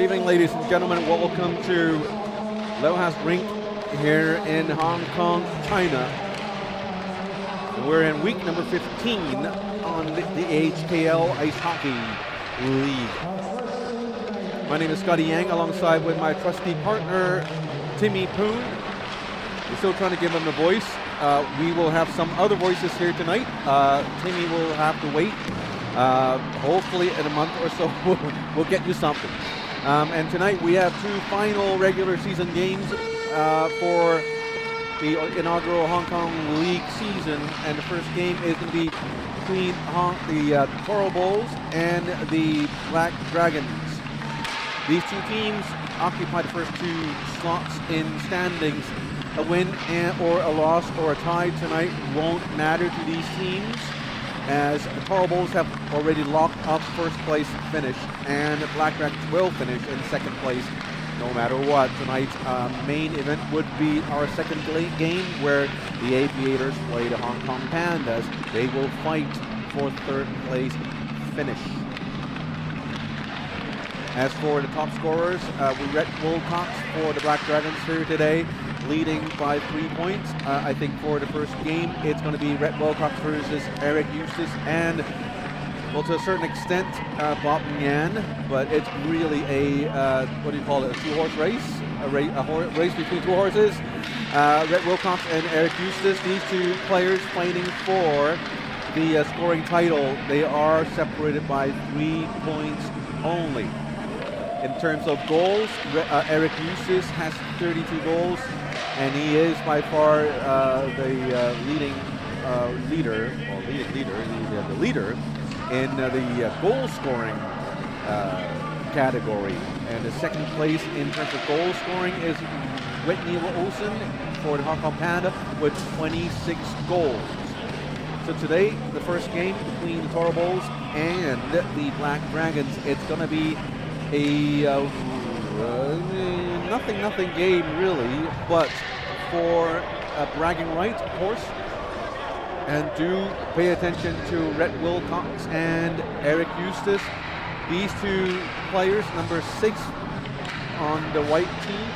evening, ladies and gentlemen. Welcome to Lohas Rink here in Hong Kong, China. We're in week number 15 on the HKL Ice Hockey League. My name is Scotty Yang, alongside with my trusty partner, Timmy Poon. We're still trying to give him a voice. We will have some other voices here tonight. Timmy will have to wait. Hopefully in a month or so we'll get you something. And tonight we have two final regular season games for the inaugural Hong Kong League season. And the first game is going to be between the Toro Bulls and the Black Dragons. These two teams occupy the first two slots in standings. A win or a loss or a tie tonight won't matter to these teams, as the Toro Bulls have already locked up first place finish, and the Black Dragons will finish in second place no matter what. Tonight's main event would be our second game, where the Aviators play the Hong Kong Pandas. They will fight for third place finish. As for the top scorers, Rhett Wilcox for the Black Dragons here today, leading by 3 points. I think for the first game, it's going to be Rhett Wilcox versus Eric Eustace and, well, to a certain extent, Bob Ngan, but it's really a, what do you call it, a two-horse race? A race between two horses. Rhett Wilcox and Eric Eustace, these two players fighting for the scoring title. They are separated by 3 points only. In terms of goals, Eric Eustace has 32 goals, and he is by far the leader in the goal scoring category. And the second place in terms of goal scoring is Whitney Olsen for the Hong Kong Panda with 26 goals. So today, the first game between the Toro Bulls and the Black Dragons, it's going to be a nothing game really, but for bragging rights, of course. And do pay attention to Rhett Wilcox and Eric Eustace. These two players, number 6 on the white team,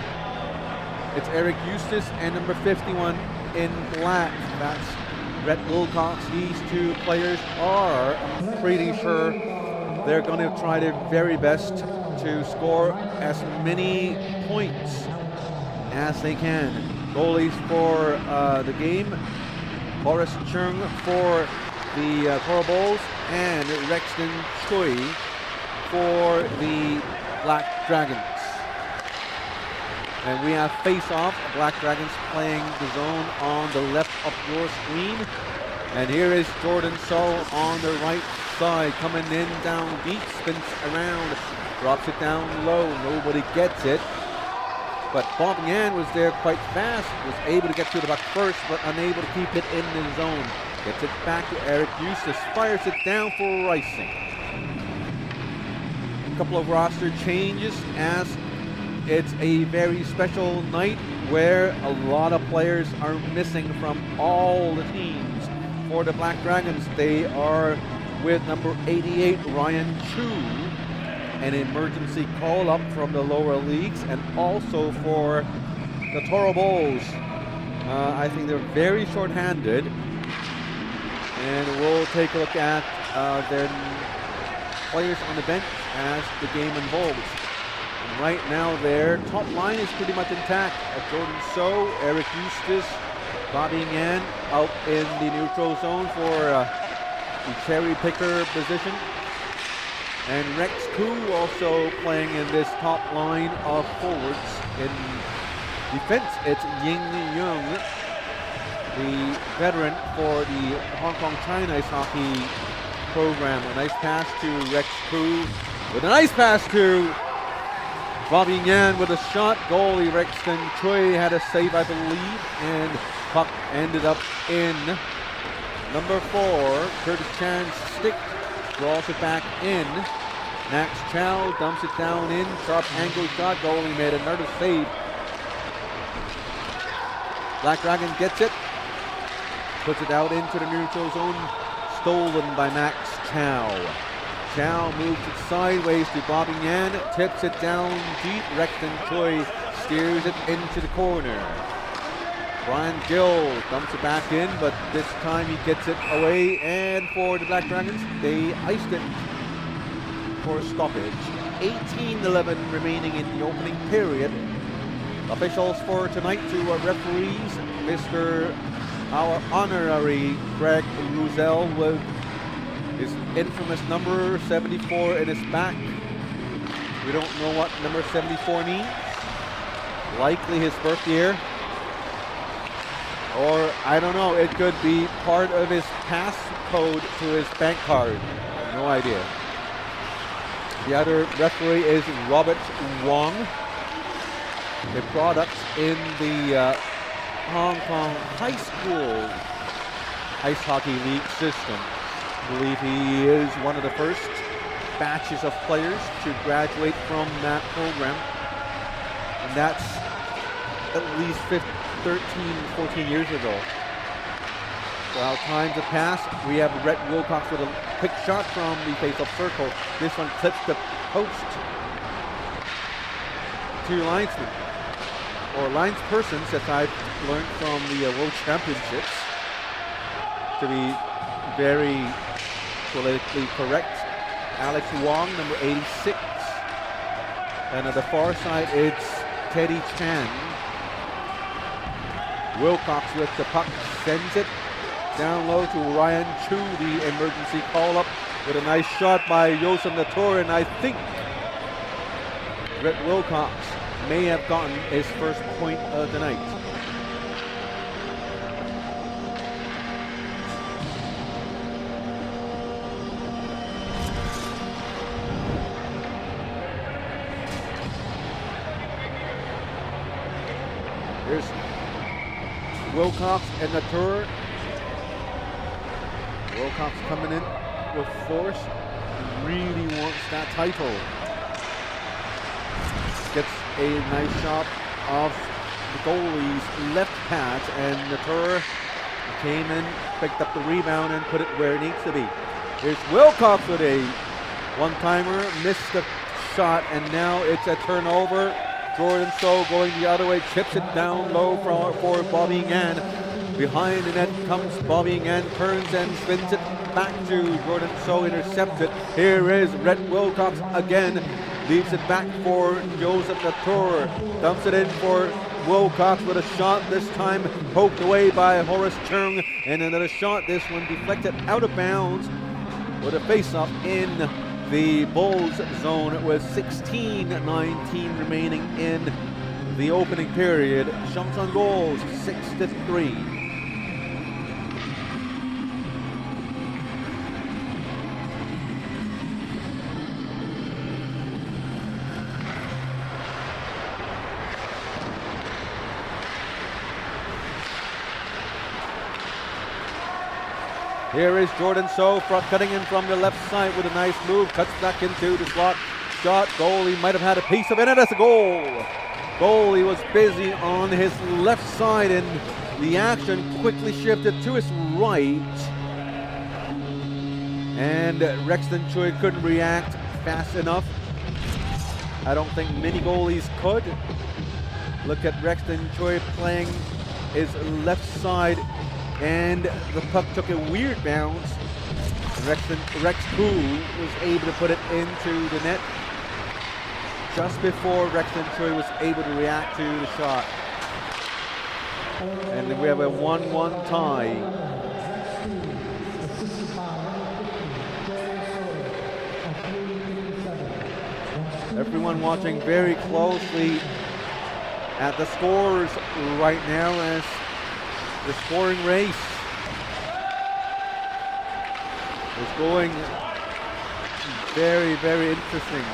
it's Eric Eustace, and number 51 in black, that's Rhett Wilcox. These two players are, I'm pretty sure, they're going to try their very best to score as many points as they can. Goalies for the game, Boris Chung for the Toro Bulls and Rexton Choi for the Black Dragons. And we have face-off, Black Dragons playing the zone on the left of your screen. And here is Jordan So on the right side, coming in down deep, spins around, drops it down low, nobody gets it. But Bob Ngan was there quite fast, was able to get to the puck first, but unable to keep it in the zone. Gets it back to Eric Eustace, fires it down for Ricing. A couple of roster changes, as it's a very special night where a lot of players are missing from all the teams. For the Black Dragons, they are with number 88, Ryan Chu, an emergency call-up from the lower leagues, and also for the Toro Bulls. I think they're very short-handed, and we'll take a look at their players on the bench as the game unfolds. And right now, their top line is pretty much intact. Jordan So, Eric Eustace, Bobby Ngan out in the neutral zone for the cherry picker position. And Rex Koo also playing in this top line of forwards. In defense, it's Ying Young, the veteran for the Hong Kong China Ice Hockey program. A nice pass to Rex Koo, with a nice pass to Bobby Ngan with a shot. Goalie Rexton Choi had a save, I believe, and puck ended up in number 4, Curtis Chan's stick. Draws it back in. Max Chow dumps it down in. Sharp angle shot. Goalie made another save. Black Dragon gets it. Puts it out into the neutral zone. Stolen by Max Chow. Chow moves it sideways to Bobby Yan, tips it down deep. Rexton Choi steers it into the corner. Brian Gill dumps it back in, but this time he gets it away, and for the Black Dragons, they iced it for a stoppage. 18-11 remaining in the opening period. Officials for tonight, two referees, our honorary Greg Ruzel with his infamous number 74 in his back. We don't know what number 74 means. Likely his birth year. Or, I don't know, it could be part of his passcode to his bank card. I have no idea. The other referee is Robert Wong, a product in the Hong Kong high school ice hockey league system. I believe he is one of the first batches of players to graduate from that program. And that's at least 13, 14 years ago. While times have passed, we have Rhett Wilcox with a quick shot from the face-off circle. This one clips the post. Two linesmen, or linespersons, as I've learned from the World Championships, to be very politically correct. Alex Wong, number 86. And at the far side, it's Teddy Chan. Wilcox with the puck, sends it down low to Ryan Chu, the emergency call-up, with a nice shot by Joseph Latour, and I think Rhett Wilcox may have gotten his first point of the night. Here's Wilcox and Latour. Wilcox coming in with force. Really wants that title. Gets a nice shot off the goalie's left pad, and Latour came in, picked up the rebound, and put it where it needs to be. Here's Wilcox with a one-timer, missed the shot, and now it's a turnover. Jordan So going the other way, chips it down low for Bobby Yan. Behind the net comes Bobby Yan, turns and spins it back to Jordan So, intercepted. Here is Rhett Wilcox again, leaves it back for Joseph Latour, dumps it in for Wilcox with a shot, this time poked away by Horace Chung, and another shot, this one deflected out of bounds with a face-off in the Bulls zone with 16-19 remaining in the opening period. Shots on goals, 6-3. Here is Jordan So cutting in from the left side with a nice move, cuts back into the slot. Shot, goalie might have had a piece of it, and that's a goal. Goalie was busy on his left side, and the action quickly shifted to his right. And Rexton Choi couldn't react fast enough. I don't think many goalies could. Look at Rexton Choi playing his left side, and the puck took a weird bounce. Rex Koo was able to put it into the net just before Rexton Choi was able to react to the shot. And then we have a 1-1 tie. Everyone watching very closely at the scores right now as the scoring race is going very, very interesting.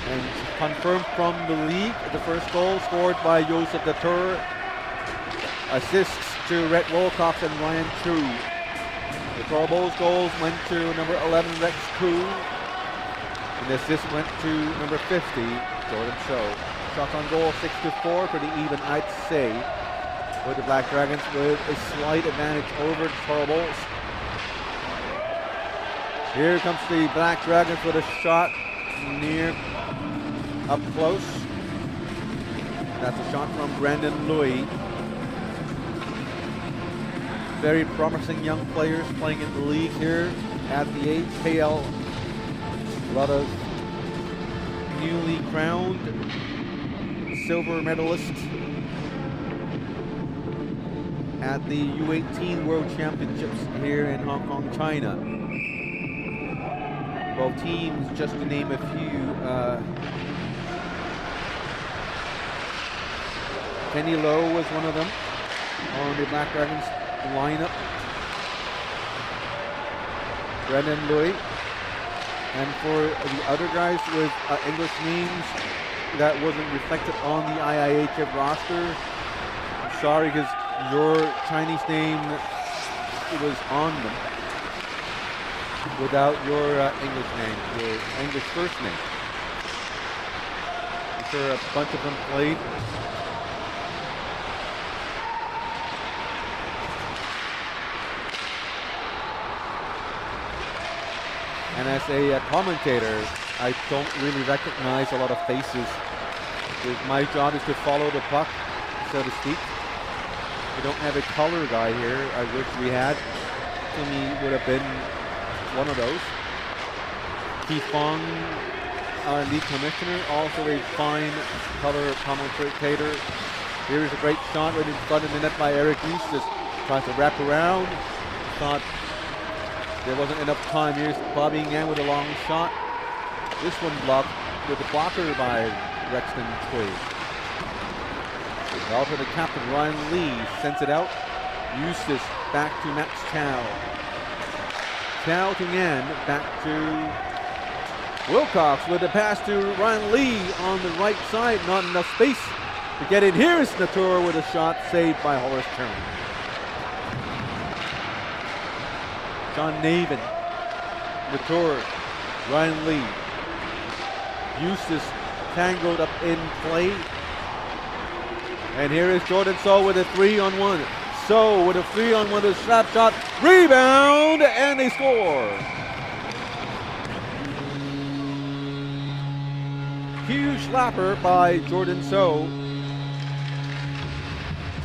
And confirmed from the league, the first goal scored by Joseph Latour. Assists to Rhett Wilcox and Ryan Chu. The Pro Bowls goals went to number 11, Rex Koo. And the assist went to number 50, Jordan So. Shots on goal, 6-4, pretty even, I'd say. with the Black Dragons with a slight advantage over the Toro Bulls. Here comes the Black Dragons with a shot near up close. That's a shot from Brandon Louis. Very promising young players playing in the league here at the HKL. A lot of newly crowned silver medalists at the U18 World Championships here in Hong Kong, China. Both teams, just to name a few, Kenny Lowe was one of them on the Black Dragons lineup. Brendan Louis. And for the other guys with English names that wasn't reflected on the IIHF roster, I'm sorry, because your Chinese name was on them without your English name, your English first name. I'm sure a bunch of them played. And as a commentator, I don't really recognize a lot of faces. My job is to follow the puck, so to speak. We don't have a color guy here. I wish we had. Timmy would have been one of those. Keith Fong, our league commissioner, also a fine color commentator. Here is a great shot right in front of the net by Eric Eustace. Tries to wrap around. Thought there wasn't enough time. Here's Bobby Yang with a long shot. This one blocked with a blocker by Rexton Twig. Also the captain, Ryan Lee, sends it out. Eustace back to Max Chow. Chow to Yan, back to Wilcox with a pass to Ryan Lee on the right side. Not enough space to get in. Here is Natur with a shot saved by Horace Chern. John Navin, Natur, Ryan Lee. Eustace tangled up in play. And here is Jordan So with a 3-on-1. So with a 3-on-1, a slap shot, rebound, and they score. Huge slapper by Jordan So.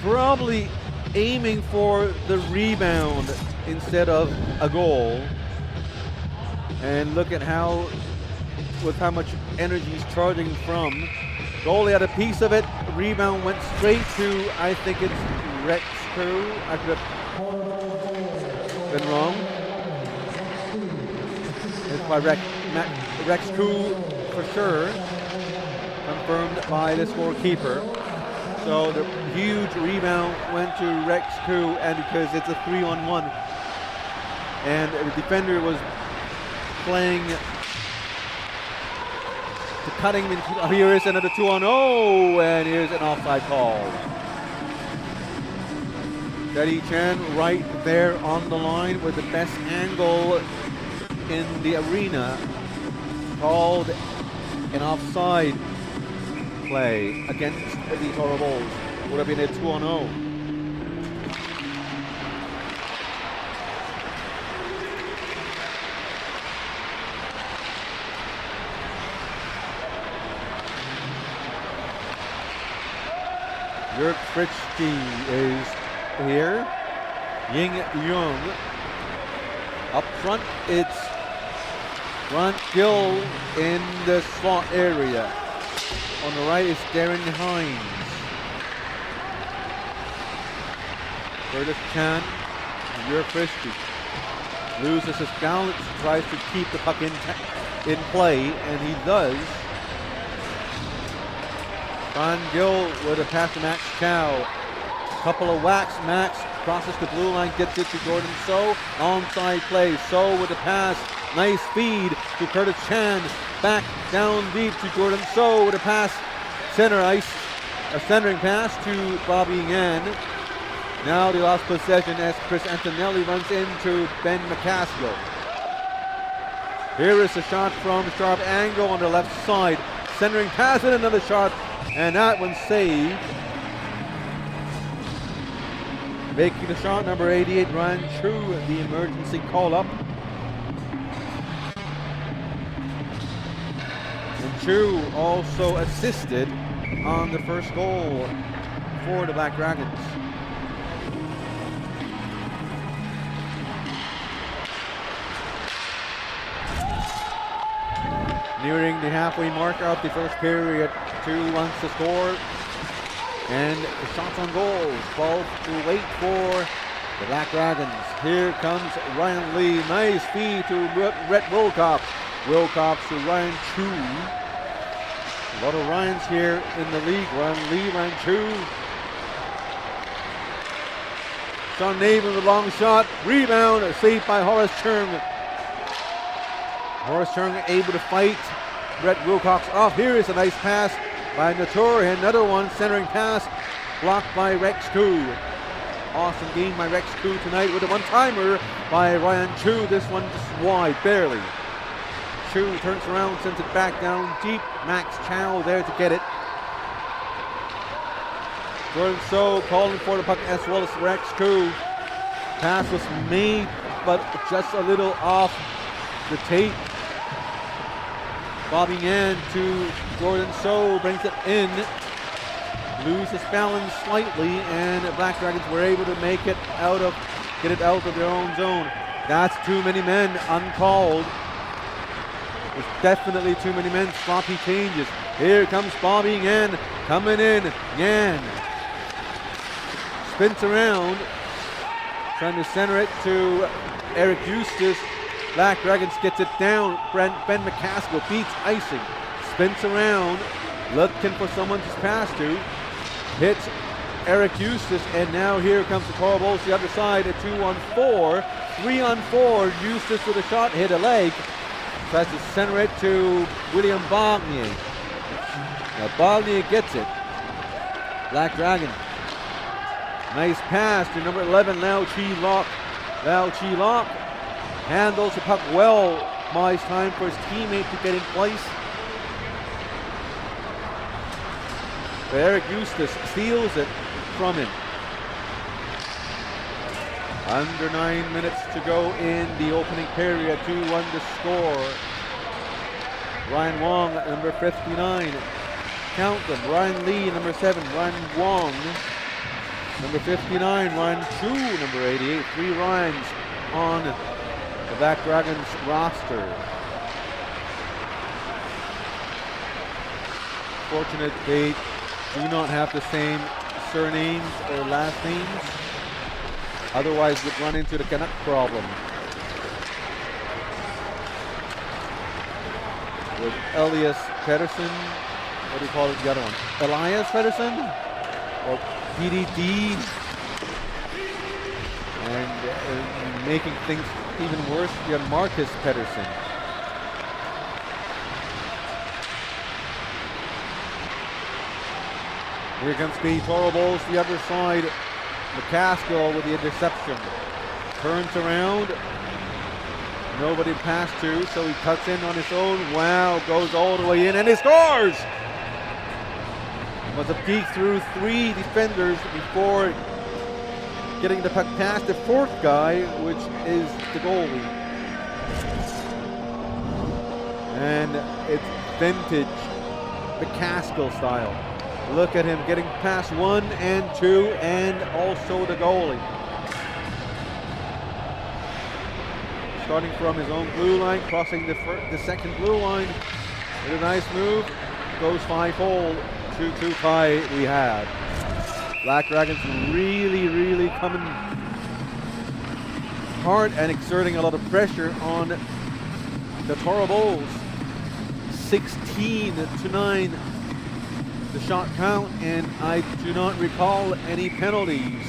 Probably aiming for the rebound instead of a goal. And look at how much energy he's charging from. Goalie had a piece of it. Rebound went straight to, I think it's Rex Koo. I could have been wrong. It's by Rex Koo for sure. Confirmed by the scorekeeper. So the huge rebound went to Rex Koo, and because it's a 3-on-1. And the defender was playing to cutting into, here is another 2-on-0, and here's an offside call. Teddy Chan right there on the line with the best angle in the arena. Called an offside play against the Toro Bulls. Would have been a 2-on-0. Jörg Fritzke is here. Ying Young. Up front, it's Grant Gill in the slot area. On the right is Darren Hines. Curtis Chan, Jörg Fritzke. Loses his balance, tries to keep the puck in play, and he does. Ron Gill with a pass to Max Chow. Couple of whacks. Max crosses the blue line, gets it to Jordan So. Onside play. So with a pass. Nice feed to Curtis Chan. Back down deep to Jordan So with a pass. Center ice. A centering pass to Bobby Yan. Now they lost possession as Chris Antonelli runs into Ben McCaskill. Here is a shot from sharp angle on the left side. Centering pass and another shot. And that one's saved Making the shot, number 88, Ryan Chu, the emergency call-up. And Chu also assisted on the first goal for the Black Dragons. Nearing the halfway marker of the first period, 2 wants to score. And the shots on goal, 12 to 8 for the Black Dragons. Here comes Ryan Lee, nice feed to Rhett Wilcox. Wilcox to Ryan Chu. A lot of Ryans here in the league. Ryan Lee, Ryan Chu. Sean Navin with a long shot. Rebound, saved by Horace Chung. Horace Chung able to fight Rhett Wilcox off. Here is a nice pass by Natur, and another one, centering pass, blocked by Rex Koo. Awesome game by Rex Koo tonight with a one-timer by Ryan Chu. This one just wide, barely. Chu turns around, sends it back down deep. Max Chow there to get it. Jordan So calling for the puck as well as Rex Koo. Pass was made, but just a little off the tape. Bobbing in to Jordan So, brings it in, loses balance slightly, and Black Dragons were able to get it out of their own zone. That's too many men uncalled. There's definitely too many men. Sloppy changes. Here comes Bobby Yan coming in. Yan spins around, trying to center it to Eric Eustace. Black Dragons gets it down. Ben McCaskill beats icing. Spins around, looking for someone to pass to. Hits Eric Eustace, and now here comes the Toro Bulls the other side. A 2-on-4, 3-on-4. Eustace with a shot, hit a leg. Tries to center it to William Bognier. Now Bognier gets it. Black Dragon. Nice pass to number 11, Lau Chi Lok. Lau Chi Lok handles the puck well. Buys time for his teammate to get in place. But Eric Eustace steals it from him. Under 9 minutes to go in the opening period. 2-1 to score. Ryan Wong, number 59. Count them. Ryan Lee, number 7. Ryan Wong, number 59. Ryan Chu, number 88. 3 Ryans on the Black Dragons roster. Fortunate they do not have the same surnames or last names. Otherwise, we'd run into the Canuck problem. With Elias Pedersen, what do you call it, the other one? Elias Pedersen? Or PDD? And making things even worse, you have Marcus Pedersen. Here comes the Toro Bulls, the other side. McCaskill with the interception. Turns around. Nobody passed to, so he cuts in on his own. Wow, goes all the way in, and he scores! Was a peek through 3 defenders before getting the puck past the 4th guy, which is the goalie. And it's vintage McCaskill style. Look at him getting past 1 and 2, and also the goalie. Starting from his own blue line, crossing the second blue line with a nice move. Goes 5-hole, 2-2 tie we had. Black Dragons really coming hard and exerting a lot of pressure on the Toro Bulls. 16-9 the shot count, and I do not recall any penalties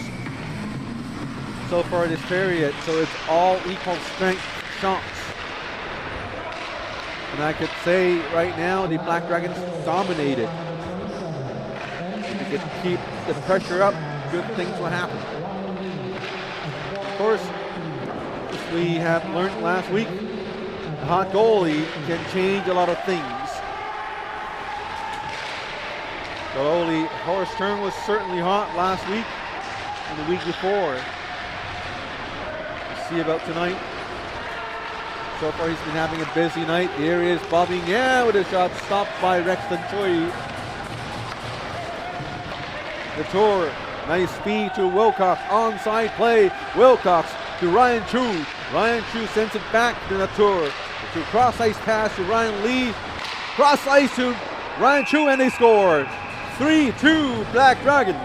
so far this period, so it's all equal strength shots. And I could say right now the Black Dragons dominated. If you could keep the pressure up, good things will happen. Of course, as we have learned last week, a hot goalie can change a lot of things. Goalie Horace Stern was certainly hot last week. and the week before. We'll see about tonight. So far he's been having a busy night. Here is bobbing, with a shot stopped by Rexton Choi. The tour, nice speed to Wilcox, onside play. Wilcox to Ryan Chu. Ryan Chu sends it back to the tour. To cross ice pass to Ryan Lee. Cross ice to Ryan Chu, and they score. 3-2 Black Dragons.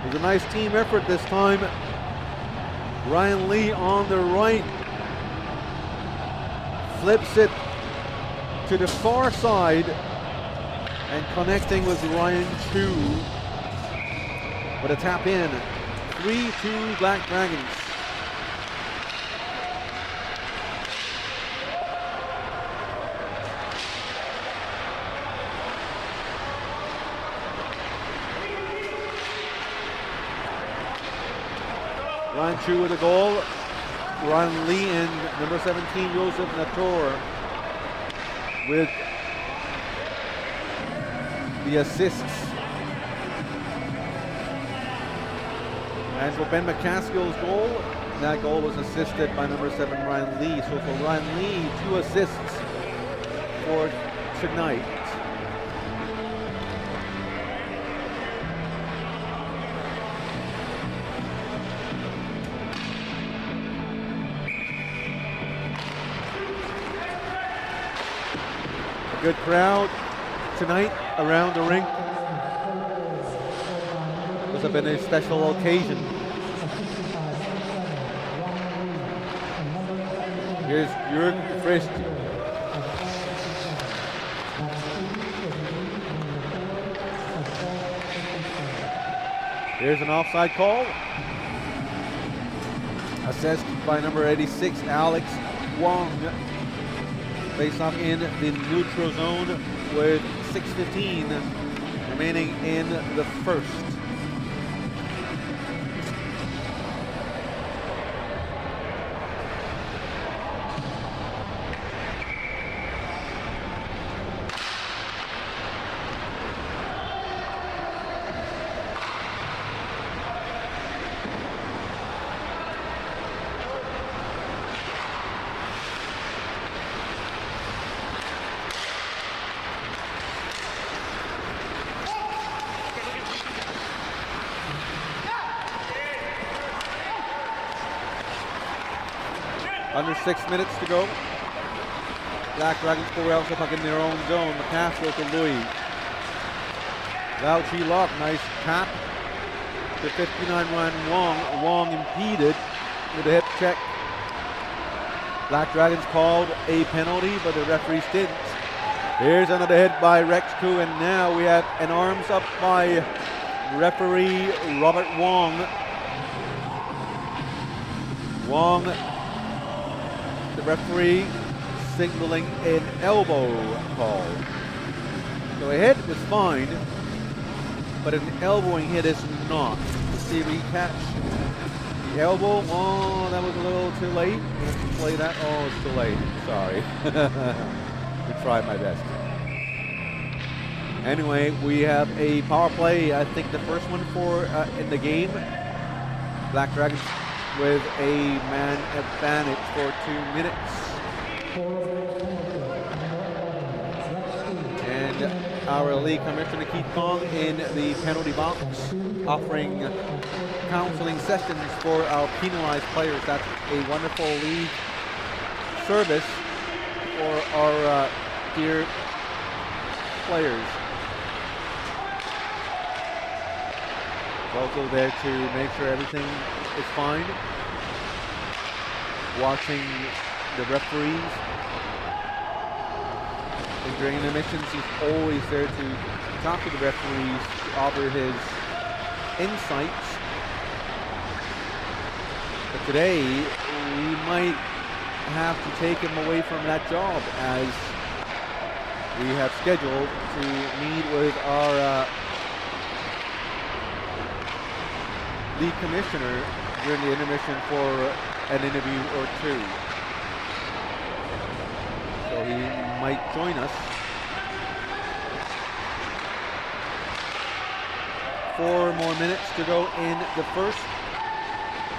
It was a nice team effort this time. Ryan Lee on the right flips it to the far side and connecting with Ryan Chu. But a tap in. 3-2 Black Dragons. Ryan Chu with a goal. Ryan Lee and number 17 Joseph Latour with the assists. And for Ben McCaskill's goal, that goal was assisted by number 7 Ryan Lee. So for Ryan Lee, 2 assists for tonight. A good crowd tonight around the rink. This has been a special occasion. Here's Jürgen Frist. Here's an offside call. Assessed by number 86, Alex Wong. Face off in the neutral zone with 6:15 remaining in the first. Under 6 minutes to go. Black Dragons pull out the puck in their own zone. McCaskill to Louis. Lau Chi Lok, nice tap to 59 Ryan Wong. Wong impeded with a hip check. Black Dragons called a penalty, but the referees didn't. Here's another hit by Rex Koo, and now we have an arms up by referee Robert Wong. Wong, the referee signaling an elbow call. So a hit is fine, but an elbowing hit is not. Let's see if we catch the elbow. Oh, that was a little too late. Let's play that. Oh, it's too late. Sorry. I tried my best. Anyway, we have a power play. I think the first one for in the game. Black Dragons with a man advantage for 2 minutes. And our league commissioner Keith Kong in the penalty box offering counseling sessions for our penalized players. That's a wonderful league service for our dear players. Also there to make sure everything is fine. Watching the referees. And during intermissions, he's always there to talk to the referees, to offer his insights. But today, we might have to take him away from that job, as we have scheduled to meet with our league commissioner during the intermission for an interview or two. So he might join us. 4 more minutes to go in the first.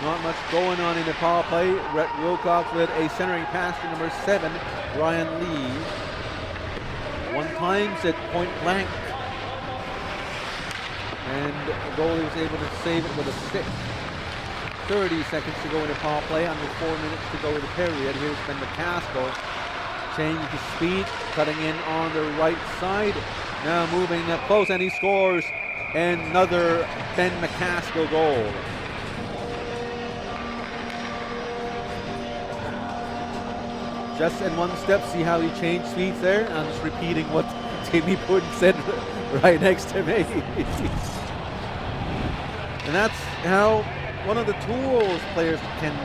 Not much going on in the power play. Rhett Wilcox with a centering pass to number 7, Ryan Lee. One times at point blank. And the goalie was able to save it with a stick. 30 seconds to go in the power play, under 4 minutes to go in the period. Here's Ben McCaskill. Change his speed, cutting in on the right side. Now moving up close, and he scores another Ben McCaskill goal. Just in one step, see how he changed speeds there? I'm just repeating what Timmy Puddin said right next to me. And that's how one of the tools players can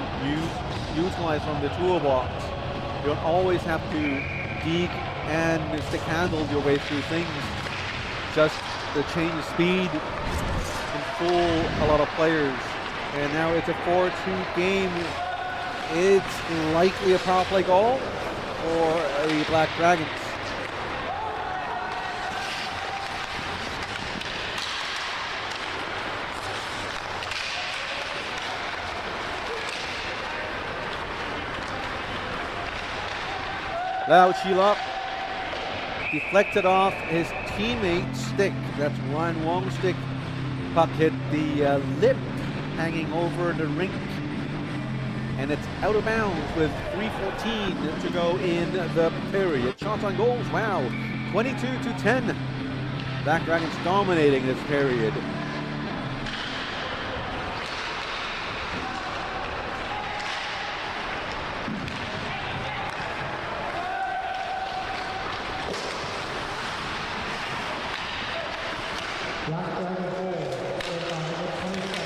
utilize from the toolbox. You don't always have to geek and stick handle your way through things. Just the change of speed can fool a lot of players. And now it's a 4-2 game. It's likely a power play goal for the Black Dragons. Lau Chilop deflected off his teammate's stick. That's Ryan Wong's stick. Puck hit the lip hanging over the rink. And it's out of bounds with 3:14 to go in the period. Shots on goals, wow. 22-10. Black Dragons dominating this period.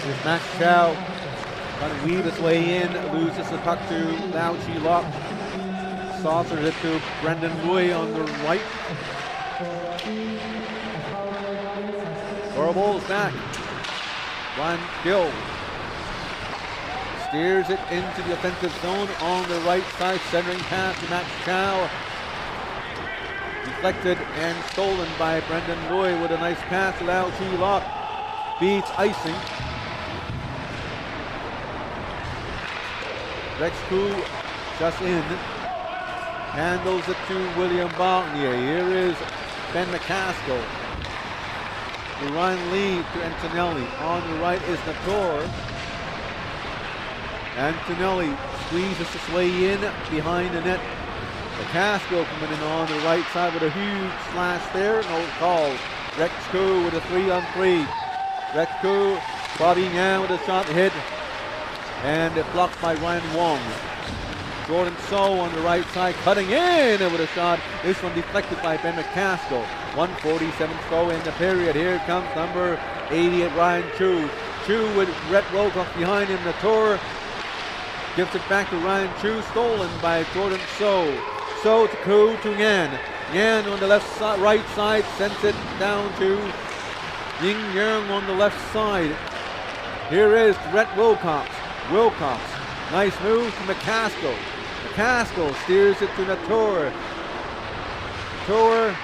Here's Max Chow. Trying to weave his way in, loses the puck to Lau Chi-Lok. Saucers it to Brendan Lui on the right. Horrible's back. Ryan Gill steers it into the offensive zone on the right side, centering pass to Max Chow. Deflected and stolen by Brendan Lui with a nice pass to Lau Chi-Lok. Beats icing. Rex Koo just in, handles it to William Barnier. Here is Ben McCaskill. To Ryan Lee to Antonelli. On the right is Nator. Antonelli squeezes his way in behind the net. McCaskill coming in on the right side with a huge slash there. No call. Rex Koo with a 3-on-3. Rex Koo bodying down with a shot hit. And blocked by Ryan Wong. Jordan So on the right side, cutting in with a shot. This one deflected by Ben McCaskill. 1:47 to go in the period. Here comes number 88, Ryan Chu. Chu with Rhett Wilcox behind him. The tour gives it back to Ryan Chu, stolen by Jordan So. So to Koo to Ngan. Ngan on the left side, right side, sends it down to Ying Yang on the left side. Here is Rhett Wilcox. Wilcox, nice move to McCaskill. McCaskill steers it to Nator. Nator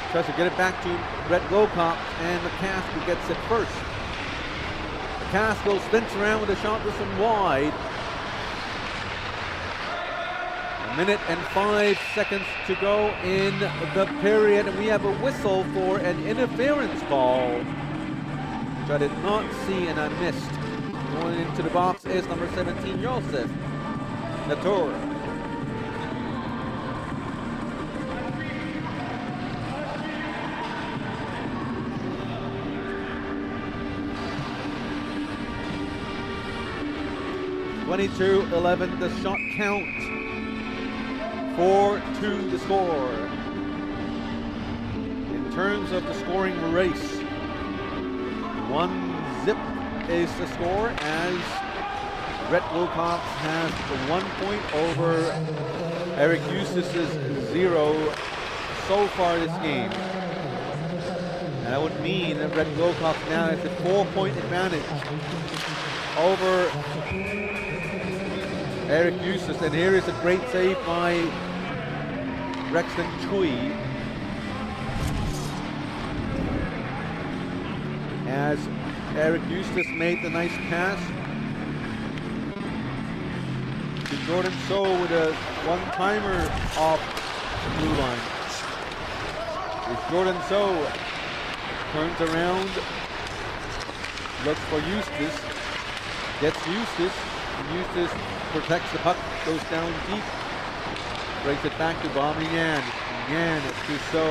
tries to get it back to Rhett Wilcox, and McCaskill gets it first. McCaskill spins around with a shot, this one wide. 1:05 to go in the period, and we have a whistle for an interference call, which I did not see and I missed. Going into the box is number 17, Joseph Nator. (22-11) the shot count. 4-2 the score. In terms of the scoring race, 1-0 is the score as Rhett Wilcox has the 1 point over Eric Eustace's 0 so far this game. And that would mean that Rhett Wilcox now has a 4-point advantage over Eric Eustace, and here is a great save by Rexton Chui. As Eric Eustace made the nice pass to Jordan So with a one-timer off the blue line. As Jordan So turns around, looks for Eustace, gets Eustace, and Eustace protects the puck, goes down deep, breaks it back to Bobby Yan. Yan to So.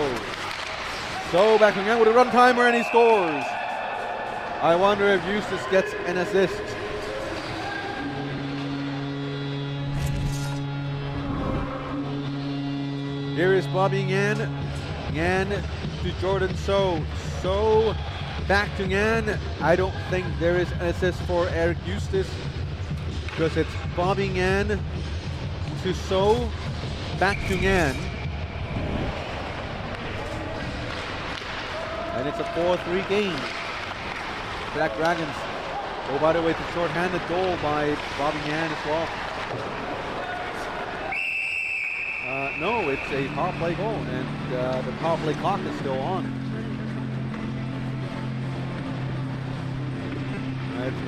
So back to Yan with a run-timer, and he scores. I wonder if Eustace gets an assist. Here is Bobby Yan. Yan to Jordan So. So back to Yan. I don't think there is an assist for Eric Eustace because it's Bobby Yan to So. Back to Yan. And it's a 4-3 game. Black Dragons. Oh, by the way, it's a short-handed goal by Bobby Yan as well. No, it's a power play goal, and the power play clock is still on.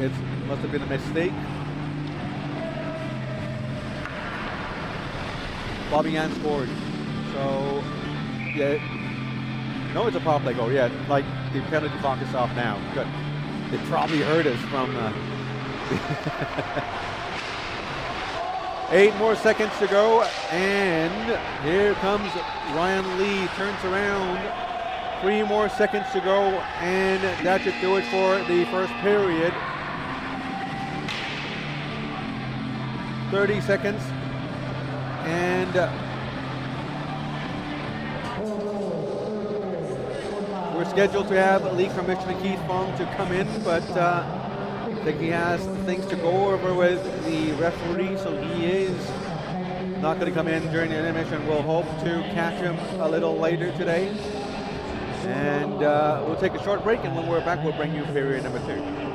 It must have been a mistake. Bobby Yan scored. So, yeah. No, it's a power play goal. Yeah, like the penalty clock is off now. Good. It probably hurt us from 8 more seconds to go, and here comes Ryan Lee, turns around, 3 more seconds to go, and that should do it for the first period. 30 seconds, and we're scheduled to have League Commissioner Keith Fong to come in, but I think he has things to go over with the referee, so he is not going to come in during the intermission. We'll hope to catch him a little later today. And we'll take a short break, and when we're back, we'll bring you period number 2.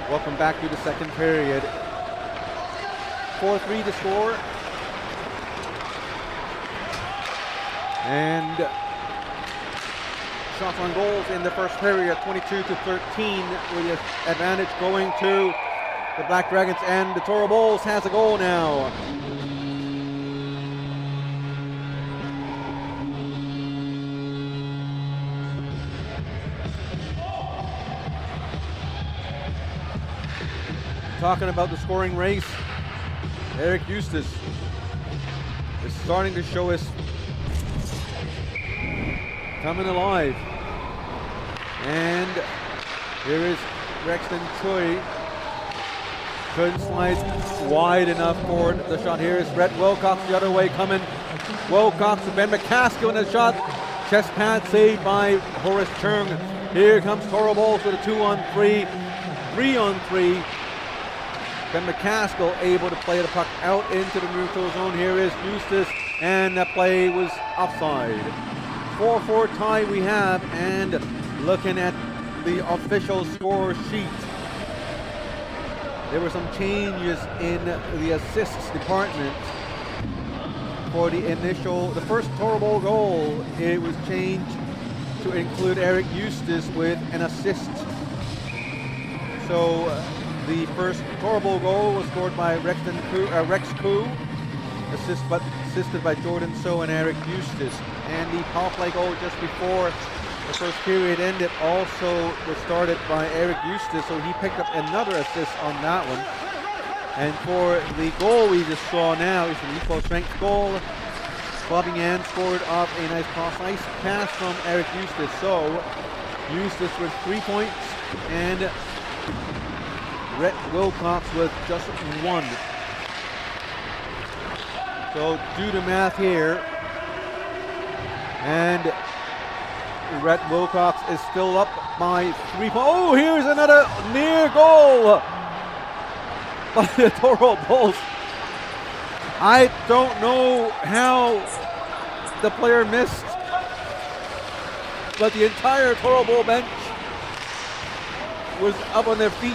Welcome back to the second period. 4-3 to score. And shots on goals in the first period, 22-13, with the advantage going to the Black Dragons, and the Toro Bulls has a goal now. Talking about the scoring race, Eric Eustace is starting to show us coming alive. And here is Rexton Choi. Couldn't slide wide enough for the shot. Here is Brett Wilcox the other way coming. Wilcox to Ben McCaskill in the shot. Chest pad saved by Horace Chung. Here comes Toro Bulls with a 2-on-3, 3-on-3. Ben McCaskill able to play the puck out into the neutral zone. Here is Eustace, and that play was offside. 4-4 tie we have, and looking at the official score sheet, there were some changes in the assists department. for the first Toro Bowl goal, it was changed to include Eric Eustace with an assist. So the first Toro Bowl goal was scored by Rex Koo, assisted by Jordan So and Eric Eustace. And the power play goal just before the first period ended also was started by Eric Eustace, so he picked up another assist on that one. And for the goal we just saw now, is an equal strength goal. Bobby Yan scored off a nice cross-ice pass from Eric Eustace. So Eustace with 3 points and Rhett Wilcox with just 1. So do the math here. And Rhett Wilcox is still up by 3 points. Oh, here's another near goal by the Toro Bulls. I don't know how the player missed, but the entire Toro Bowl bench was up on their feet.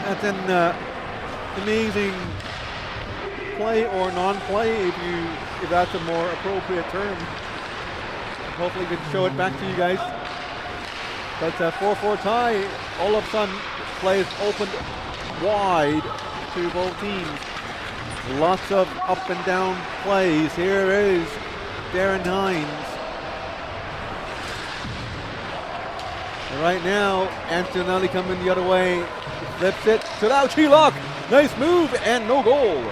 That's an amazing play or non-play, if that's a more appropriate term. Hopefully we can show it back to you guys. But 4-4 tie, all of a sudden plays opened wide to both teams. Lots of up and down plays. Here is Darren Hines. And right now, Antonelli coming the other way. Flips it to Chilok. Nice move and no goal.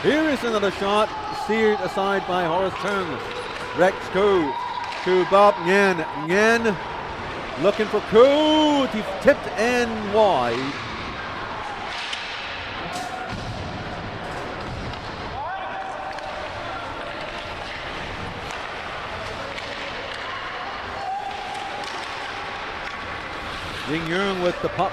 Here is another shot, steered aside by Horace Turner. Rex Koo to Bob Ngan. Ngan looking for Koo. He tipped and wide. Ying Yung with the puck.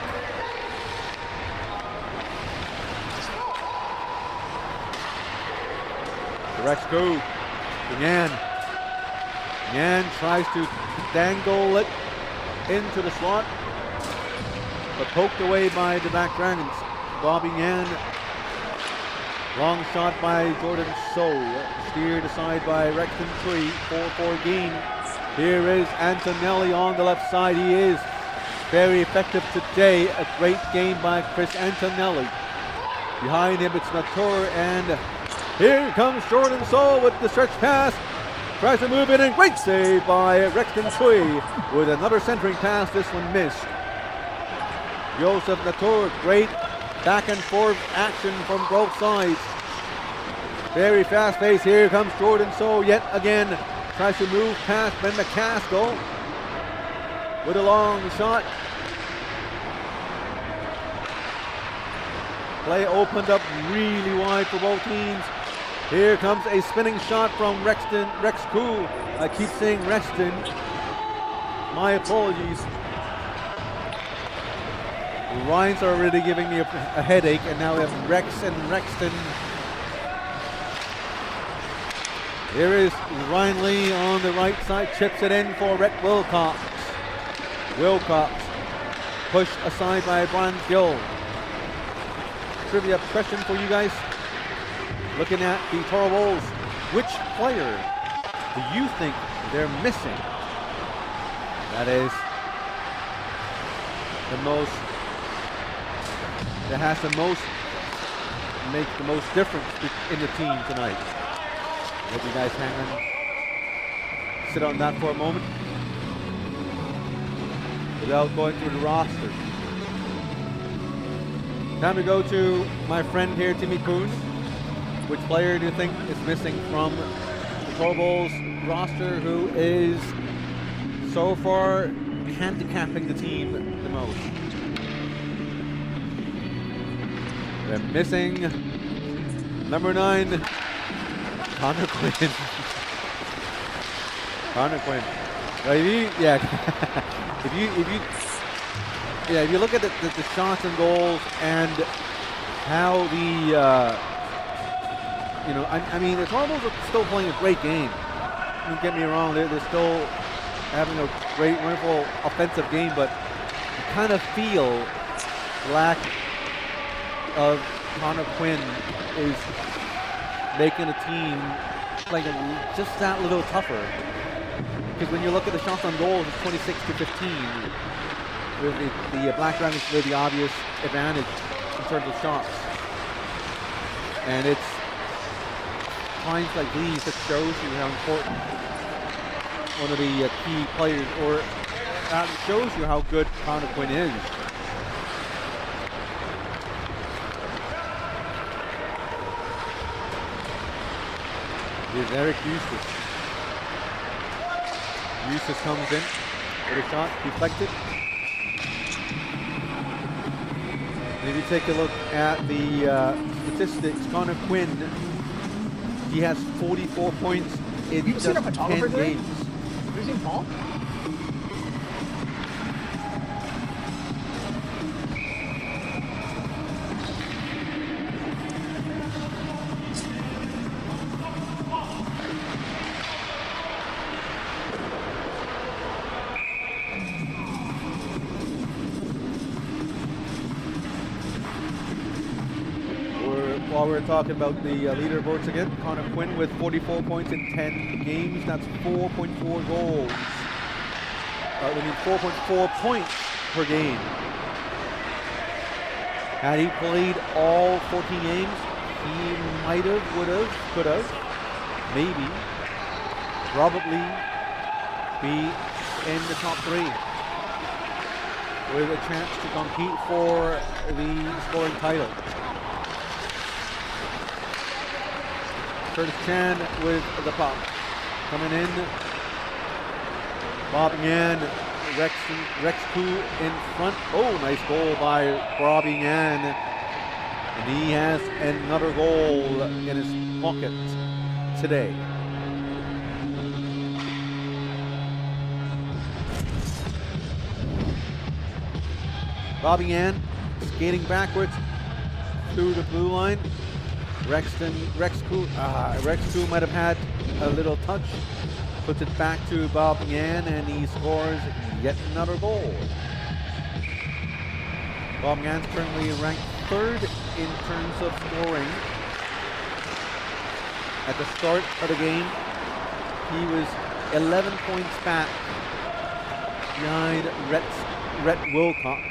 Rex Koo. Ngan. Ngan tries to dangle it into the slot, but poked away by the Black Dragons. Bobby Ngan. Long shot by Jordan So. Steered aside by Rexton Tree. 4-4 game. Here is Antonelli on the left side. He is very effective today. A great game by Chris Antonelli. Behind him it's Latour, and here comes Jordan So with the stretch pass. Tries to move in, and great save by Rexton Tree with another centering pass. This one missed. Joseph Latour, great back and forth action from both sides. Very fast pace. Here comes Jordan So yet again. Tries to move past Ben McCaskill with a long shot. Play opened up really wide for both teams. Here comes a spinning shot from Rex Koo. I keep saying Rexton. My apologies. The Ryans are already giving me a headache, and now we have Rex and Rexton. Here is Ryan Lee on the right side, chips it in for Rhett Wilcox. Wilcox pushed aside by Brian Gill. Trivia question for you guys. Looking at the Toro Bulls, which player do you think they're missing? That is the most, that has the most, make the most difference in the team tonight. Let you guys hang on, sit on that for a moment without going through the roster. Time to go to my friend here, Timmy Poon. Which player do you think is missing from the Toro Bulls roster who is so far handicapping the team the most? They're missing number 9, Connor Quinn. Connor Quinn. Well, if you look at the shots and goals and how the I mean, the Toro Bulls are still playing a great game. Don't get me wrong, they're still having a great, wonderful offensive game, but you kind of feel lack of Connor Quinn is making a team playing just that little tougher. Because when you look at the shots on goal, it's 26-15. With the Black Dragons with the obvious advantage in terms of shots. And it's times like these that shows you how important one of the key players, or shows you how good Connor Quinn is. Here's Eric Eustace. Eustace comes in with a shot, deflected. If you take a look at the statistics, Connor Quinn, he has 44 points in just 10 games. Have you seen Paul? While we're talking about the leaderboards again, Connor Quinn with 44 points in 10 games. That's 4.4 goals. 4.4 points per game. Had he played all 14 games, he might have, would have, could have, maybe, probably be in the top 3 with a chance to compete for the scoring title. Curtis Chan with the puck. Coming in. Bobbing in. Rex Koo in front. Oh, nice goal by Bobby Yan. And he has another goal in his pocket today. Bobby Yan skating backwards through the blue line. Rex Koo might have had a little touch. Puts it back to Bob Yan, and he scores yet another goal. Bob Yan's currently ranked 3rd in terms of scoring. At the start of the game, he was 11 points back behind Rhett Wilcox.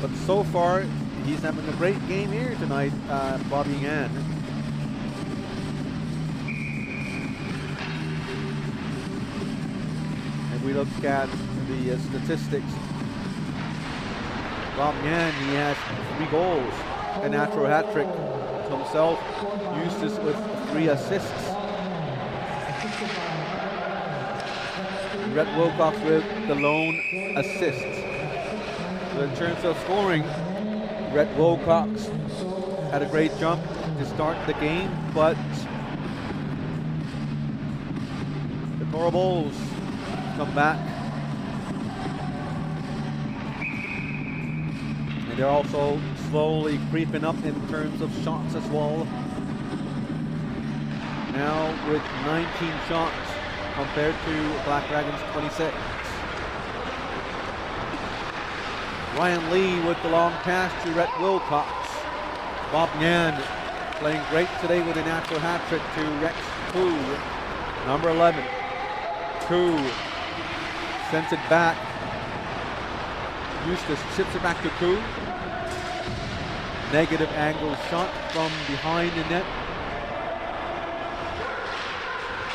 But so far, he's having a great game here tonight, Bobby Yan. If we look at the statistics, Bob Yan, he has 3 goals, a natural hat trick to himself. Eustace with 3 assists. Rhett Wilcox with the lone assist. So in terms of scoring, Rhett Wilcox had a great jump to start the game, but the Cora Bulls come back. And they're also slowly creeping up in terms of shots as well. Now with 19 shots compared to Black Dragons 26. Ryan Lee with the long pass to Rhett Wilcox. Bob Yan playing great today with a natural hat trick to Rex Koo. Number 11. Koo sends it back. Eustace chips it back to Koo. Negative angle shot from behind the net.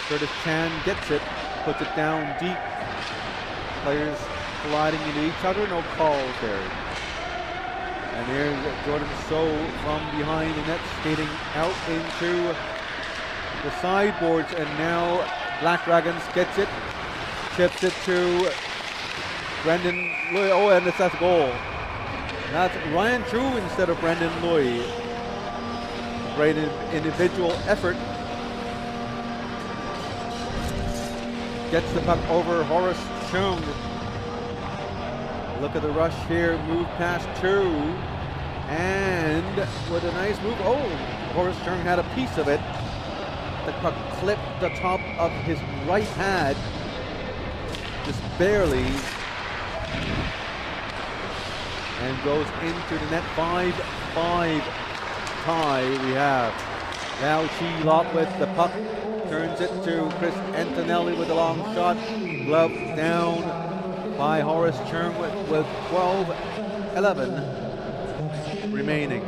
Curtis Chan gets it, puts it down deep. Players colliding into each other, no calls there. And here's Jordan So from behind the net, skating out into the sideboards, and now Black Dragons gets it, chips it to Brendan Lui. Oh, and that's a goal. That's Ryan True instead of Brendan Lui. Great individual effort. Gets the puck over Horace Chung. Look at the rush here, move past 2, and with a nice move, oh, Horace Chung had a piece of it. The puck clipped the top of his right pad, just barely. and goes into the net. 5-5 tie we have. Now Chi-Lok with the puck, turns it to Chris Antonelli with a long shot. Glove down by Horace Chernwood with 12-11 remaining.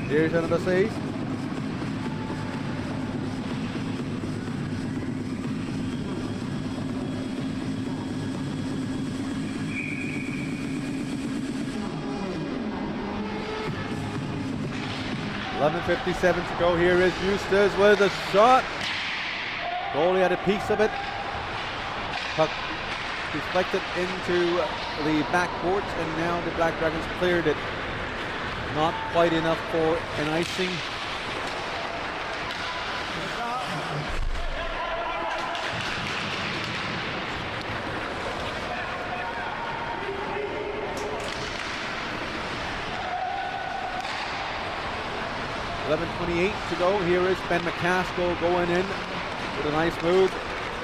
Here's another save. .11:57 to go. Here is Eustace with a shot. Goalie had a piece of it. Puck deflected into the backboards, and now the Black Dragons cleared it. Not quite enough for an icing. .11:28 to go. Here is Ben McCaskill going in with a nice move.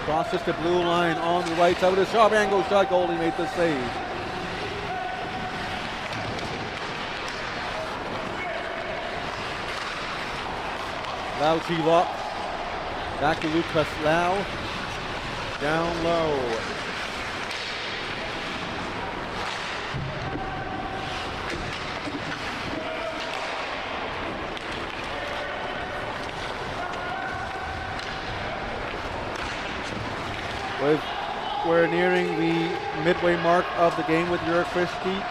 Crosses the blue line on the right side with a sharp angle shot. Goalie made the save. Lau Chi-Lok, back to Lucas Lau, down low. We're nearing the midway mark of the game with your Christie,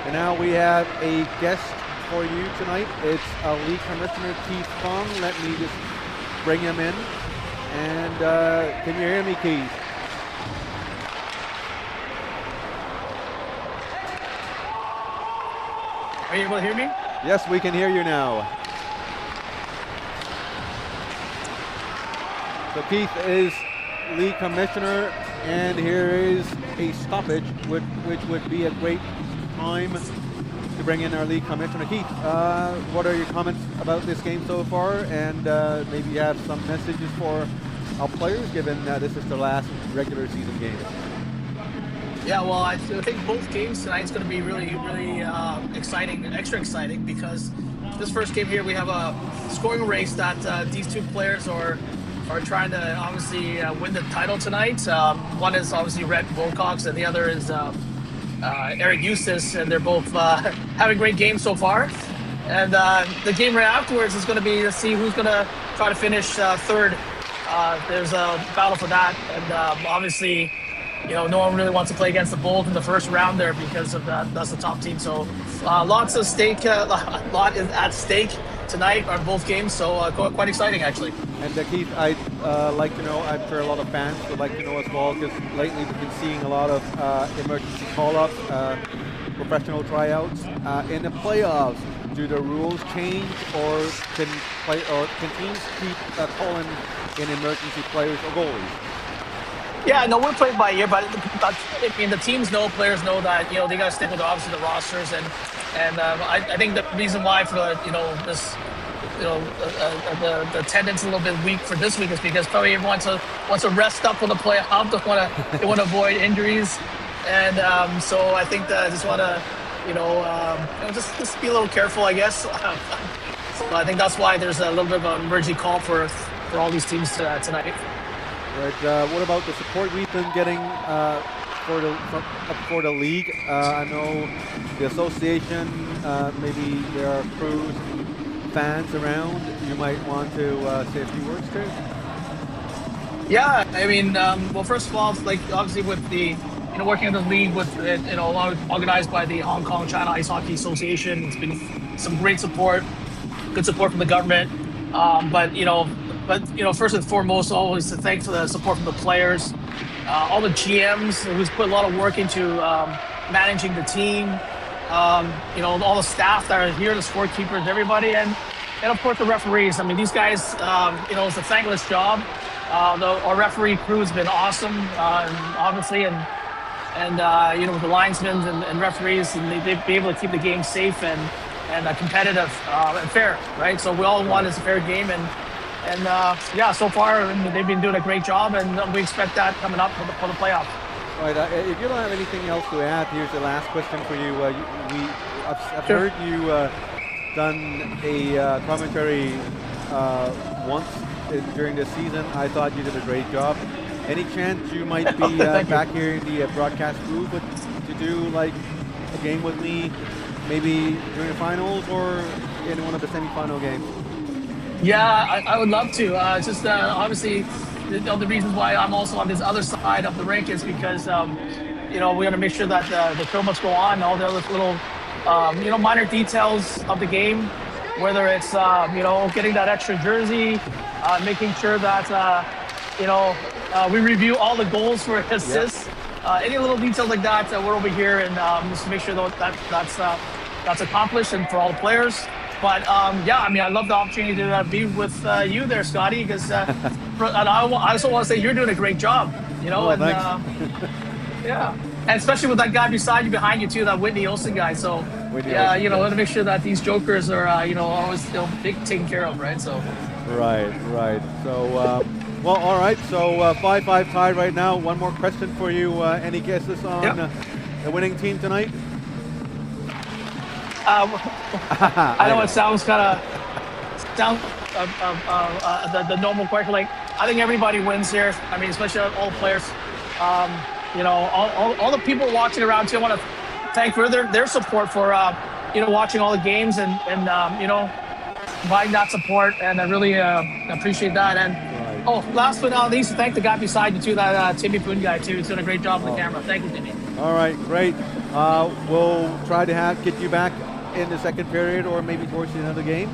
and now we have a guest for you tonight. It's League Commissioner Keith Fong. Let me just bring him in. And can you hear me, Keith? Are you able to hear me? Yes, we can hear you now. So Keith is League Commissioner, and here is a stoppage, which would be a great time to bring in our League Commissioner. Keith, what are your comments about this game so far, and maybe you have some messages for our players, given this is the last regular season game? Yeah, well, I think both games tonight is going to be really, really exciting, extra exciting, because this first game here we have a scoring race that these two players are trying to obviously win the title tonight. One is obviously Red Wilcox, and the other is Eric Eustace, and they're both having great games so far. And the game right afterwards is going to be to see who's going to try to finish third. There's a battle for that, and obviously, you know, no one really wants to play against the Bulls in the first round there because of that. That's the top team. So lots of stake, a lot is at stake tonight on both games. So quite exciting, actually. And Keith, I'd like to know, I'm sure a lot of fans would like to know as well, because lately we've been seeing a lot of emergency call-ups, professional tryouts. In the playoffs, do the rules change, or can teams keep calling in emergency players or goalies? Yeah, no, we're playing by ear, but I mean, the teams know, players know that, you know, they got to stick with obviously the rosters, and I think the reason why for the, you know, this, you know, the attendance a little bit weak for this week is because probably everyone wants to rest up for the playoff. They want to avoid injuries, and so I think that I just want to, you know, just be a little careful, I guess. So I think that's why there's a little bit of an emergency call for all these teams tonight. Right. What about the support we've been getting for the league? I know the association, maybe there are crews, fans around. You might want to say a few words to. Yeah, I mean, well, first of all, like obviously with the, you know, working in the league with, you know, organized by the Hong Kong China Ice Hockey Association, it's been some great support, good support from the government. But you know, first and foremost, always to thank for the support from the players, all the GMs who's put a lot of work into managing the team, you know, all the staff that are here, the scorekeepers, everybody, and and of course the referees. I mean, these guys, it's a thankless job. Our referee crew's been awesome, obviously, and with the linesmen and referees, and they've been able to keep the game safe and competitive and fair, right? So we all want is a fair game, and so far they've been doing a great job, and we expect that coming up for the playoffs. Right. If you don't have anything else to add, here's the last question for you. I've Sure. heard you done a commentary once during the season. I thought you did a great job. Any chance you might be back here in the broadcast booth to do like a game with me, maybe during the finals or in one of the semi-final games? Yeah, I would love to. Just obviously, the reasons why I'm also on this other side of the rink is because we want to make sure that the show must go on. All the other little minor details of the game, whether it's getting that extra jersey, making sure that we review all the goals for assists. Any little details like that, we're over here and just to make sure that's accomplished and for all the players. But I love the opportunity to be with you there, Scotty, because and I also want to say you're doing a great job. Thanks. Yeah, and especially with that guy beside you, behind you too, that Whitney Olsen guy. So Olsen, want to make sure that these jokers are always taken care of, right? So right. So well, all right. So 5-5 tied right now. One more question for you. Any guesses on the winning team tonight? I know it sounds kind of the normal question. Like, I think everybody wins here. I mean, especially all the players. All the people watching around too. I want to thank for their support for watching all the games and providing that support, and I really appreciate that. And last but not least, thank the guy beside you too, that Timmy Poon guy too. He's doing a great job on the camera. Thank you, Timmy. All right, great. We'll try to get you back in the second period or maybe towards the end of the game.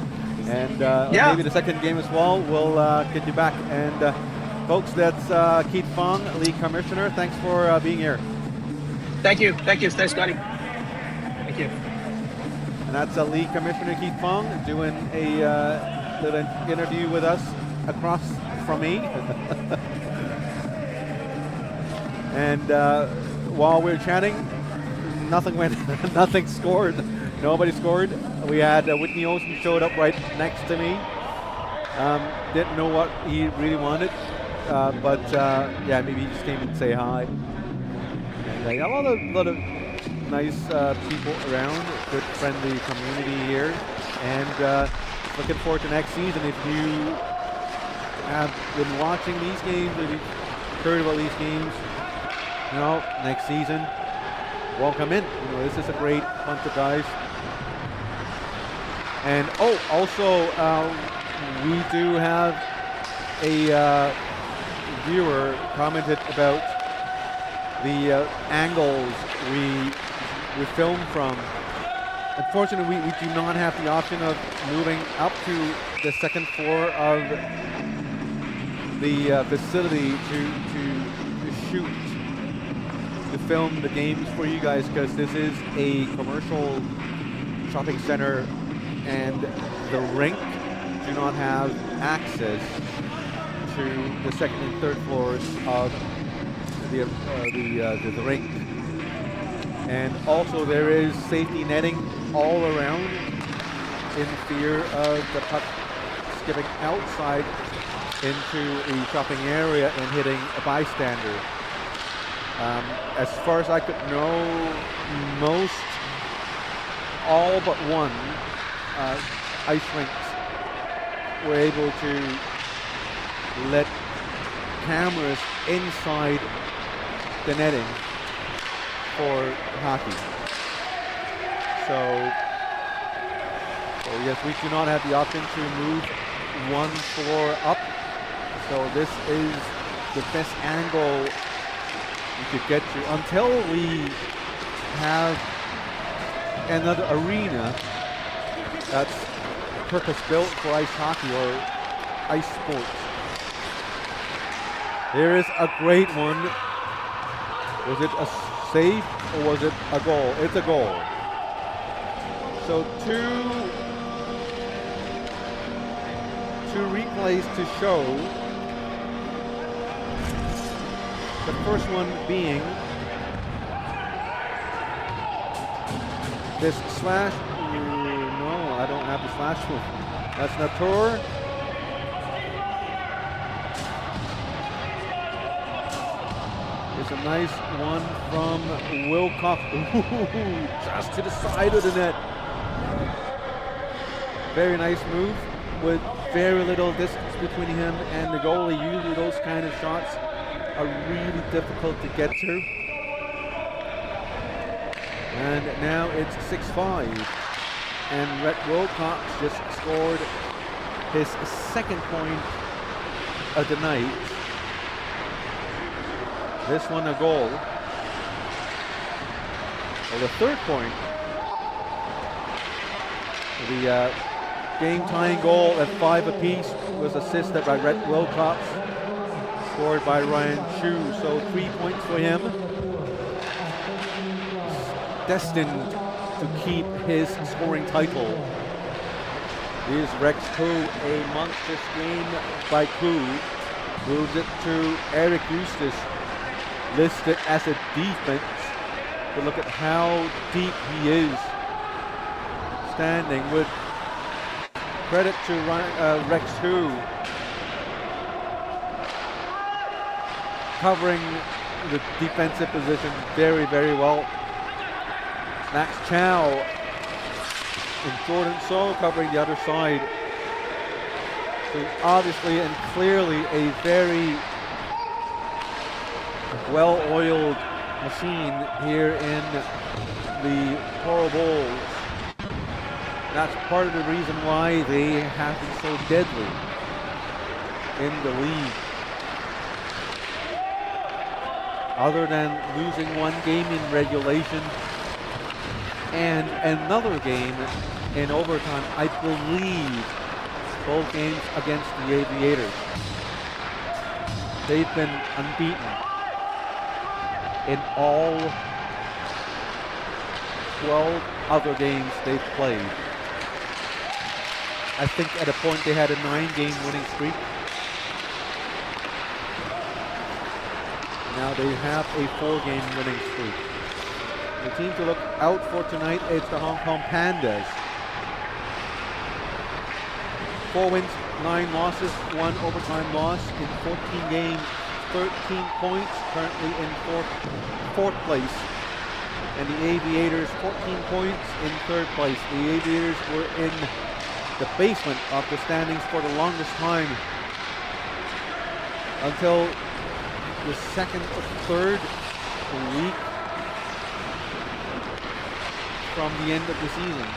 And maybe the second game as well. We'll get you back. And folks, that's Keith Fong, League Commissioner. Thanks for being here. Thank you. Thanks, Scotty. Thank you. And that's League Commissioner Keith Fong doing a little interview with us across from me. And while we were chatting, nothing scored. Nobody scored. We had Whitney Olsen showed up right next to me. Didn't know what he really wanted, but maybe he just came and say hi. And a lot of nice people around, good friendly community here, and looking forward to next season. If you have been watching these games, if you've heard about these games, next season, welcome in. This is a great bunch of guys. And also we do have a viewer commented about the angles we film from. Unfortunately, we do not have the option of moving up to the second floor of the facility to shoot, to film the games for you guys, because this is a commercial shopping center and the rink do not have access to the second and third floors of the rink. And also there is safety netting all around in fear of the puck skipping outside into a shopping area and hitting a bystander. As far as I could know, all but one ice rinks were able to let cameras inside the netting for hockey. So yes, we do not have the option to move one floor up. So this is the best angle we could get to until we have another arena that's purpose-built for ice hockey or ice sports. There is a great one. Was it a save or was it a goal? It's a goal. So two two replays to show. The first one being this slash. No, I don't have the slash move. That's Natur. It's a nice one from Wilcox. Ooh, just to the side of the net. Very nice move with very little distance between him and the goalie. Usually those kind of shots are really difficult to get to. And now it's 6-5. And Rhett Wilcox just scored his second point of the night. This one a goal. Well, the third point. The game-tying goal at 5 apiece was assisted by Rhett Wilcox, scored by Ryan Chu. So 3 points for him. Destined to keep his scoring title. Here's Rex Koo, a monster screen by Koo. Moves it to Eric Eustace, listed as a defense. But look at how deep he is. Standing with credit to Rex Koo. Covering the defensive position very, very well. Max Chow and Jordan So covering the other side. So obviously and clearly a very well-oiled machine here in the Toro Bulls. That's part of the reason why they have been so deadly in the league. Other than losing one game in regulation and another game in overtime, I believe both games against the Aviators. They've been unbeaten in all 12 other games they've played. I think at a point they had a 9-game winning streak. Now they have a 4-game winning streak. The team to look out for tonight is the Hong Kong Pandas. 4 wins, 9 losses, 1 overtime loss in 14 games, 13 points, currently in fourth place. And the Aviators, 14 points in 3rd place. The Aviators were in the basement of the standings for the longest time until the 2nd or 3rd week from the end of the season.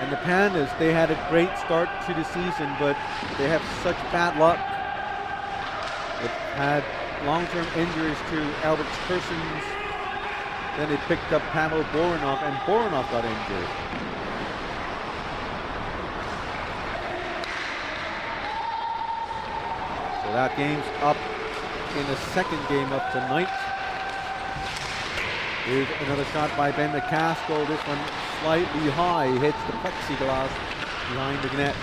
And the Pandas, they had a great start to the season, but they have such bad luck. They've had long-term injuries to Albert Persons. Then they picked up Pavel Boronov, and Boronov got injured. So that game's up in the 2nd game of tonight. Here's another shot by Ben McCaskill. This one slightly high, hits the plexiglass behind the net.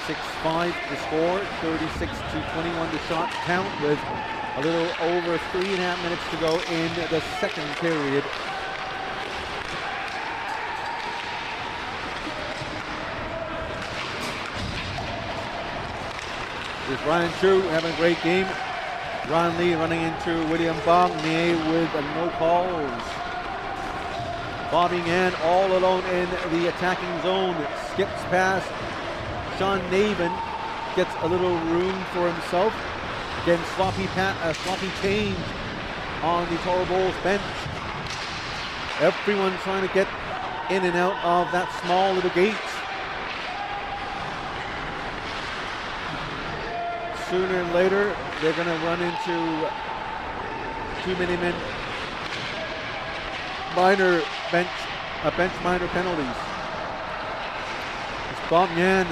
6-5 the score, 36-21 the shot count with a little over 3.5 minutes to go in the 2nd period. There's Ryan Chu having a great game. Ron Lee running into William Bognier with no calls. Bobby Ann all alone in the attacking zone. Skips past Sean Navin. Gets a little room for himself. Again, sloppy change on the Toro Bulls bench. Everyone trying to get in and out of that small little gate. Sooner or later, they're going to run into too many bench minor penalties. It's Bob Yan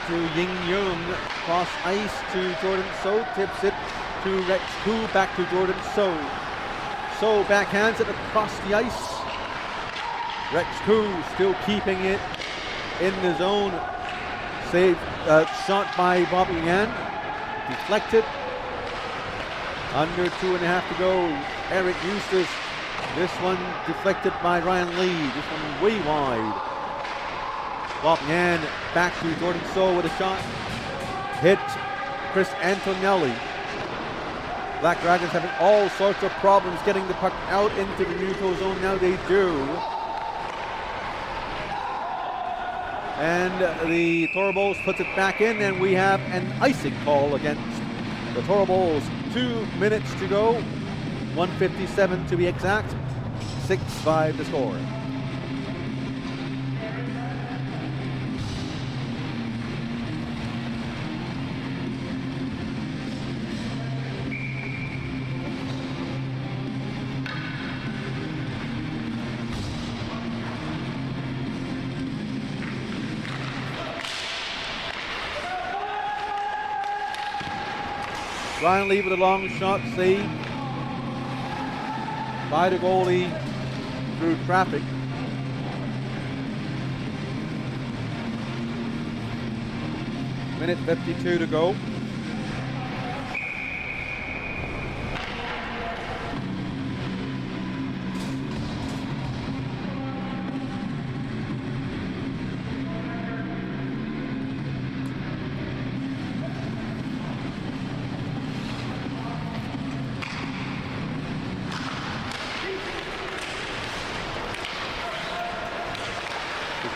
to Ying Yoon, cross ice to Jordan So, tips it to Rex Koo, back to Jordan So. So backhands it across the ice. Rex Koo still keeping it in the zone. Saved, shot by Bobby Yan. Deflected. Under 2.5 to go. Eric Eustace. This one deflected by Ryan Lee. This one way wide. Bob Yan back to Jordan So with a shot. Hit Chris Antonelli. Black Dragons having all sorts of problems getting the puck out into the neutral zone. Now they do. And the Toro Bulls puts it back in, and we have an icing call against the Toro Bulls. 2 minutes to go. 1:57 to be exact. 6-5 the score. Ryan Lee with a long shot, saved by the goalie through traffic. Minute 52 to go.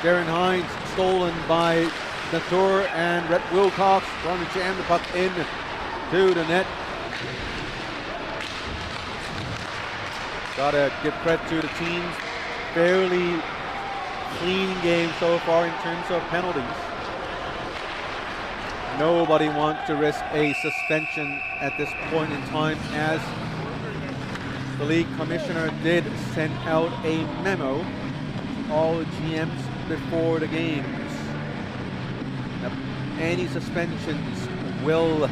Darren Hines stolen by Latour, and Rhett Wilcox trying to jam the puck in to the net. Gotta give credit to the teams. Fairly clean game so far in terms of penalties. Nobody wants to risk a suspension at this point in time, as the league commissioner did send out a memo to all the GMs before the games. Now, any suspensions will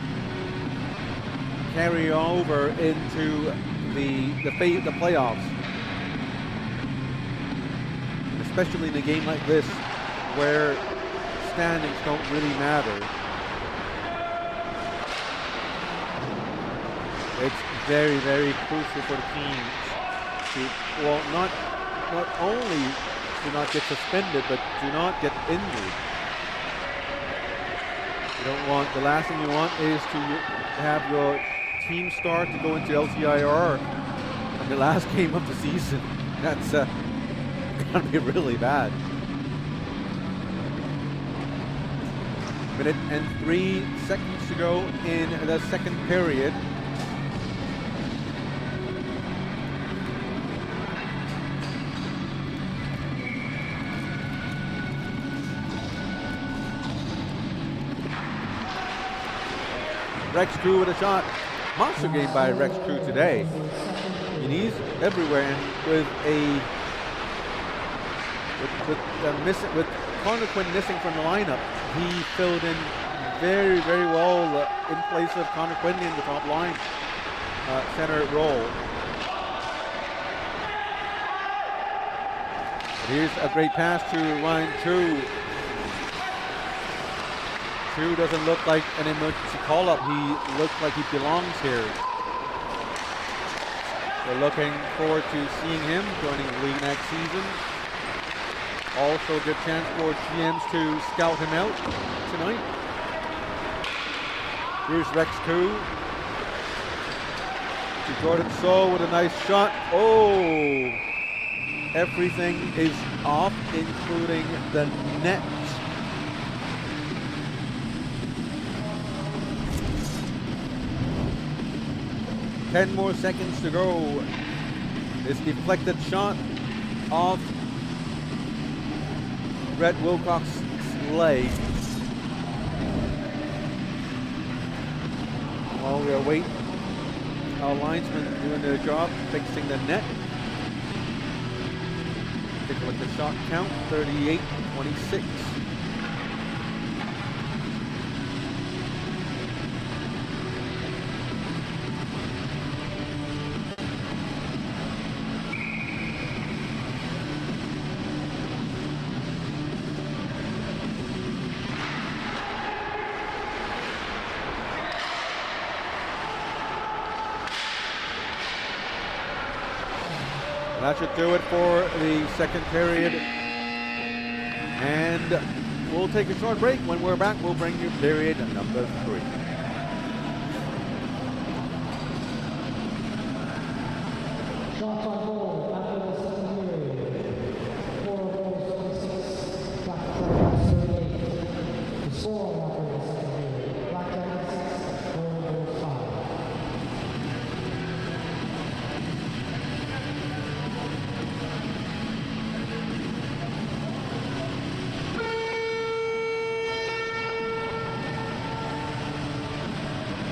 carry over into the playoffs, especially in a game like this where standings don't really matter. It's very, very crucial for the teams to, well, not only do not get suspended, but do not get injured. You don't want, the last thing you want is to have your team start to go into LTIR on the last game of the season. That's gonna be really bad. Minute and 3 seconds to go in the second period. Rex Crew with a shot. Monster game by Rex Crew today. And he's everywhere, and with Connor Quinn missing from the lineup, he filled in very, very well in place of Connor Quinn in the top line center role. Here's a great pass to Ryan True. True doesn't look like an emergency call-up. He looks like he belongs here. We're looking forward to seeing him joining the league next season. Also a good chance for GMs to scout him out tonight. Here's Rex Koo to Jordan So with a nice shot. Oh! Everything is off, including the net. Ten more seconds to go. This deflected shot off Rhett Wilcox's leg. While we await our linesman doing their job, fixing the net. Take a look at the shot count, 38-26. That should do it for the second period. And we'll take a short break. When we're back, we'll bring you period number 3. Shots on goal after the second period. 4 goals, 26, Black Dragons 38. The score after the second period. Black Dragons 6, 4 goals 5.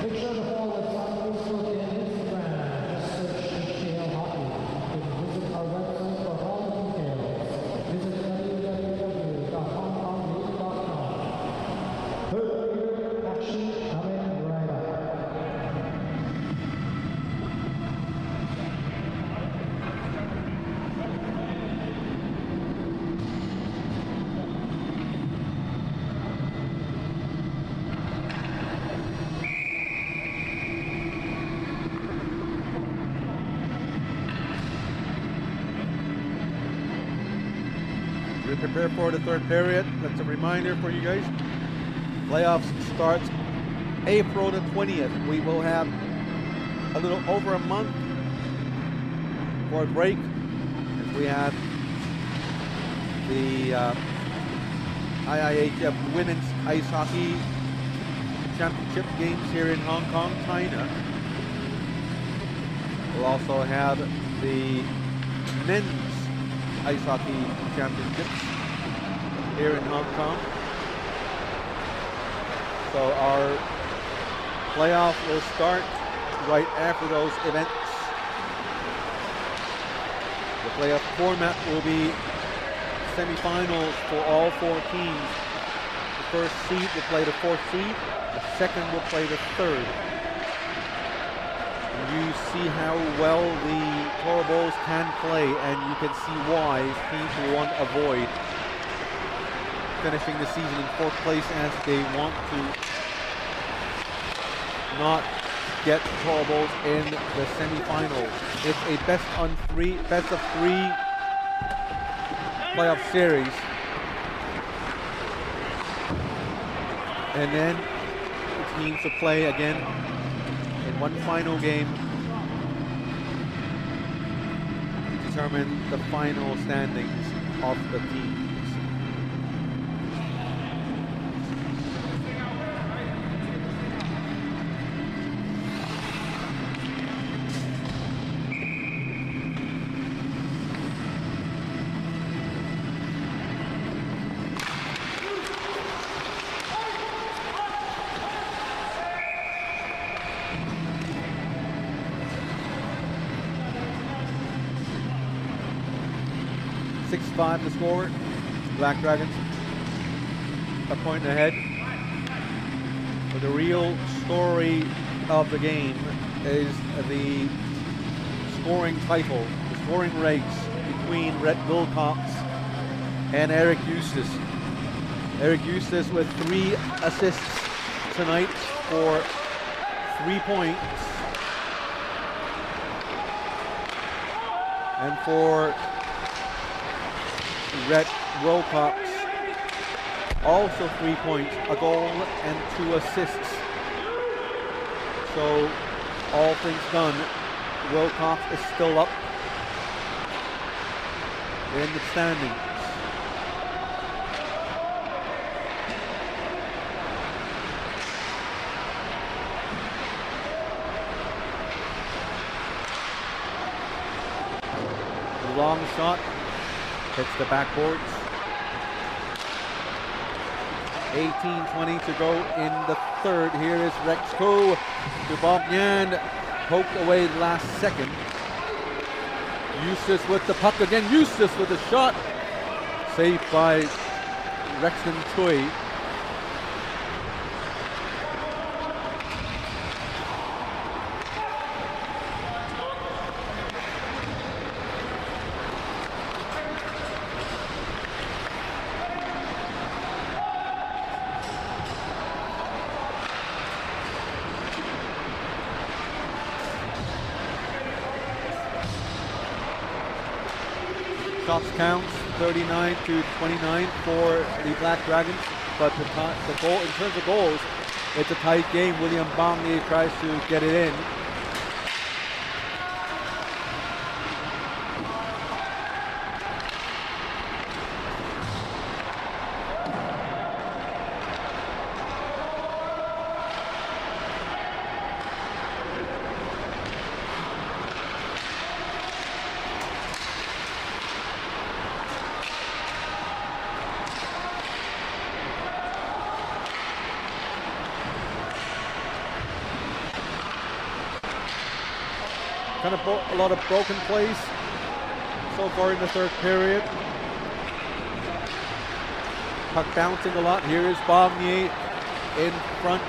Make sure to follow us on Facebook and Instagram. Just search HKL Hockey. You can visit our website for all the details. Visit www.hongkongleague.com. Third period action coming right up. We prepare for the third period. That's a reminder for you guys. Playoffs starts April the 20th. We will have a little over a month for a break. We have the IIHF Women's Ice Hockey Championship games here in Hong Kong, China. We'll also have the men's Ice Hockey Championships here in Hong Kong. So our playoff will start right after those events. The playoff format will be semifinals for all 4 teams. The first seed will play the 4th seed. The second will play the 3rd. You see how well the Toro Bulls can play, and you can see why teams will want to avoid finishing the season in 4th place, as they want to not get the Toro Bulls in the semifinals. It's a best of 3 playoff series, and then the teams will play again in one final game to determine the final standings of the teams. Five to score. Black Dragons a point ahead. But the real story of the game is the scoring title, the scoring race between Rhett Wilcox and Eric Eustace. Eric Eustace with 3 assists tonight for 3 points. And for Rhett Wilcox, also 3 points, a goal and 2 assists. So all things done, Wilcox is still up in the standings. Long shot hits the backboards. 18:20 to go in the 3rd. Here is Rex Ko to Bob Nyan, poked away last second. Eustace with the puck again. Eustace with a shot, saved by Rexton Tui. Shots counts 39-29 for the Black Dragons, but the goal, in terms of goals, it's a tight game. William Bongney tries to get it in. Kind of a lot of broken plays so far in the third period. Puck bouncing a lot. Here is Bongney in front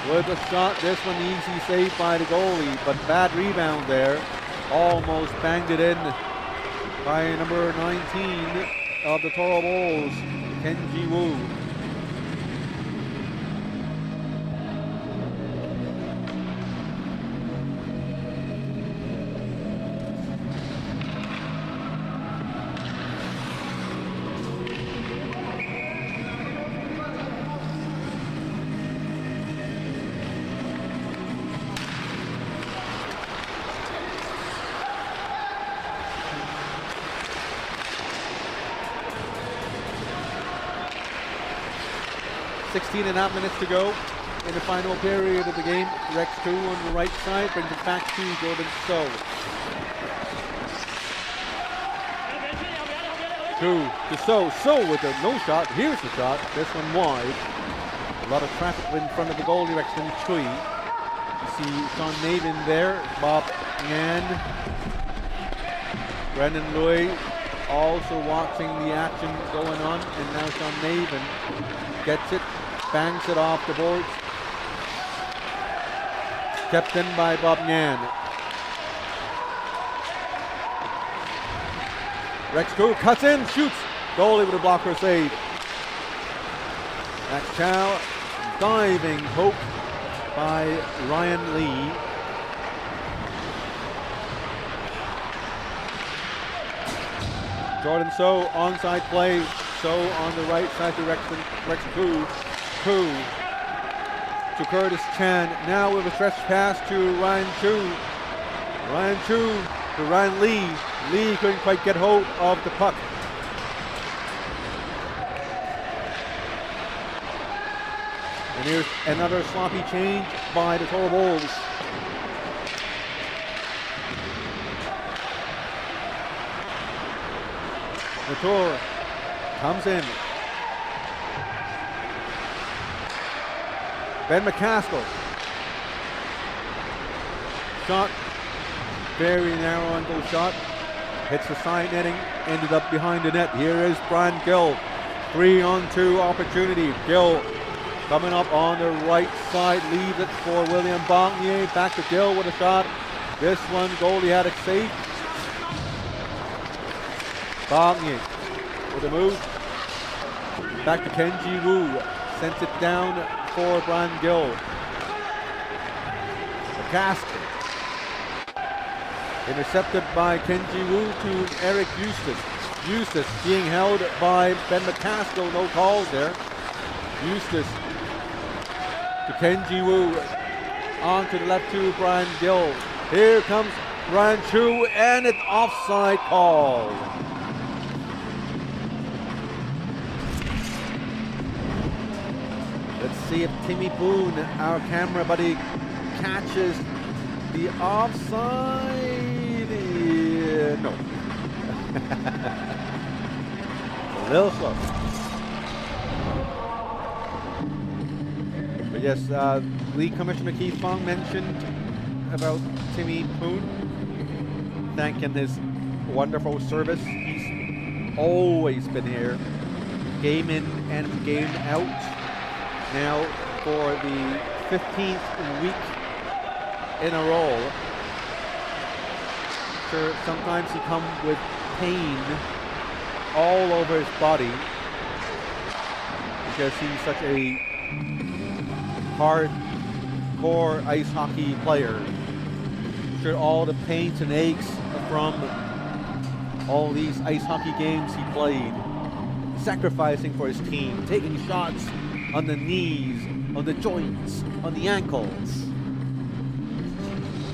with a shot. This one easy save by the goalie, but bad rebound there. Almost banged it in by number 19 of the Toro Bulls, Kenji Wu. .5 minutes to go in the final period of the game. Rex 2 on the right side brings it back to Jordan So. 2 to So. So with a no shot. Here's the shot. This one wide. A lot of traffic in front of the goalie, Rexton Chui. You see Sean Navin there. Bob Ngan. Brendan Lui also watching the action going on. And now Sean Navin gets it. Bangs it off the boards. Kept in by Bob Ngan. Rex Koo cuts in, shoots. Goalie with a blocker save. Max Chow, diving poke by Ryan Lee. Jordan So, onside play. So on the right side to Rex Koo. Koo to Curtis Chan. Now with a stretch pass to Ryan Chu. Ryan Chu to Ryan Lee. Lee couldn't quite get hold of the puck. And here's another sloppy change by the Toro Bulls. Latour comes in. Ben McCaskill. Shot. Very narrow angle shot. Hits the side netting. Ended up behind the net. Here is Brian Gill. 3-on-2 opportunity. Gill coming up on the right side. Leaves it for William Bongney. Back to Gill with a shot. This one, goalie had it safe. Bongney with a move. Back to Kenji Wu. Sends it down for Brian Gill. McCaskill. Intercepted by Kenji Wu to Eric Eustace. Eustace being held by Ben McCaskill. No calls there. Eustace to Kenji Wu. On to the left to Brian Gill. Here comes Ryan Chu and it's offside call. Let's see if Timmy Boone, our camera buddy, catches the offside. No. A little slow. But yes, League Commissioner Keith Fong mentioned about Timmy Boone, thanking his wonderful service. He's always been here, game in and game out. Now for the 15th week in a row. Sure, sometimes he comes with pain all over his body because he's such a hardcore ice hockey player. Sure, all the pains and aches from all these ice hockey games he played, sacrificing for his team, taking shots on the knees, on the joints, on the ankles.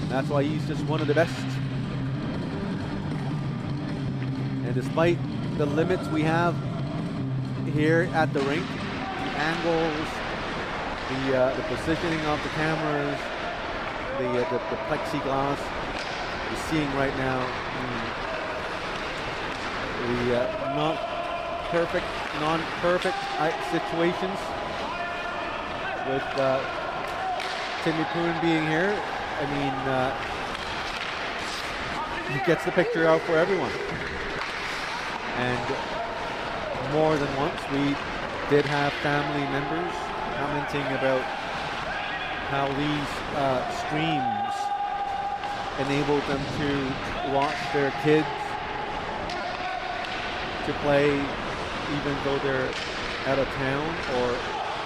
And that's why he's just one of the best. And despite the limits we have here at the rink, the angles, the positioning of the cameras, the plexiglass you're seeing right now, the non-perfect situations with Timmy Poon being here. I mean, he gets the picture out for everyone. And more than once, we did have family members commenting about how these streams enabled them to watch their kids to play even though they're out of town or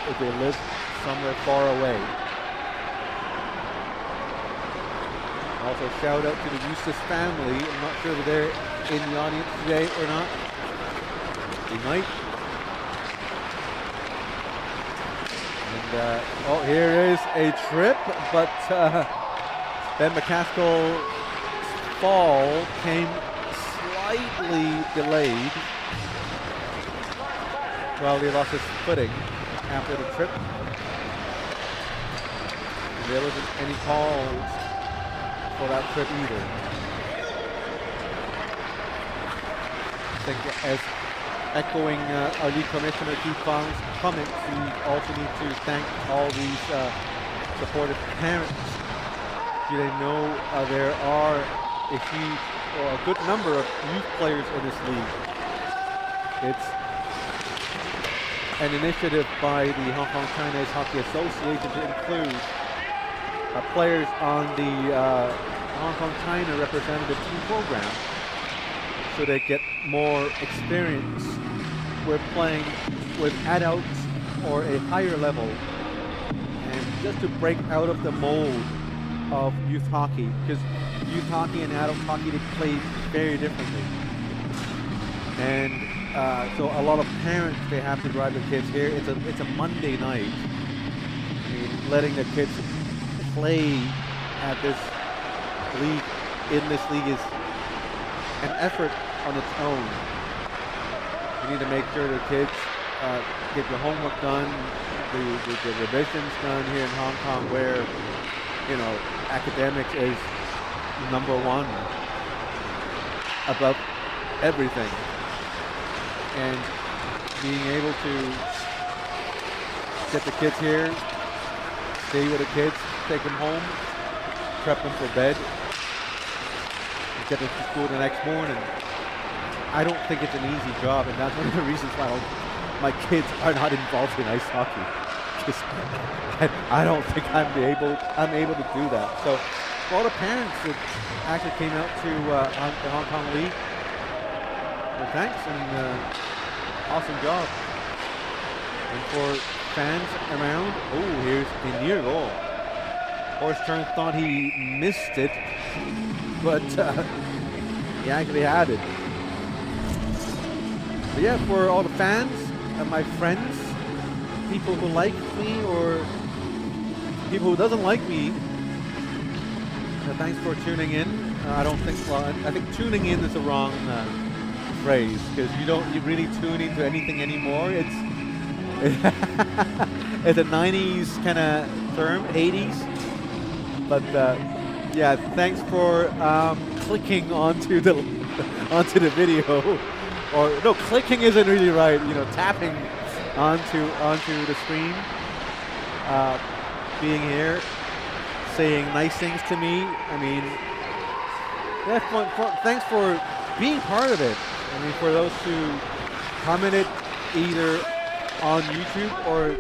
if they live somewhere far away. Also, shout out to the Eustace family. I'm not sure if they're in the audience today or not. They might. And oh, here is a trip, but Ben McCaskill's fall came slightly delayed while he lost his footing after the trip. And there wasn't any calls for that trip either. I think as echoing our league commissioner Keith Fong's comments, we also need to thank all these supportive parents. Do they know there are a huge or a good number of youth players in this league? It's an initiative by the Hong Kong Chinese Hockey Association to include players on the Hong Kong China representative team program so they get more experience with playing with adults or a higher level, and just to break out of the mold of youth hockey, because youth hockey and adult hockey, they play very differently. And so a lot of parents, they have to drive their kids here. It's a Monday night. I mean, letting their kids play at this league, in this league, is an effort on its own. You need to make sure the kids get the homework done, the revisions done here in Hong Kong, where, you know, academics is number one above everything. And being able to get the kids here, stay with the kids, take them home, prep them for bed, and get them to school the next morning. I don't think it's an easy job, and that's one of the reasons why my kids are not involved in ice hockey. Because I don't think I'm able to do that. So for all the parents that actually came out to the Hong Kong League, well, thanks, and awesome job. And for fans around, oh, here's a near goal. Horst Turn thought he missed it, but he actually had it. But yeah, for all the fans and my friends, people who like me or people who doesn't like me, thanks for tuning in. I think tuning in is the wrong phrase, because you don't really tune into anything anymore. It's it's a 90s kind of term, 80s. But yeah, thanks for clicking onto the video. Or no, clicking isn't really right. You know, tapping onto the screen, being here, saying nice things to me. I mean, yeah, thanks for being part of it. I mean, for those who commented either on YouTube or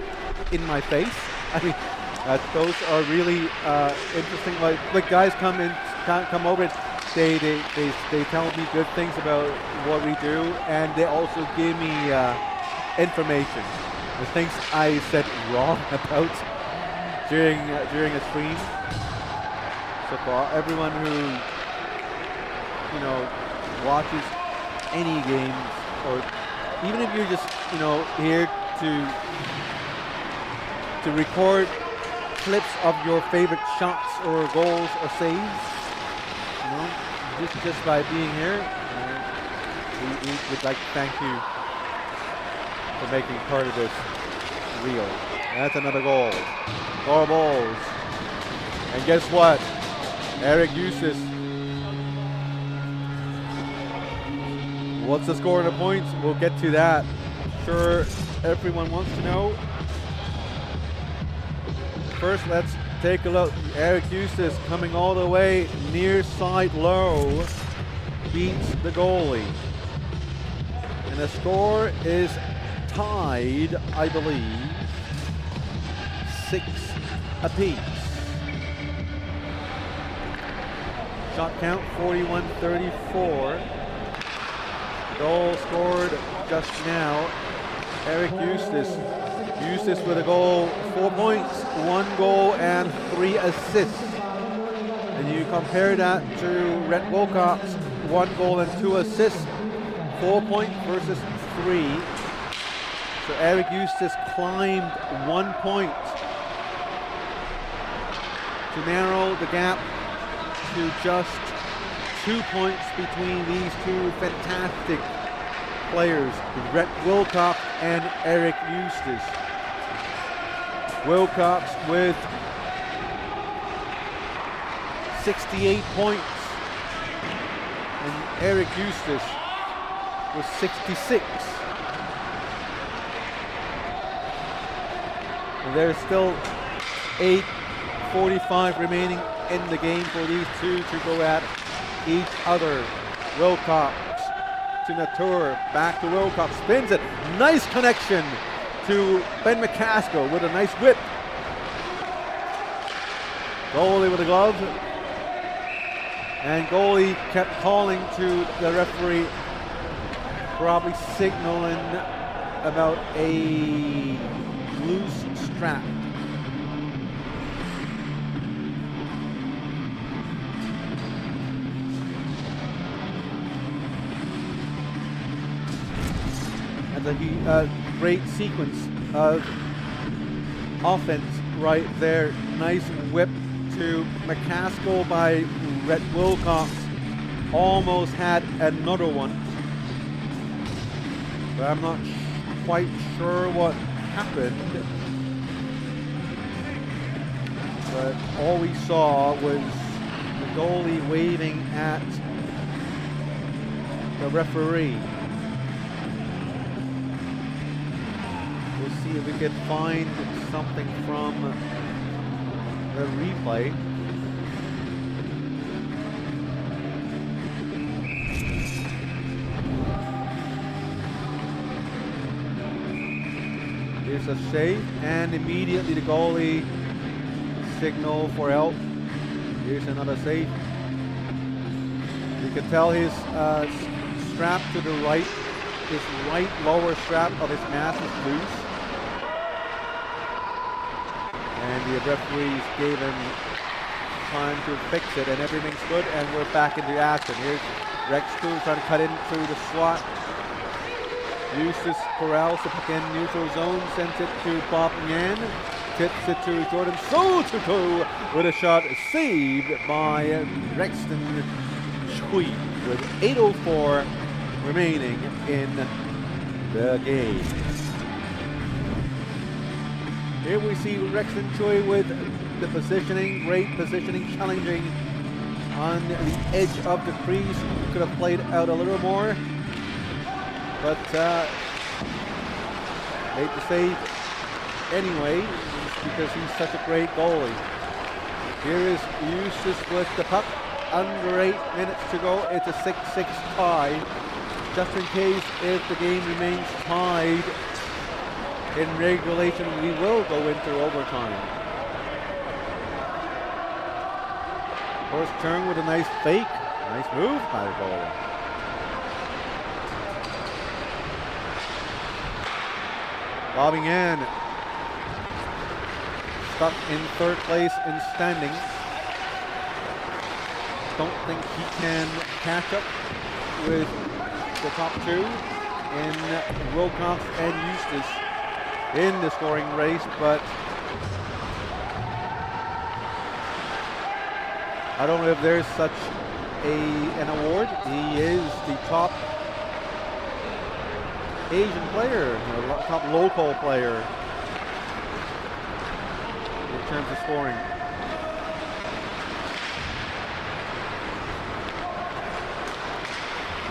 in my face, I mean, those are really interesting. Like guys come over. They tell me good things about what we do, and they also give me information, the things I said wrong about during a stream. So for everyone who watches any games, or even if you're just, you know, here to record clips of your favorite shots or goals or saves, you know, just by being here, we would like to thank you for making part of this real. That's another goal. 4 balls. And guess what? Eric Eustace. What's the score and the points? We'll get to that. I'm sure everyone wants to know. First, let's take a look. Eric Eustace coming all the way near side low, beats the goalie. And the score is tied, I believe, 6 apiece. Shot count 41-34. Goal scored just now. Eric Eustace. Eustace with a goal, 4 points, 1 goal and 3 assists. And you compare that to Rhett Wilcox, 1 goal and 2 assists, 4 points versus 3. So Eric Eustace climbed 1 point to narrow the gap to just 2 points between these two fantastic players, Rhett Wilcox and Eric Eustace. Wilcox with 68 points and Eric Eustace with 66. And there's still 8:45 remaining in the game for these two to go at each other. Wilcox to Latour, back to Wilcox, spins it, nice connection to Ben McCaskill with a nice whip. Goalie with a glove, and goalie kept calling to the referee, probably signaling about a loose strap. A great sequence of offense right there. Nice whip to McCaskill by Rhett Wilcox. Almost had another one, but I'm not quite sure what happened. But all we saw was the goalie waving at the referee. We'll see if we can find something from the replay. Here's a save, and immediately the goalie signal for help. Here's another save. You can tell his strap to the right, his right lower strap of his mask is loose. And the referees gave him time to fix it, and everything's good, and we're back into action. Here's Rex Coon trying to cut in through the slot. Eustace corrals the puck in neutral zone, sends it to Bob Ngan, tips it to Jordan Sotuko with a shot saved by Rexton Chui with 8:04 remaining in the game. Here we see Rexton Choi with the positioning, great positioning, challenging on the edge of the crease. Could have played out a little more, but made the save anyway because he's such a great goalie. Here is Eustace with the puck. Under 8 minutes to go. It's a 6-6 tie. Just in case if the game remains tied in regulation, we will go into overtime. Horst Churn with a nice fake. Nice move by the goalie. Bobbing in. Stuck in third place in standings. Don't think he can catch up with the top two in Wilcox and Eustis in the scoring race, but I don't know if there's such an award. He is the top Asian player, top local player in terms of scoring.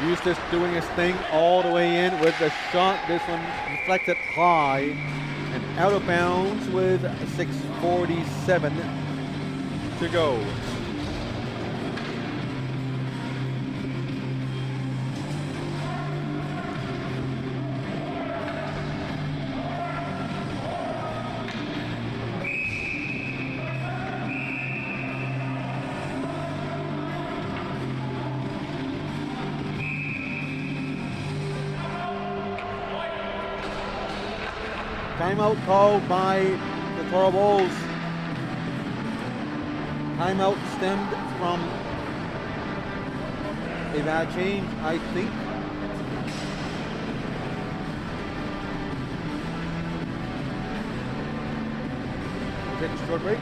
Eustis doing his thing all the way in with the shot. This one deflected high and out of bounds with 6:47 to go. Timeout called by the Toro Bulls. Timeout stemmed from a bad change, I think. Take a short break.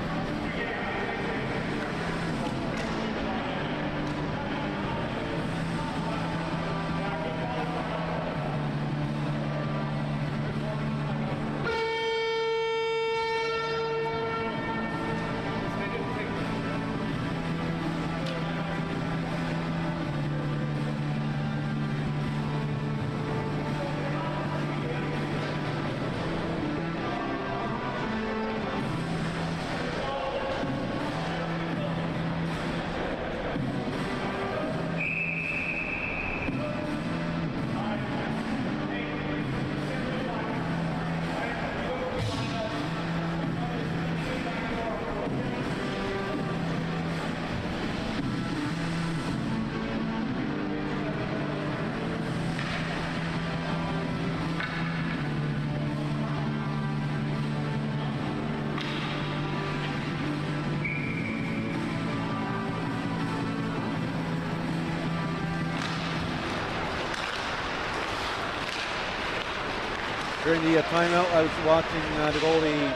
During the timeout, I was watching the goalie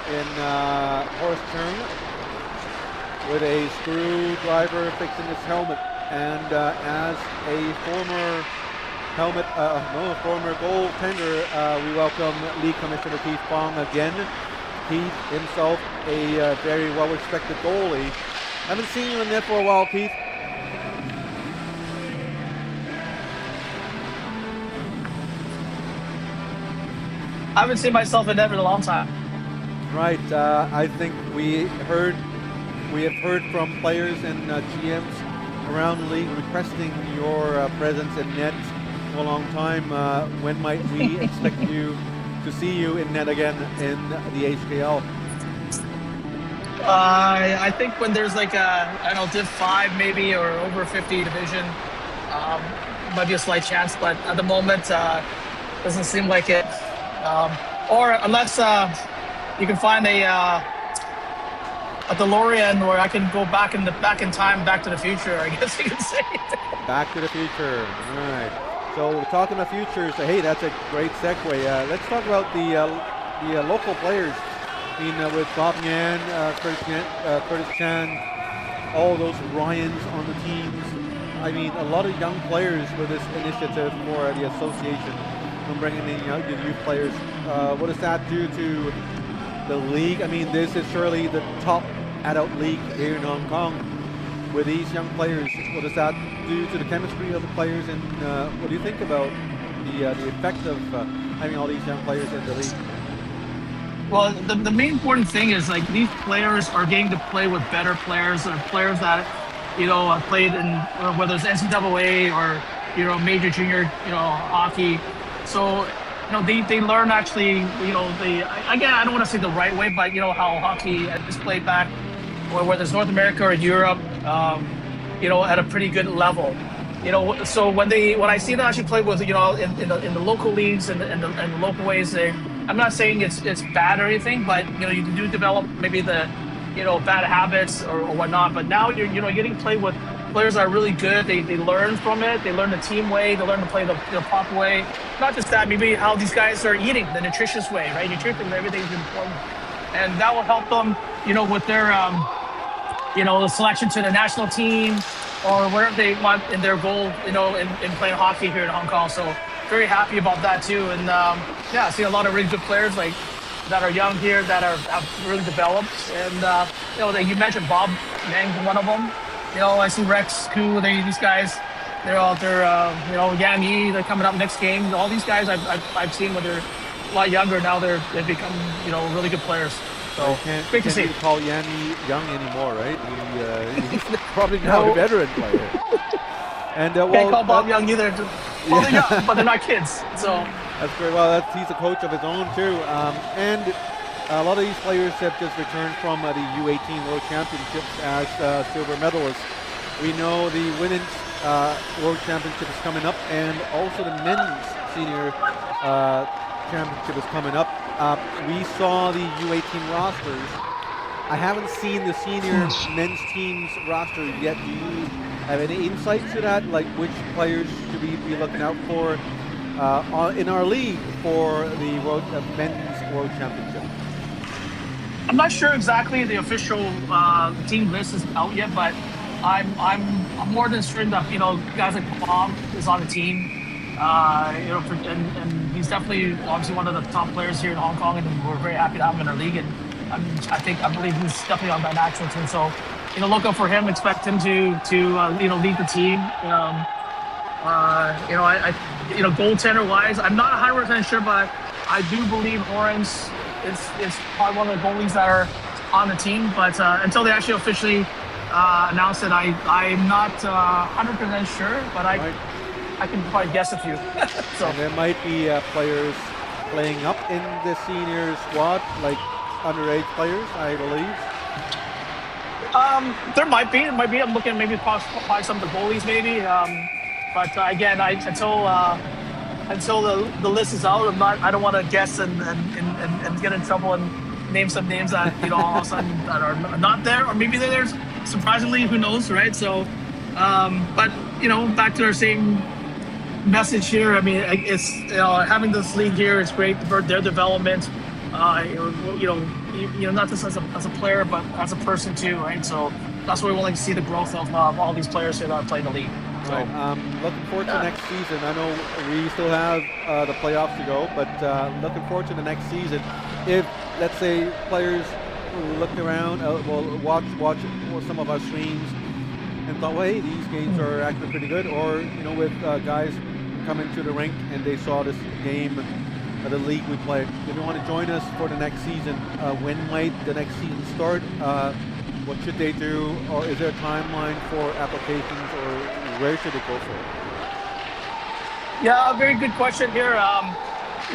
in horse turn with a screwdriver fixing his helmet. And as a former former goaltender, we welcome League Commissioner Keith Fong again. Keith himself, a very well-respected goalie. Haven't seen you in there for a while, Keith. I haven't seen myself in Denver in a long time. Right. I think we have heard from players and GMs around the league requesting your presence in net for a long time. When might we expect to see you in net again in the HKL? I think when there's like Div 5 maybe, or over 50 division, might be a slight chance, but at the moment, doesn't seem like it. Or unless you can find a DeLorean where I can go back in time, Back to the Future, I guess you could say. Back to the Future. All right. So we're talking about future. So hey, that's a great segue. Let's talk about the local players. I mean, with Bob Ngan, Curtis Chan, all those Ryans on the teams. I mean, a lot of young players with this initiative for the association. Bringing in the youth players. What does that do to the league? I mean, this is surely the top adult league here in Hong Kong. With these young players, what does that do to the chemistry of the players? And what do you think about the effect of having all these young players in the league? Well, the main important thing is like these players are getting to play with better players, or players that have played in whether it's NCAA or major junior hockey. So, they learn actually, again, I don't want to say the right way, but how hockey is played back, or whether it's North America or Europe, at a pretty good level. So when I see them actually play with, in the local leagues and the local ways, I'm not saying it's bad or anything, but you do develop maybe the bad habits or whatnot. But now you're getting played with players are really good. They learn from it. They learn the team way. They learn to play the proper way. Not just that, maybe how these guys are eating, the nutritious way, right? Nutrition and everything is important. And that will help them, with their, selection to the national team or whatever they want in their goal, in playing hockey here in Hong Kong. So very happy about that too. And I see a lot of really good players that are young here that have really developed. And that you mentioned Bob Meng, one of them. I see Rex Koo. These guys, they're out there. Yan Yi, they're coming up next game. All these guys I've seen when they're a lot younger. Now they've become really good players. So great to see. Can't call Yan Yi young anymore, right? He's probably now a veteran player. And can't call Bob young either. Well, they're young, but they're not kids. So that's great. Well, he's a coach of his own too. And a lot of these players have just returned from the U18 World Championships as silver medalists. We know the women's World Championship is coming up, and also the men's senior championship is coming up. We saw the U18 rosters. I haven't seen the senior men's team's roster yet. Do you have any insight to that? Like which players should we be looking out for in our league for the men's World Championship? I'm not sure exactly the official team list is out yet, but I'm more than certain that guys like Bob is on the team. And he's definitely obviously one of the top players here in Hong Kong, and we're very happy to have him in our league. And I believe he's definitely on that national team. So look out for him. Expect him to lead the team. Goaltender wise, I'm not 100% sure, but I do believe Orange is probably one of the goalies that are on the team. But until they actually officially announce it, I'm not 100% sure. But I can probably guess a few. So and there might be players playing up in the senior squad, like underage players, I believe. There might be. I'm looking maybe probably some of the goalies, maybe. But again, until the list is out, I don't want to guess and get in trouble and name some names that all of a sudden that are not there, or maybe they're there. Surprisingly, who knows, right? So, but back to our same message here. I mean, it's having this league here is great for their development. Not just as a player, but as a person too, right? So that's why we're willing to see the growth of all these players here that play in the league. So, right. Looking forward to next season. I know we still have the playoffs to go, but looking forward to the next season. If, let's say, players looked around, watch some of our streams and thought, well, hey, these games are actually pretty good, or with guys coming to the rink and they saw this game, the league we play. If you want to join us for the next season, when might the next season start? What should they do, or is there a timeline for applications, or where should they go for it? Yeah, a very good question here.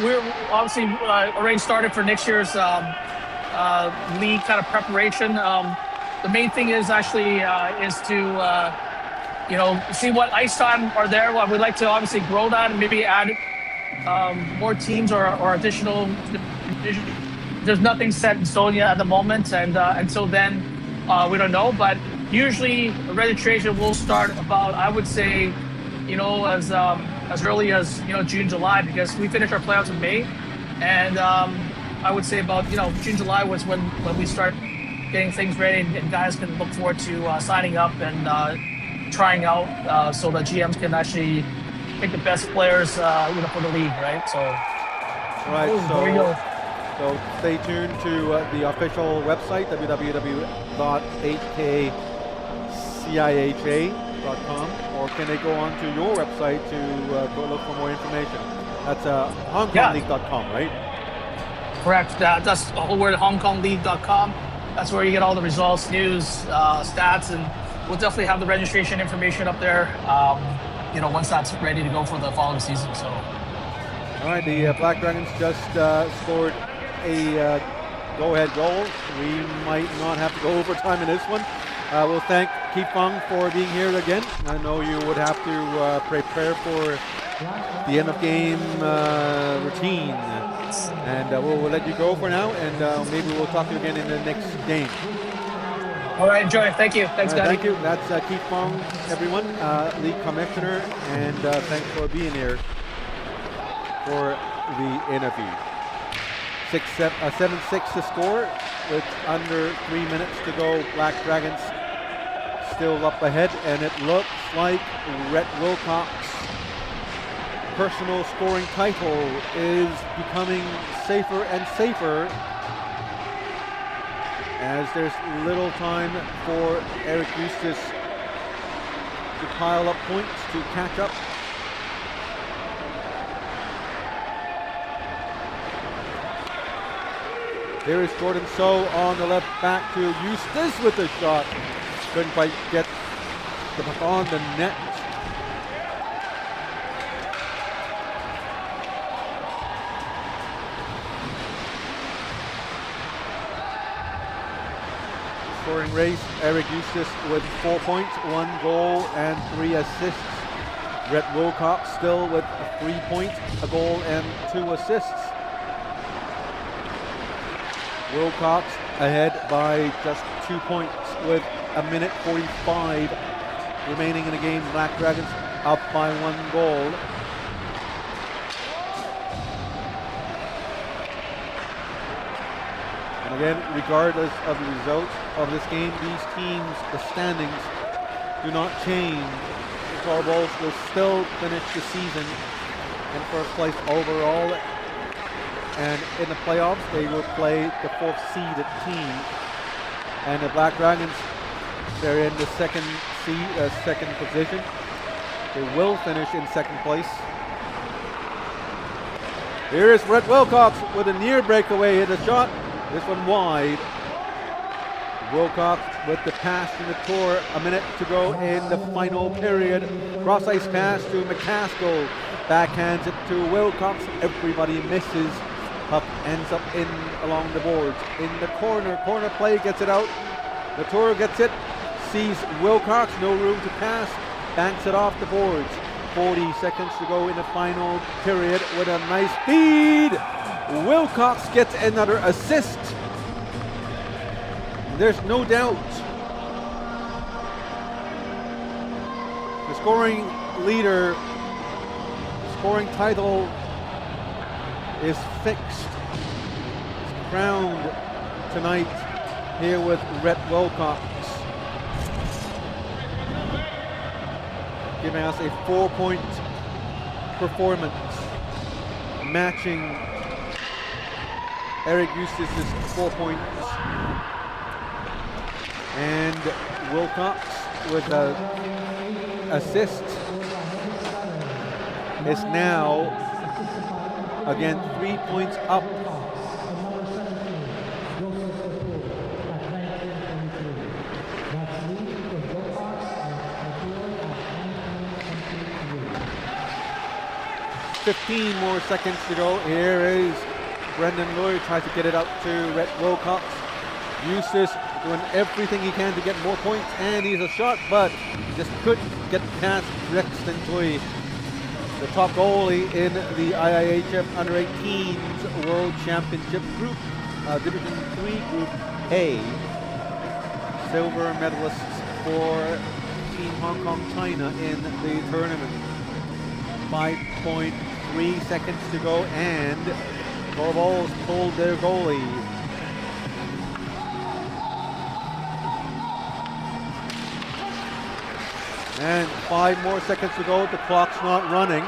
We're obviously already started for next year's league kind of preparation. The main thing is actually is to see what ice time are there. Well, we'd like to obviously grow that and maybe add more teams or additional divisions. There's nothing set in stone yet at the moment, and until then, we don't know. But usually, registration will start about, I would say, as early as June, July, because we finish our playoffs in May, and I would say about June, July was when we start getting things ready, and guys can look forward to signing up and trying out, so the GMs can actually pick the best players, for the league, right? So, right. There we go. So stay tuned to the official website, www.hkciha.com, or can they go on to your website to go look for more information? That's HongKongLeague.com, right? Correct. That's the whole word, HongKongLeague.com. That's where you get all the results, news, stats, and we'll definitely have the registration information up there, once that's ready to go for the following season. So. All right, the Black Dragons just scored a go-ahead goal. We might not have to go overtime in this one. We'll thank Keith Fung for being here again. I know you would have to prepare for the end of game routine, and we'll let you go for now, and maybe we'll talk to you again in the next game. All right, enjoy. Thank you. Thanks, guys. Thank you. That's Keith Fong, everyone, league commissioner, and thanks for being here for the interview. 7-6 to score with under 3 minutes to go. Black Dragons still up ahead, and it looks like Rhett Wilcox's personal scoring title is becoming safer and safer as there's little time for Eric Eustace to pile up points to catch up. There is Jordan So on the left, back to Eustace with the shot. Couldn't quite get the puck on the net. Scoring race, Eric Eustace with 4 points, 1 goal and 3 assists. Rhett Wilcox still with 3 points, a goal and 2 assists. Wilcox ahead by just 2 points with a minute 45 remaining in the game. Black Dragons up by 1 goal. And again, regardless of the results of this game, these teams, the standings do not change. The Tallballs will still finish the season in first place overall. And in the playoffs, they will play the 4th seeded team. And the Black Dragons, they're in the second position. They will finish in 2nd place. Here is Rhett Wilcox with a near breakaway, hit a shot. This one wide. Wilcox with the pass in the tour. A minute to go in the final period. Cross ice pass to McCaskill. Backhands it to Wilcox. Everybody misses. Puck ends up in along the boards. In the corner. Corner play gets it out. Latour gets it. Sees Wilcox. No room to pass. Banks it off the boards. 40 seconds to go in the final period with a nice feed. Wilcox gets another assist. There's no doubt. The scoring leader, the scoring title is fixed. It's crowned tonight here with Rhett Wilcox, giving us a 4-point performance, matching Eric Eustace's 4 points. And Wilcox with an assist is now again 3 points up. $15 more seconds to go. Here is Brendan Lloyd, tries to get it out to Rhett Wilcox. Eustace doing everything he can to get more points, and he's a shot, but just couldn't get past Rexton Tui, the top goalie in the IIHF Under-18s World Championship Group, Division 3 Group A. Silver medalists for Team Hong Kong China in the tournament. 5.3 seconds to go, and Tallballs pulled their goalie. And 5 more seconds to go. The clock's not running.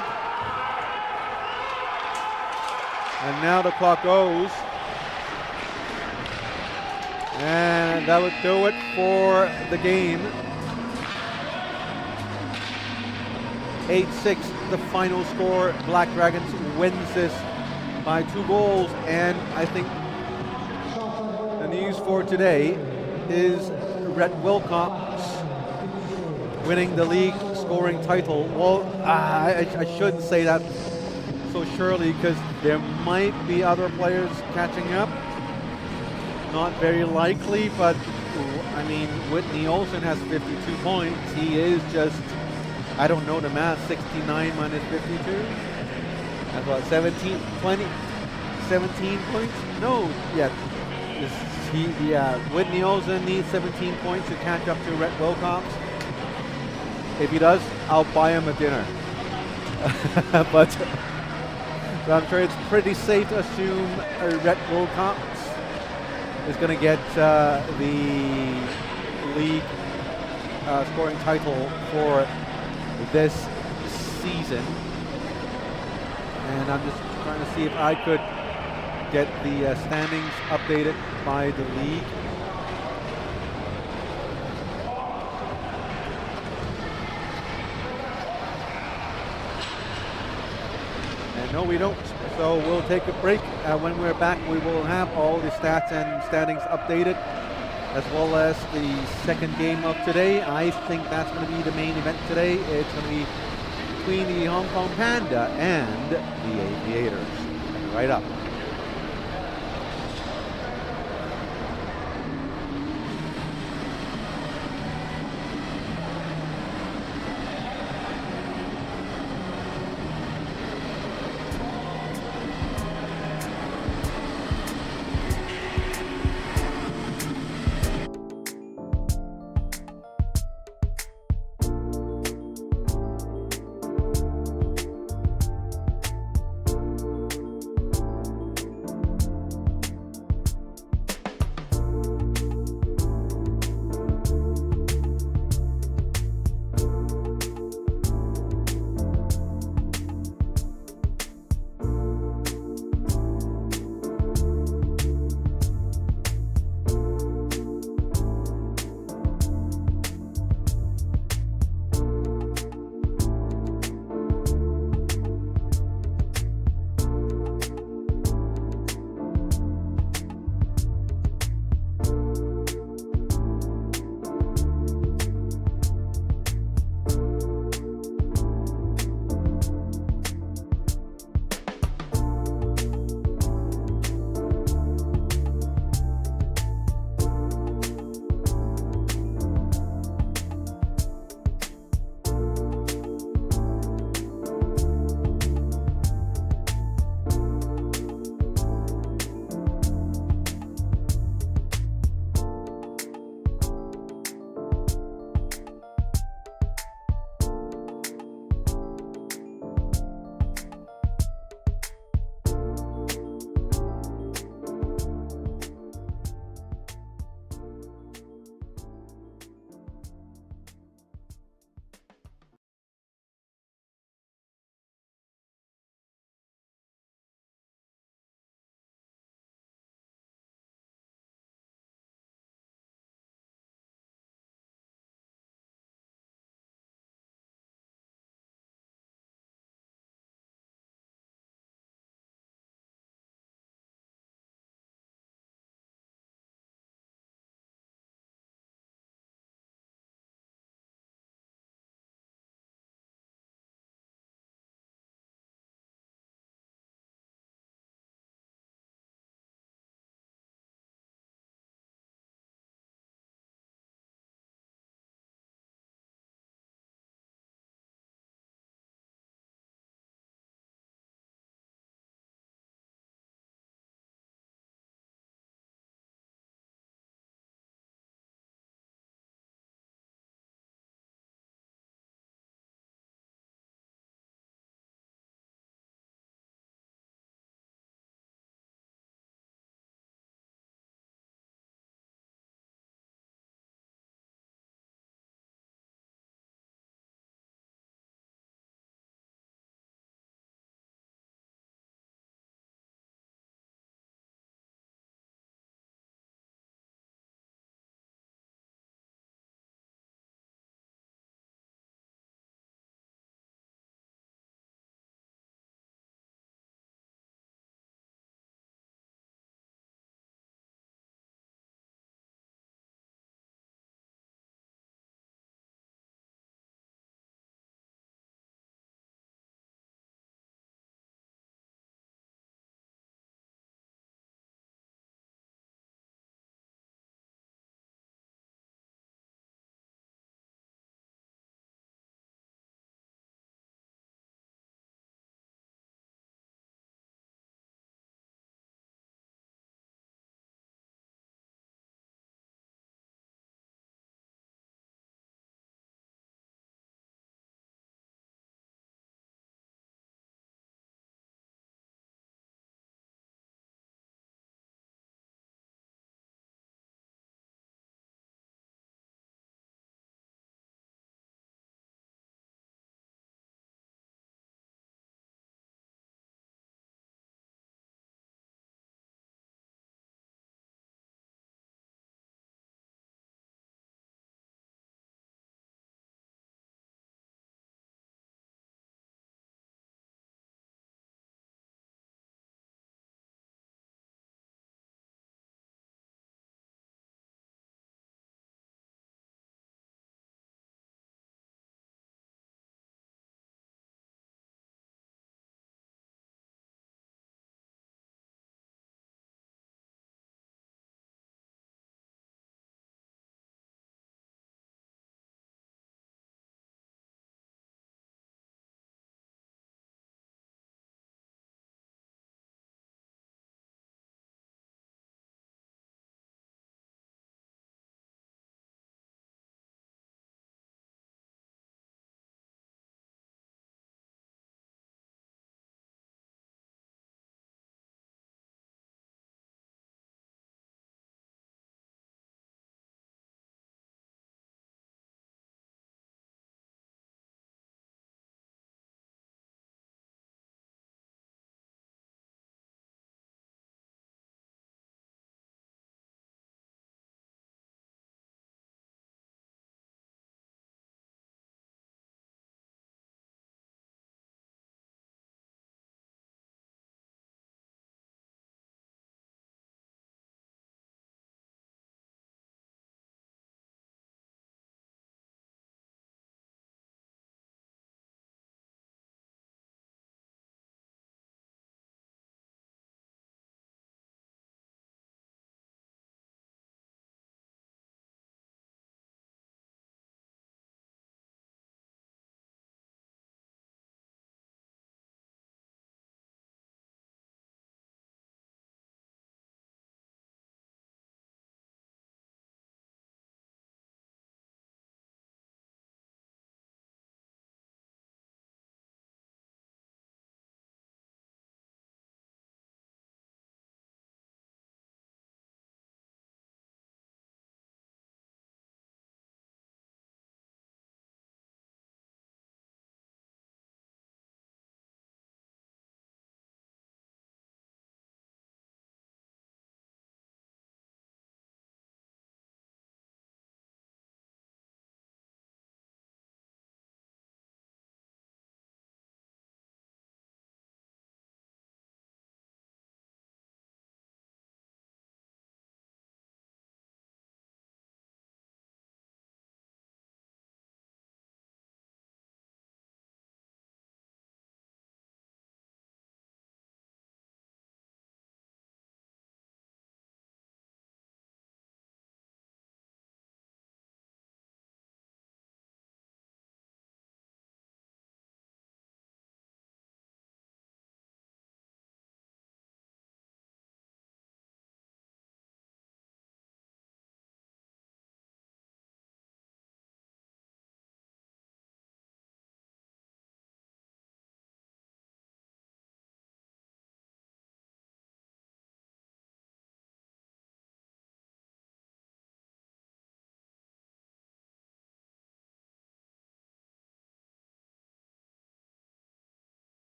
And now the clock goes. And that would do it for the game. 8-6, the final score. Black Dragons wins this by 2 goals. And I think the news for today is Rhett Wilcox winning the league scoring title. Well, I shouldn't say that so surely, because there might be other players catching up. Not very likely, but I mean, Whitney Olsen has 52 points. He is just, I don't know the math, 69 minus 52. That's what, 17 points? No, yeah, Whitney Olsen needs 17 points to catch up to Rhett Wilcox. If he does, I'll buy him a dinner. But so I'm sure it's pretty safe to assume Rhett Wilcox is going to get the league scoring title for this season. And I'm just trying to see if I could get the standings updated by the league. And no, we don't. So we'll take a break. When we're back, we will have all the stats and standings updated, as well as the second game of today. I think that's going to be the main event today. It's going to be between the Hong Kong Panda and the Aviators. Right up.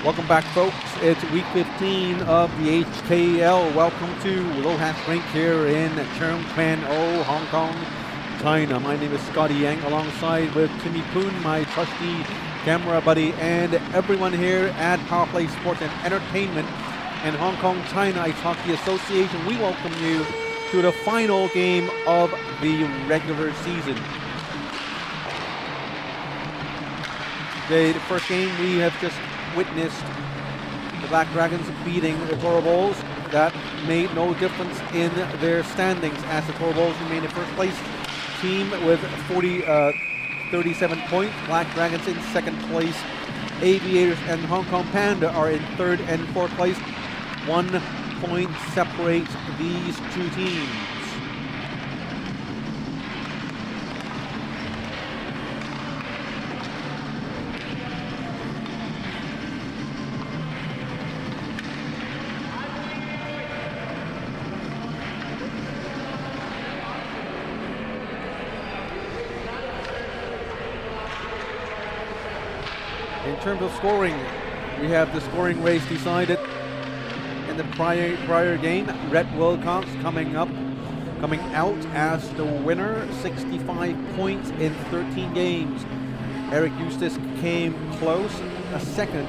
Welcome back, folks. It's week 15 of the HKL. Welcome to Lohas Rink here in Cheung Kwan O, Hong Kong, China. My name is Scotty Yang, alongside with Timmy Poon, my trusty camera buddy, and everyone here at Power Play Sports and Entertainment in Hong Kong, China Ice Hockey Association. We welcome you to the final game of the regular season. The first game, we have just witnessed the Black Dragons beating the Toro Bulls. That made no difference in their standings, as the Toro Bulls remain in first place team with 37 points. Black Dragons in second place. Aviators and Hong Kong Panda are in third and fourth place. 1 point separates these two teams. In terms of scoring, we have the scoring race decided in the prior game. Red Wilcox coming out as the winner, 65 points in 13 games. Eric Eustace came close, a second,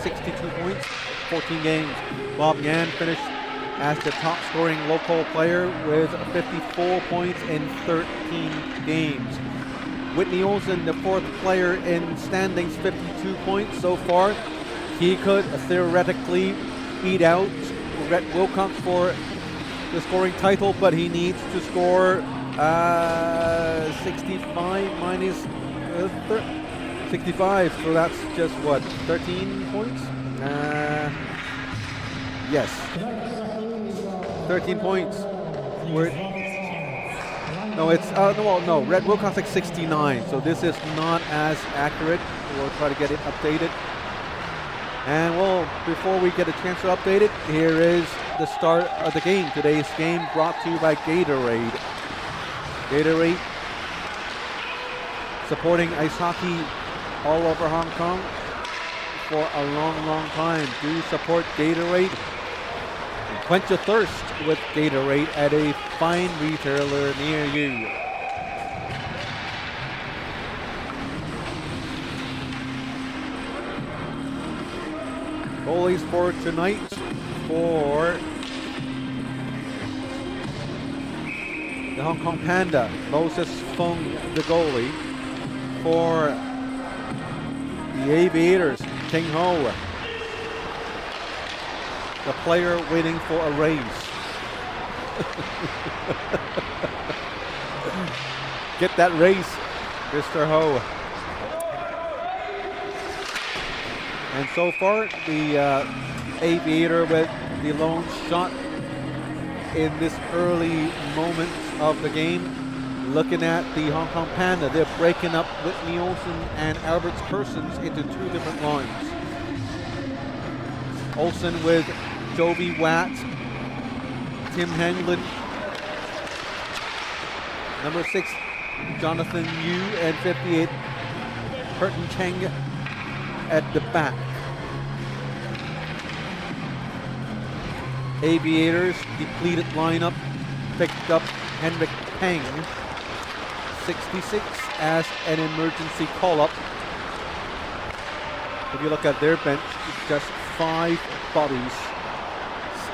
62 points, 14 games. Bob Yan finished as the top scoring local player with 54 points in 13 games. Whitney Olsen, the fourth player in standings, 52 points so far. He could theoretically beat out Red Wilcox for the scoring title, but he needs to score 65 minus 65, so that's just what, 13 points? Yes, 13 points. No, Red Wilcox like 69, so this is not as accurate. We'll try to get it updated. And well, before we get a chance to update it, here is the start of the game. Today's game brought to you by Gatorade. Gatorade, supporting ice hockey all over Hong Kong for a long time. Do support Gatorade. Quench your thirst with Gatorade at a fine retailer near you. Goalies for tonight for the Hong Kong Panda, Moses Fung, the goalie. For the Aviators, Ting Ho, the player waiting for a raise. Get that raise, Mr. Ho. And so far, the Aviator with the lone shot in this early moment of the game. Looking at the Hong Kong Panda, they're breaking up Whitney Olsen and Alberts Persons into two different lines. Olsen with Joby Watt, Tim Hanglin, number 6, Jonathan Yu, and 58, Curtin Cheng at the back. Aviators, depleted lineup, picked up Henrik Peng, 66, as an emergency call-up. If you look at their bench, just 5 bodies.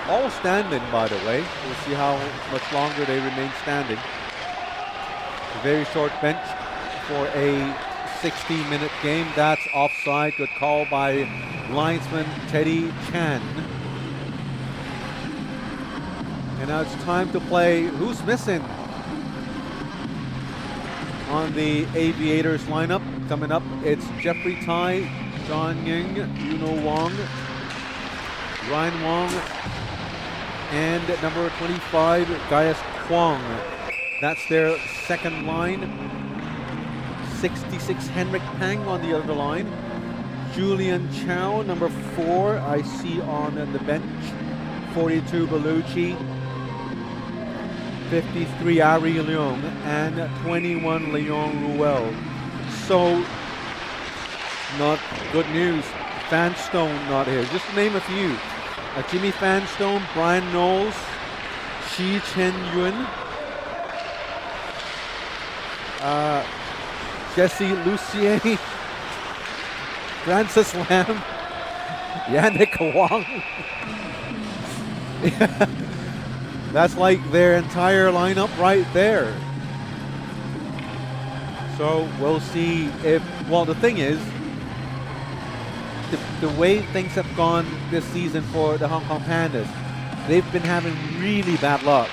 All standing, by the way. We'll see how much longer they remain standing. A very short bench for a 60-minute game. That's offside. Good call by linesman Teddy Chan. And now it's time to play Who's Missing on the Aviators lineup. Coming up, it's Jeffrey Tai, John Ying, Yuno Wong, Ryan Wong, and number 25, Gaius Kwong. That's their second line. 66, Henrik Pang on the other line. Julian Chow, number 4, I see on the bench. 42, Bellucci. 53, Ari Leung, and 21, Leon Ruel. So, not good news Vanstone not here. Just to name a few. Jimmy Vanstone, Brian Knowles, Shi Chen Yun, Jesse Lucier, Francis Lam, Yannick Wang. That's like their entire lineup right there. So we'll see if, well, the thing is, the way things have gone this season for the Hong Kong Pandas, they've been having really bad luck.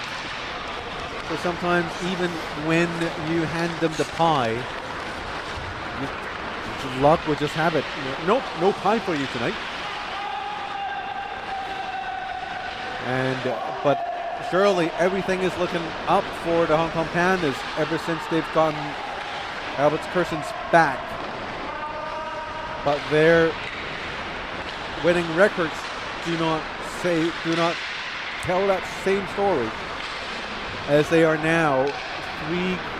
So sometimes even when you hand them the pie, luck will just have it. Nope, no pie for you tonight. And but surely everything is looking up for the Hong Kong Pandas ever since they've gotten Albert Kerson's back. But their winning records do not tell that same story, as they are now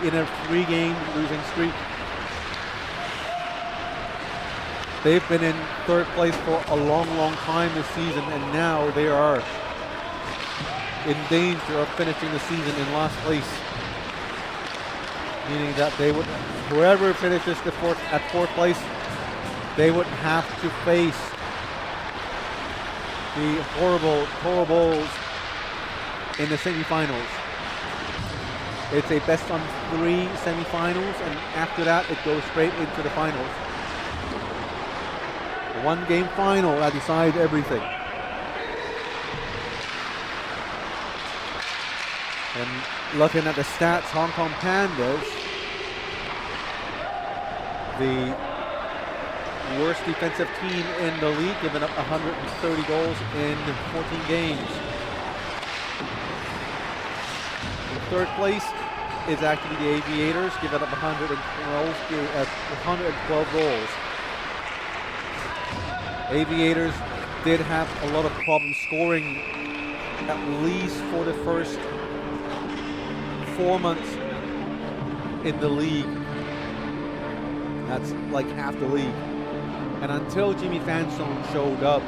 in a 3-game losing streak. They've been in 3rd place for a long, long time this season, and now they are in danger of finishing the season in last place. Meaning that they would, whoever finishes at 4th place, they would have to face the horrible Bulls in the semifinals. It's a best on 3 semifinals, and after that it goes straight into the finals. A 1-game final that decides everything. And looking at the stats, Hong Kong Pandas, the worst defensive team in the league, giving up 130 goals in 14 games. In 3rd place is actually the Aviators, giving up 112 goals. Aviators did have a lot of problems scoring, at least for the first 4 months in the league. That's like half the league. And until Jimmy Vanstone showed up,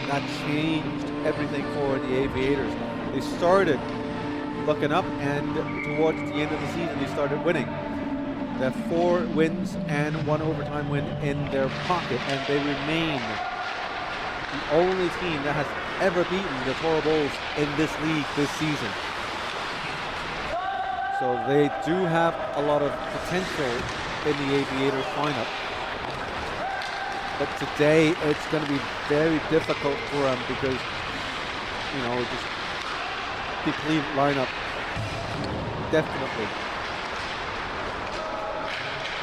that changed everything for the Aviators. They started looking up, and towards the end of the season, they started winning. They have 4 wins and 1 overtime win in their pocket, and they remain the only team that has ever beaten the Toro Bulls in this league this season. So they do have a lot of potential in the Aviators lineup. But today it's going to be very difficult for them because, just deplete lineup, definitely.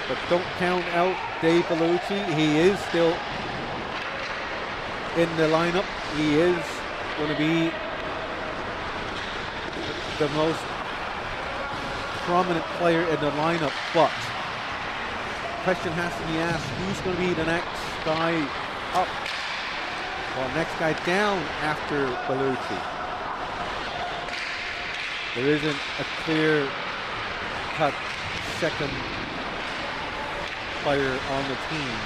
But don't count out Dave Bellucci. He is still in the lineup. He is going to be the most prominent player in the lineup, but the question has to be asked, who's going to be the next guy up? Well, next guy down after Bellucci. There isn't a clear-cut second player on the team.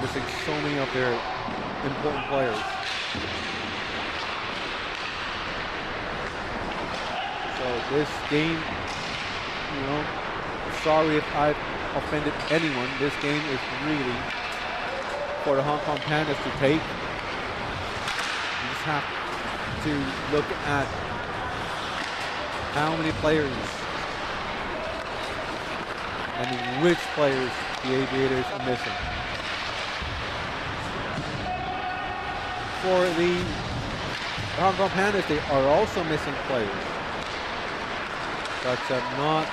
Missing so many of their important players. So this game, sorry if I've offended anyone. This game is really for the Hong Kong Pandas to take. You just have to look at how many players and which players the Aviators are missing. For the Hong Kong Pandas, they are also missing players, but not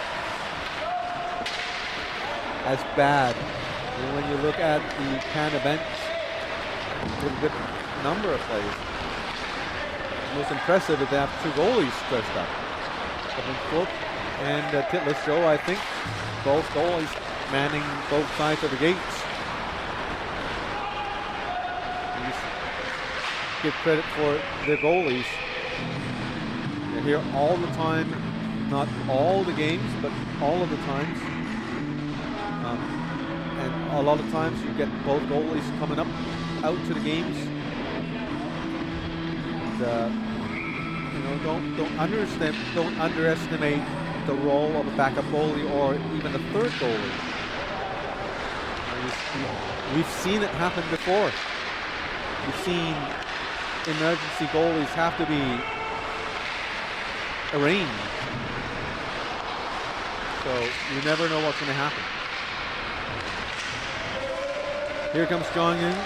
as bad. And when you look at the Panda bench, there's a good number of players. Most impressive is they have 2 goalies dressed up. Kevin Flip and Titless Joe, I think, both goalies manning both sides of the gates. Give credit for their goalies. They're here all the time, not all the games, but all of the times. a lot of times you get both goalies coming up out to the games. And, don't underestimate the role of a backup goalie or even a third goalie. We've seen it happen before. We've seen emergency goalies have to be arranged. So you never know what's going to happen. Here comes John Young.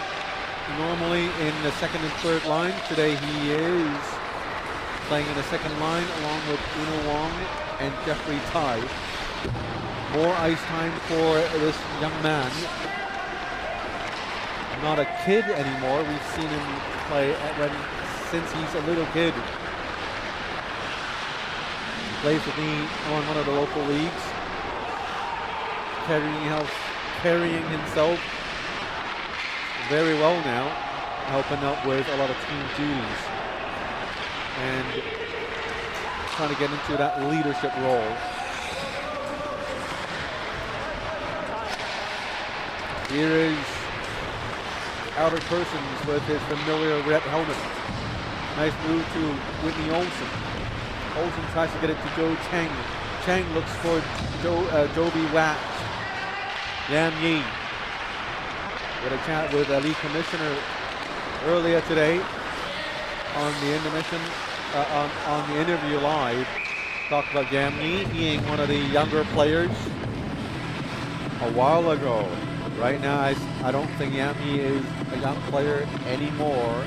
Normally in the second and third line. Today he is playing in the second line along with Uno Wong and Jeffrey Tai. More ice time for this young man. Not a kid anymore. We've seen him play since he's a little kid. He plays with me on one of the local leagues, carrying himself very well now, helping out with a lot of team duties and trying to get into that leadership role. Here is Albert Persons with his familiar red helmet. Nice move to Whitney Olsen. Olsen tries to get it to Joe Chang. Chang looks for Joby Watt. Yam Yi. We had a chat with League Commissioner earlier today on the intermission, on the interview live. Talked about Yam Yi being one of the younger players a while ago. Right now, I don't think Yam Yi is a young player anymore.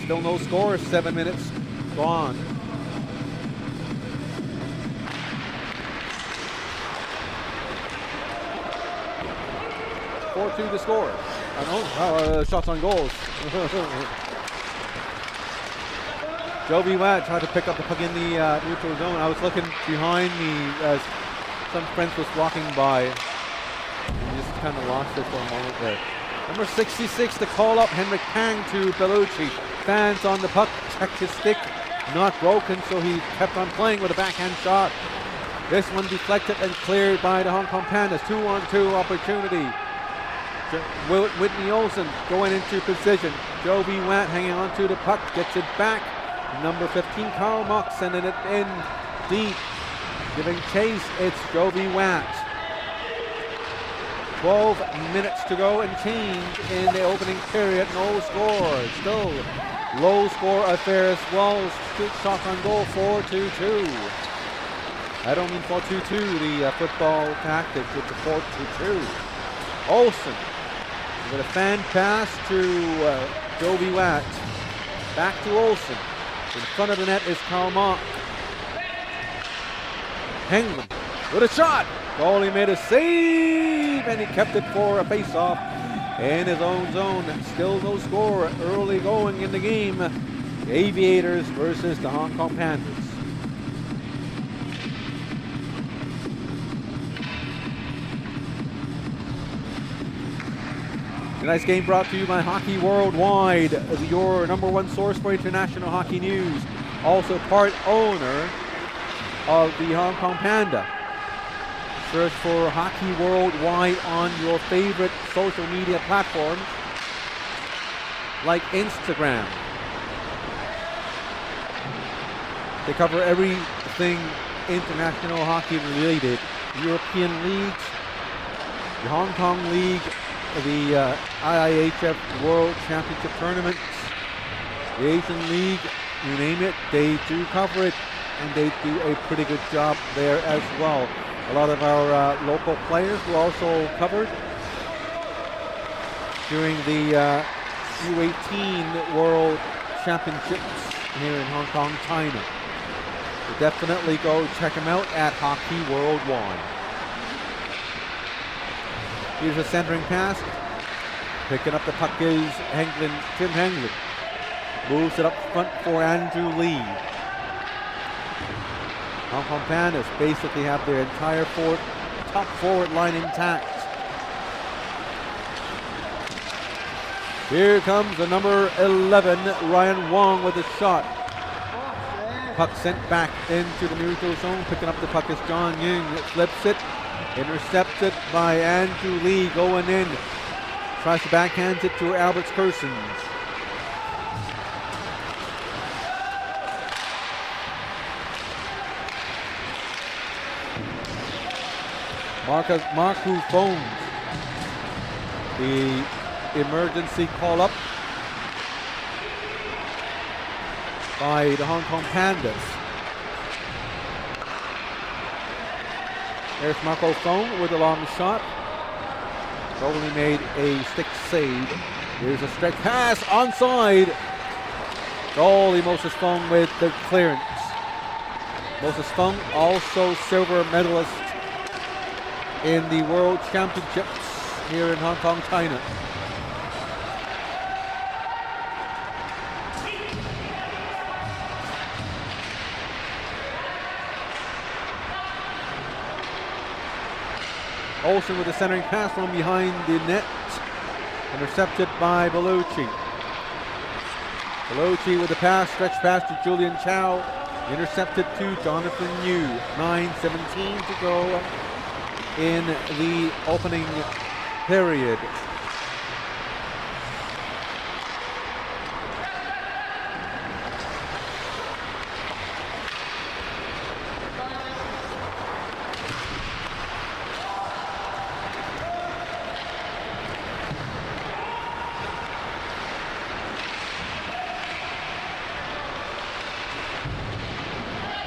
Still no score, 7 minutes gone. .4-2 to score. Shots on goals. Joby Watt tried to pick up the puck in the neutral zone. I was looking behind me as some friends was walking by. And just kind of lost it for a moment there. Number 66 to call up Henrik Pang to Bellucci. Fans on the puck, checked his stick, not broken, so he kept on playing with a backhand shot. This one deflected and cleared by the Hong Kong Pandas. 2-on-2 opportunity. Whitney Olsen going into position. Joby Watt hanging on to the puck, gets it back. Number 15, Karl Mock sending it in deep. Giving chase, it's Joby Watt. 12 minutes to go and change in the opening period. No score. Still low score affair as well. Shots on goal, 4-2-2. I don't mean 4-2-2, the football tactics, it's a 4-2-2. Olsen with a fan pass to Joby Watt. Back to Olsen. In front of the net is Karl Mock. Hengman with a shot. Goalie made a save and he kept it for a face-off in his own zone. Still no score early going in the game. The Aviators versus the Hong Kong Panthers. Tonight's game brought to you by Hockey Worldwide, your number one source for international hockey news. Also part owner of the Hong Kong Panda. Search for Hockey Worldwide on your favorite social media platforms like Instagram. They cover everything international hockey related. European leagues, the Hong Kong League, the IIHF World Championship tournaments, the Asian League, you name it, they do cover it, and they do a pretty good job there as well. A lot of our local players were also covered during the U18 World Championships here in Hong Kong, China. So definitely go check them out at Hockey Worldwide. Here's a centering pass. Picking up the puck is Tim Hengland. Moves it up front for Andrew Lee. Hong Kong Pandas basically have their entire top forward line intact. Here comes the number 11, Ryan Wong, with a shot. puck sent back into the neutral zone. Picking up the puck is John Ying. Flips it. Intercepted by Andrew Lee going in. Tries to backhand it to Albert Kersons. Marku phones the emergency call up by the Hong Kong Pandas. There's Marco Phone with a long shot. Goalie made a stick save. Here's a stretch pass onside. Goalie Moses Fung with the clearance. Moses Fung also silver medalist in the World Championships here in Hong Kong, China. Olsen with a centering pass from behind the net. Intercepted by Bellucci. Bellucci with the pass, stretch pass to Julian Chow. Intercepted to Jonathan Yu. 9:17 to go in the opening period.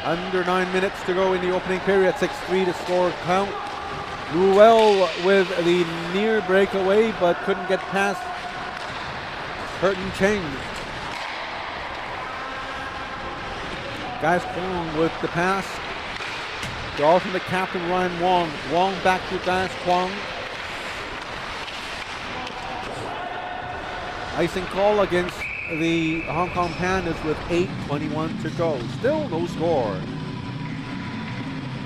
Under 9 minutes to go in the opening period. 6-3 to score count. Ruel with the near breakaway, but couldn't get past Burton Cheng. Guys Kwong with the pass. The alternate captain Ryan Wong. Wong back to Guys Kwong. Icing call against the Hong Kong Pandas with 8:21 to go. Still no score.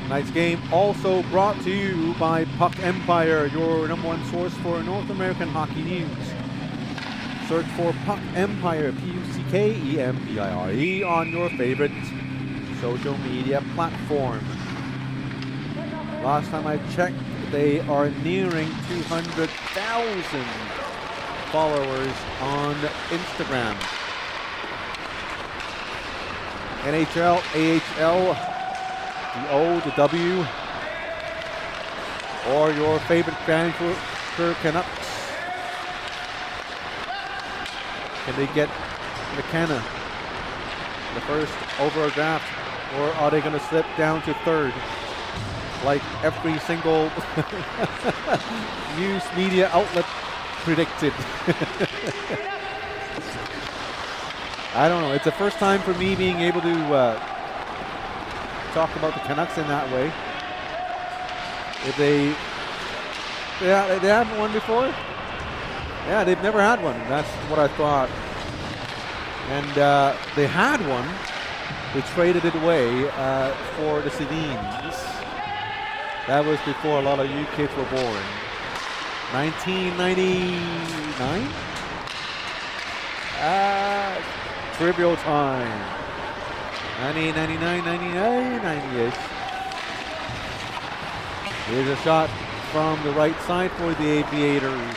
Tonight's game also brought to you by Puck Empire, your number one source for North American hockey news. Search for Puck Empire, Puckempire, on your favorite social media platform. Last time I checked, they are nearing 200,000 followers on Instagram. NHL, AHL, the O, the W, or your favorite Vancouver Canucks. Can they get McKenna, the first over a draft, or are they going to slip down to third like every single news media outlet predicted? I don't know. It's the first time for me being able to talk about the Canucks in that way. If they haven't won before? Yeah, they've never had one. That's what I thought. And they had one. They traded it away for the Sedins. That was before a lot of you kids were born. 1999? Trivial time. 1999, 99, 90-ish. Here's a shot from the right side for the Aviators.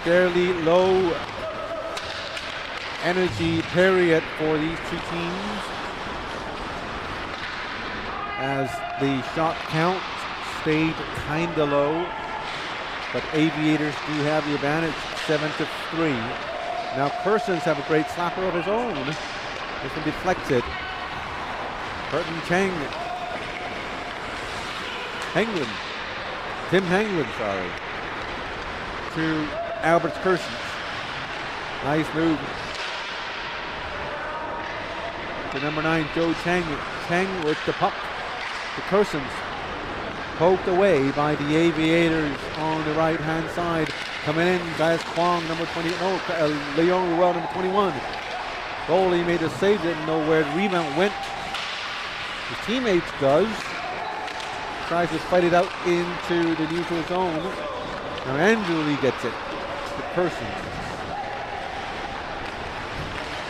Fairly low energy period for these two teams, as the shot count stayed kinda low, but Aviators do have the advantage, 7-3. Now Kersons have a great slapper of his own. It's been deflected. Burton Cheng. Tim Hengland, sorry. To Albert Kersons. Nice move. To number 9, Joe Cheng. Cheng with the puck. To Kersons. Poked away by the Aviators on the right-hand side. Coming in, Guys Kwong, number 20. Leon Ruel, number 21. Goalie made a save, didn't know where the rebound went. His teammates does. Tries to fight it out into the neutral zone. Now Andrew Lee gets it. The person.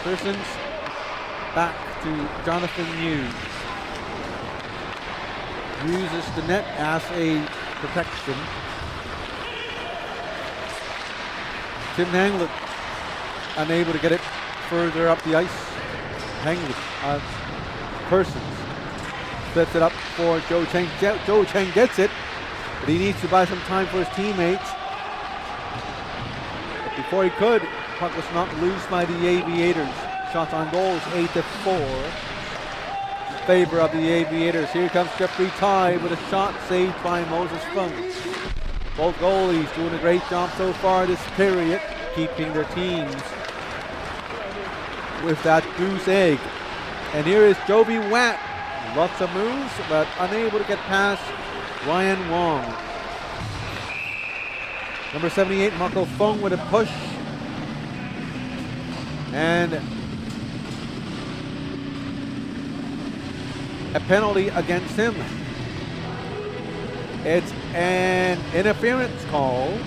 Persons back to Jonathan Hughes. Uses the net as a protection. Tim Hanglin unable to get it further up the ice. Hanglin, Persons sets it up for Joe Cheng. Joe Cheng gets it, but he needs to buy some time for his teammates. But before he could, puck was knocked loose by the Aviators. Shots on goal is 8-4 in favor of the Aviators. Here comes Jeffrey Ty with a shot saved by Moses Fung. Both goalies doing a great job so far this period, keeping their teams with that goose egg. And here is Jovi Watt. Lots of moves, but unable to get past Ryan Wong. Number 78, Marco Fung with a push. And a penalty against him. It's an interference called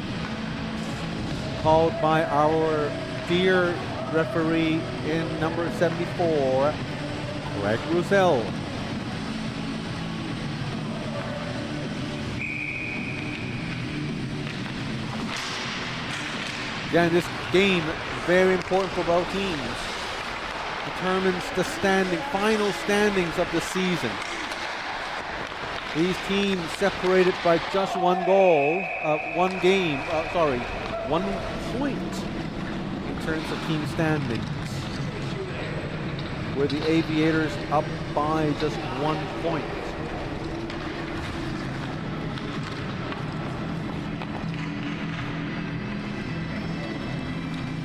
by our dear referee in number 74, Greg Roussel. Again, this game, very important for both teams. Determines the final standings of the season. These teams separated by just one goal, one point in terms of team standings. Where the Aviators up by just 1 point.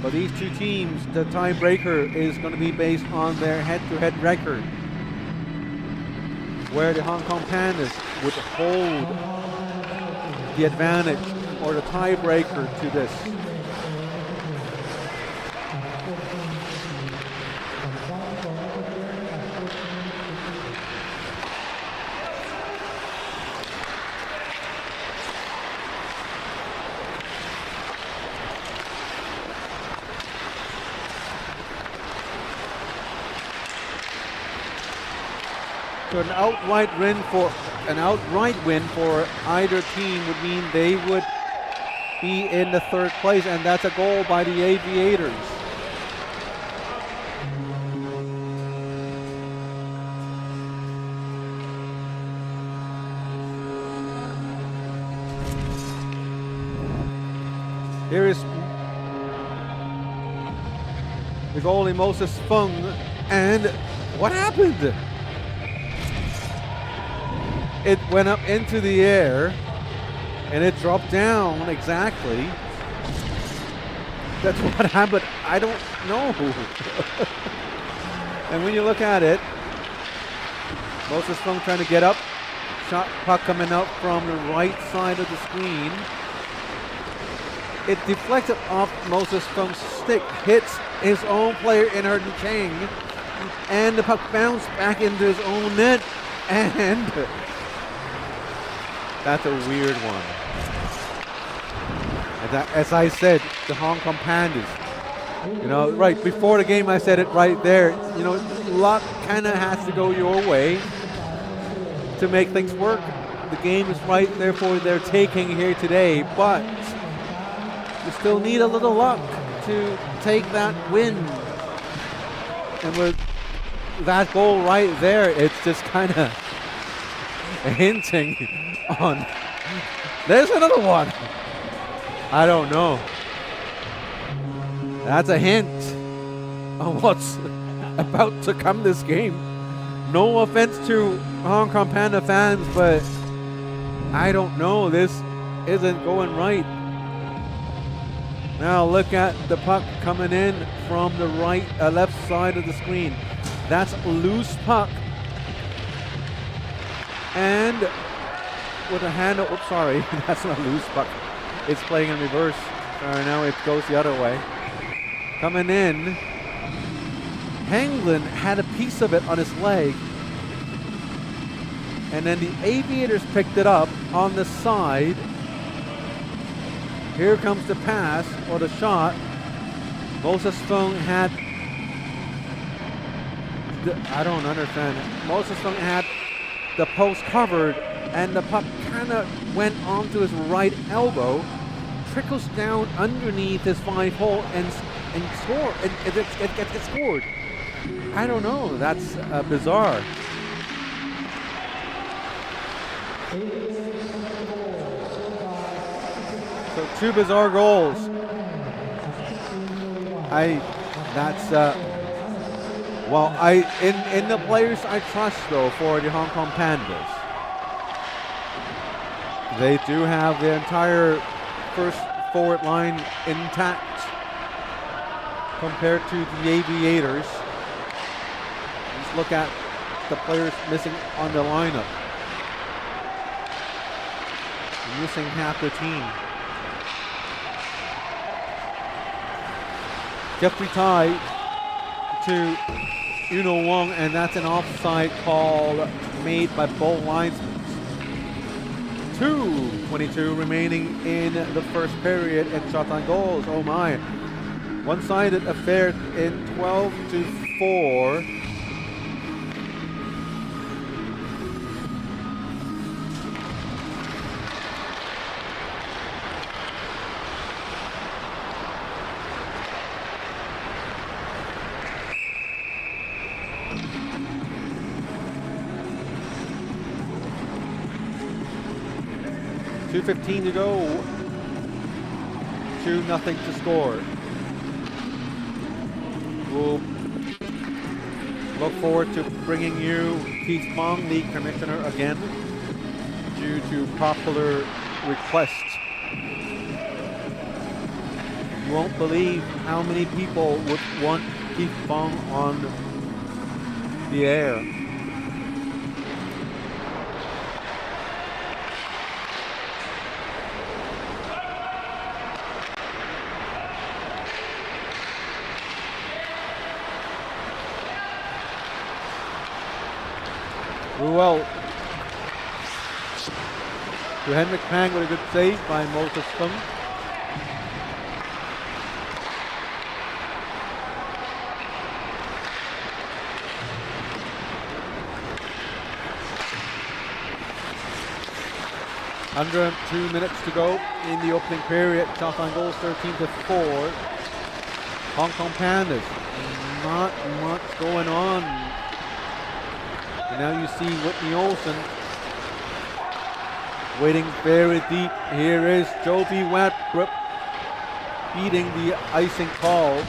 For these two teams, the tiebreaker is going to be based on their head-to-head record, where the Hong Kong Pandas would hold the advantage or the tiebreaker to this. So an outright win for either team would mean they would be in the third place, and that's a goal by the Aviators. Here is the goalie Moses Fung, and what happened? It went up into the air and it dropped down exactly. That's what happened. I don't know. And when you look at it, Moses Fung trying to get up. Shot puck coming out from the right side of the screen. It deflected off Moses Fung's stick, hits his own player in Erden Chang, and the puck bounced back into his own net, and that's a weird one. As I said, the Hong Kong Pandas, right before the game I said it right there, luck kind of has to go your way to make things work. The game is right, therefore they're taking here today, but you still need a little luck to take that win. And with that goal right there, it's just kind of hinting on, there's another one. I don't know. That's a hint on what's about to come this game. No offense to Hong Kong Panda fans, but I don't know. This isn't going right. Now look at the puck coming in from the left side of the screen. That's a loose puck. And with a handle, oops, sorry, that's not a loose puck. It's playing in reverse. Now it goes the other way. Coming in, Hanglin had a piece of it on his leg. And then the Aviators picked it up on the side. Here comes the pass or the shot. Moses Fung had I don't understand. Moses Fung had the post covered, and the puck kind of went onto his right elbow, trickles down underneath his 5-hole, and score. It gets scored. I don't know. That's bizarre. So 2 bizarre goals. In the players I trust though for the Hong Kong Pandas. They do have the entire first forward line intact compared to the Aviators. Just look at the players missing on the lineup. Missing half the team. Jeffrey Tai to Uno Wong, and that's an offside call made by both linesmen. 2:22 remaining in the first period, and shots on goals. Oh my. One-sided affair in 12-4. .2:15 to go. 2-0 to score. We'll look forward to bringing you Keith Fong, the commissioner, again, due to popular request. You won't believe how many people would want Keith Fong on the air. Well, to Henrik Pang with a good save by Moses Fung. Under 2 minutes to go in the opening period. Shots on goals 13-4. Hong Kong Pandas. Not much going on. And now you see Whitney Olsen waiting very deep. Here is Joby Watbrook beating the icing call.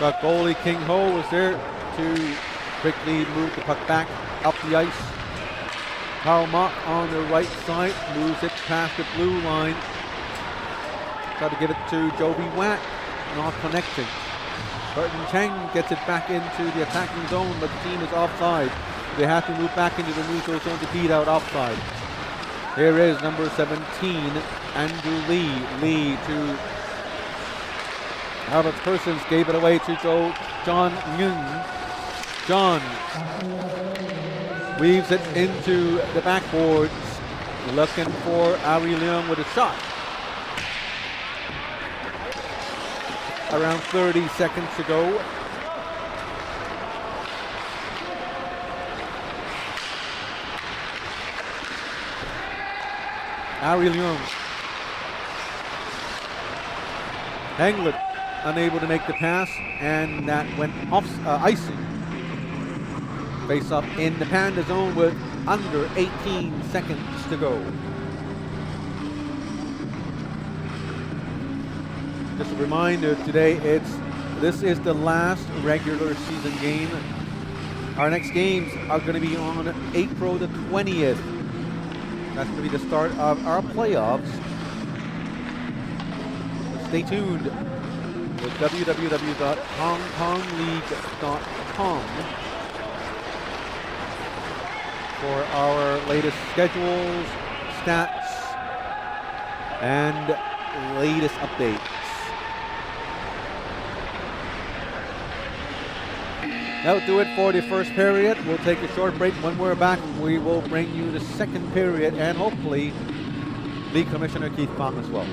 But goalie King Ho was there to quickly move the puck back up the ice. Karl Mott on the right side moves it past the blue line. Try to give it to Joby Watt, not connecting. Burton Cheng gets it back into the attacking zone, but the team is offside. They have to move back into the neutral zone to beat out offside. Here is number 17, Andrew Lee. Lee to Albert Persons, gave it away to John Nguyen. John weaves it into the backboards, looking for Ari Leung with a shot. Around 30 seconds to go. Ari Leung. Henglet unable to make the pass, and that went off icing. Face up in the Panda zone with under 18 seconds to go. Just a reminder, today this is the last regular season game. Our next games are going to be on April the 20th. That's going to be the start of our playoffs. Stay tuned with www.hongkongleague.com for our latest schedules, stats, and latest updates. That'll do it for the first period. We'll take a short break. When we're back, we will bring you the second period and hopefully League Commissioner Keith Fong as well.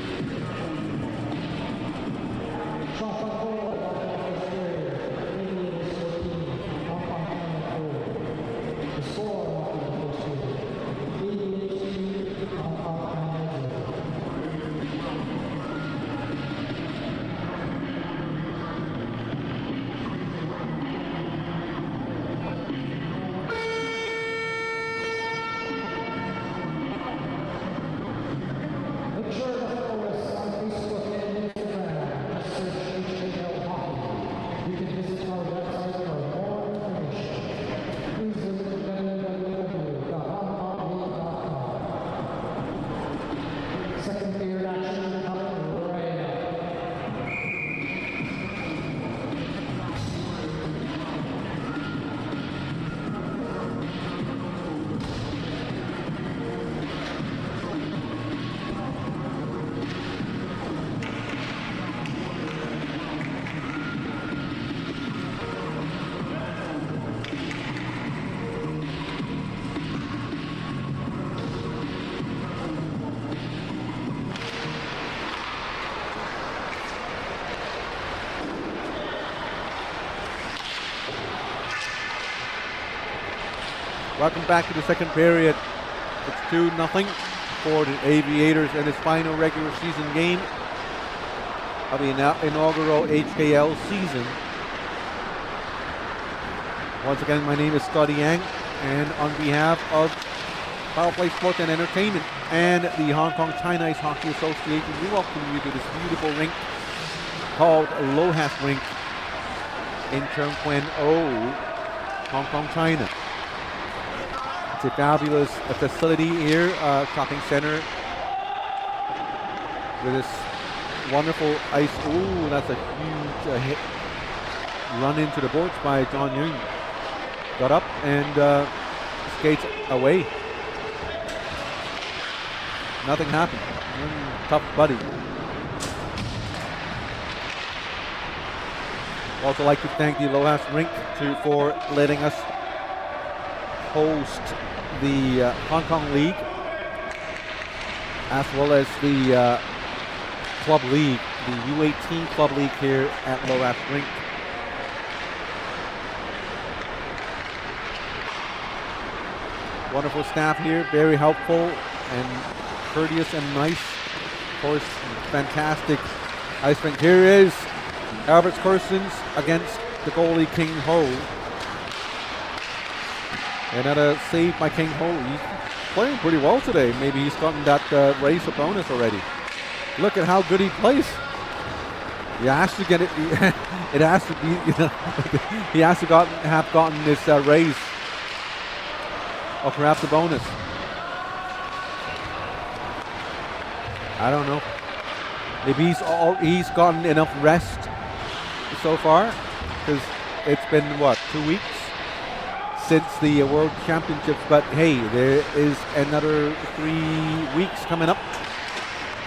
Welcome back to the second period. It's 2-0 for the Aviators in its final regular season game of the inaugural HKL season. Once again, my name is Scotty Yang, and on behalf of Power Play Sport and Entertainment and the Hong Kong China Ice Hockey Association, we welcome you to this beautiful rink called Lohas Rink in Cheung Kuen O, Hong Kong, China. It's a fabulous facility here, shopping center with this wonderful ice. Ooh, that's a huge hit. Run into the boards by John Young. Got up and skates away. Nothing happened. Tough buddy. Also like to thank the Lohas Rink for letting us host the Hong Kong League as well as the Club League, the U18 Club League here at Lohas Rink. Wonderful staff here, very helpful and courteous and nice. Of course, fantastic ice rink. Here is Albert Corsons against the goalie King Ho. Another save by King Ho. He's playing pretty well today. Maybe he's gotten that race of bonus already. Look at how good he plays. He has to get it. It has to be. He has to have gotten this raise, or perhaps a bonus. I don't know. Maybe he's gotten enough rest so far, because it's been what, 2 weeks since the World Championships. But hey, there is another 3 weeks coming up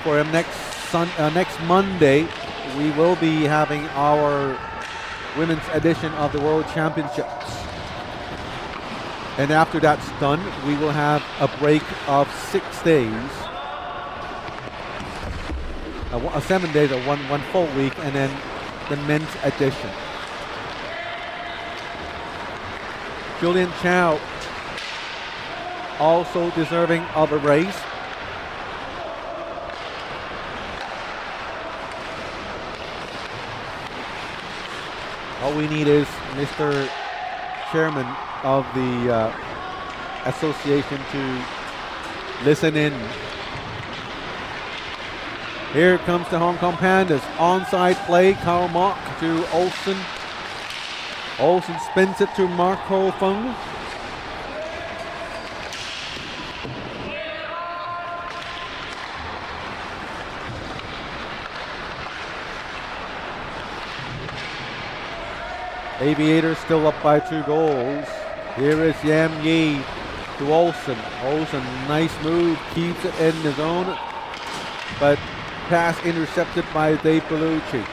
for him. Next Monday, we will be having our women's edition of the World Championships. And after that's done, we will have a break of 6 days. 7 days or one full week, and then the men's edition. Julian Chow also deserving of a raise. All we need is Mr. Chairman of the association to listen in. Here comes the Hong Kong Pandas. Onside play, Karl Mock to Olsen. Olsen spins it to Marco Fung. Aviators still up by 2 goals. Here is Yam Yi to Olsen. Olsen, nice move, keeps it in the zone, but pass intercepted by Dave Bellucci.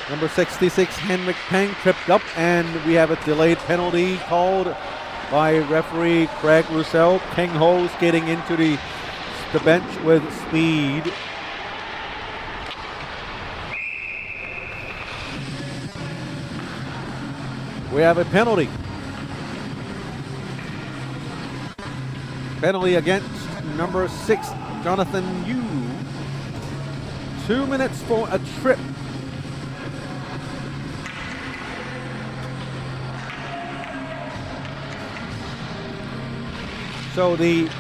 Number 66, Henrik Peng, tripped up, and we have a delayed penalty called by referee Craig Roussel. King Ho skating into the bench with speed. We have a penalty. Penalty against number 6, Jonathan Yu. 2 minutes for a trip. So the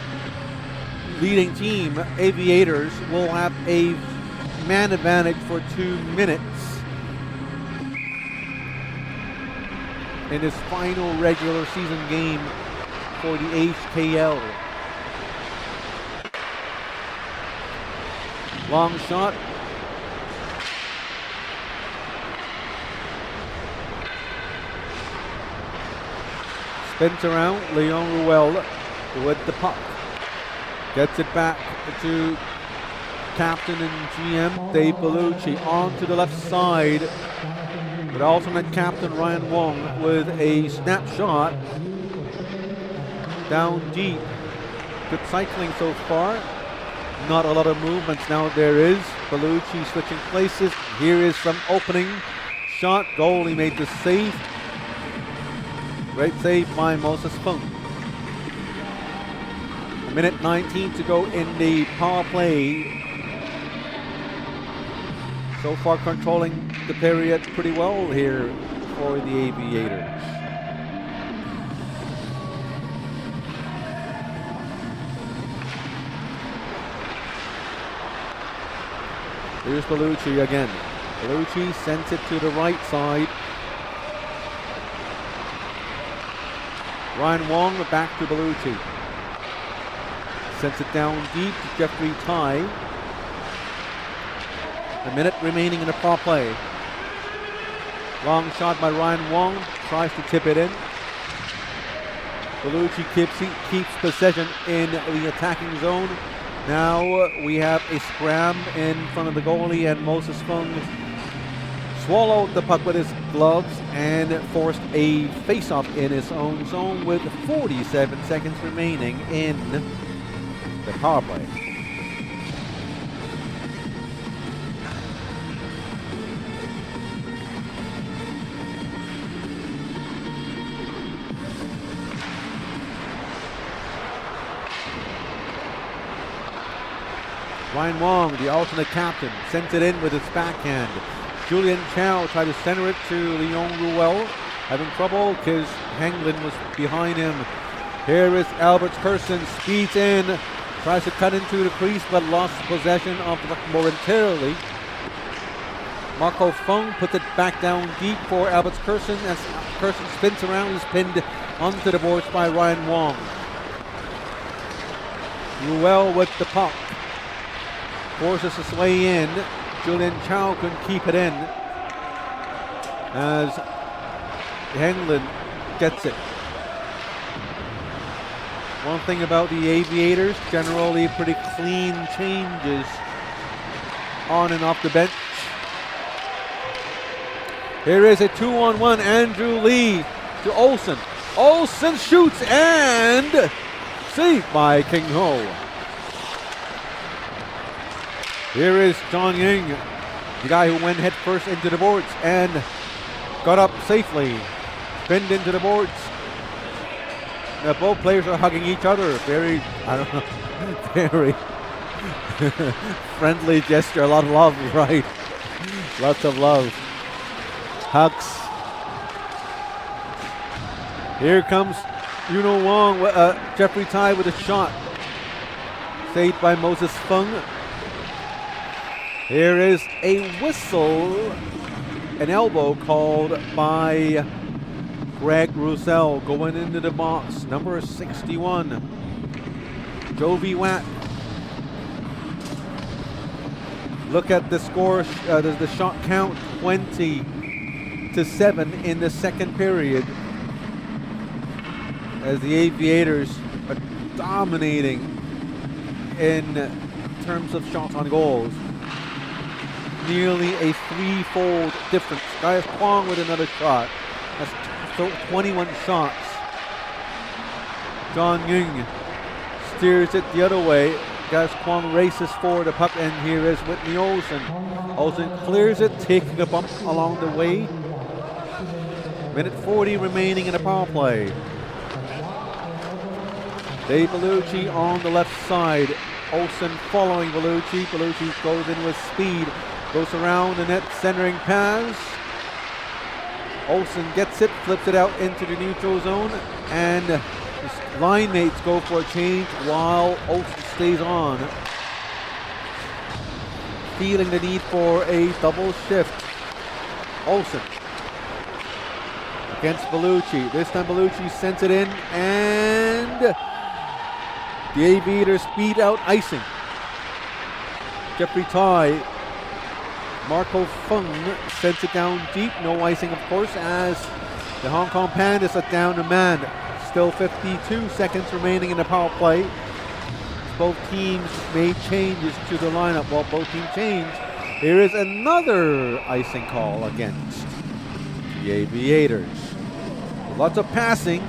leading team, Aviators, will have a man advantage for 2 minutes in this final regular season game for the HKL. Long shot. Spins around. Leon Ruel with the puck. Gets it back to captain and GM Dave Bellucci onto the left side. But alternate captain Ryan Wong with a snapshot down deep. Good cycling so far. Not a lot of movements now. There is Bellucci switching places. Here is some opening shot. Goalie made the save. Great save by Moses Fung. A minute 19 to go in the power play. So far controlling the period pretty well here for the Aviators. Here's Bellucci again. Bellucci sends it to the right side. Ryan Wong back to Bellucci. Sends it down deep to Jeffrey Tai. A minute remaining in the power play. Long shot by Ryan Wong. Tries to tip it in. Bellucci keeps possession in the attacking zone. Now we have a scram in front of the goalie, and Moses Fung swallowed the puck with his gloves and forced a face-off in his own zone with 47 seconds remaining in the power play. Ryan Wong, the alternate captain, sends it in with his backhand. Julian Chow tried to center it to Leon Ruel. Having trouble because Hanglin was behind him. Here is Albert Curson, speeds in, tries to cut into the crease but lost possession of the puck momentarily. Marco Fung puts it back down deep for Albert Curson as Curson spins around and is pinned onto the boards by Ryan Wong. Ruel with the puck. Forces his way in. Julian Chow couldn't keep it in as Hanglin gets it. One thing about the Aviators, generally pretty clean changes on and off the bench. Here is a 2-on-1. Andrew Lee to Olsen. Olsen shoots and saved by King Ho. Here is John Ying, the guy who went head first into the boards and got up safely, pinned into the boards. Now both players are hugging each other. Very, I don't know, very friendly gesture. A lot of love, right? Lots of love. Hugs. Here comes Yuno Wong, Jeffrey Tai with a shot. Saved by Moses Fung. Here is a whistle, an elbow called by Greg Roussel going into the box, number 61, Jovi Watt. Look at the score, the shot count, 20-7 in the second period as the Aviators are dominating in terms of shots on goals. Nearly a threefold difference. Gaius Kwong with another shot. That's 21 shots. John Ying steers it the other way. Gaius Kwong races for the puck, and here is Whitney Olsen. Olsen clears it, taking a bump along the way. Minute 40 remaining in the power play. Dave Bellucci on the left side. Olsen following Bellucci. Bellucci goes in with speed. Goes around the net, centering pass. Olsen gets it, flips it out into the neutral zone, and his line mates go for a change while Olsen stays on. Feeling the need for a double shift. Olsen against Bellucci. This time Bellucci sends it in, and the Aviators speed out icing. Jeffrey Tai. Marco Fung sends it down deep. No icing, of course, as the Hong Kong Pandas are down a man. Still 52 seconds remaining in the power play. Both teams made changes to the lineup. While both teams changed, here is another icing call against the Aviators. Lots of passing,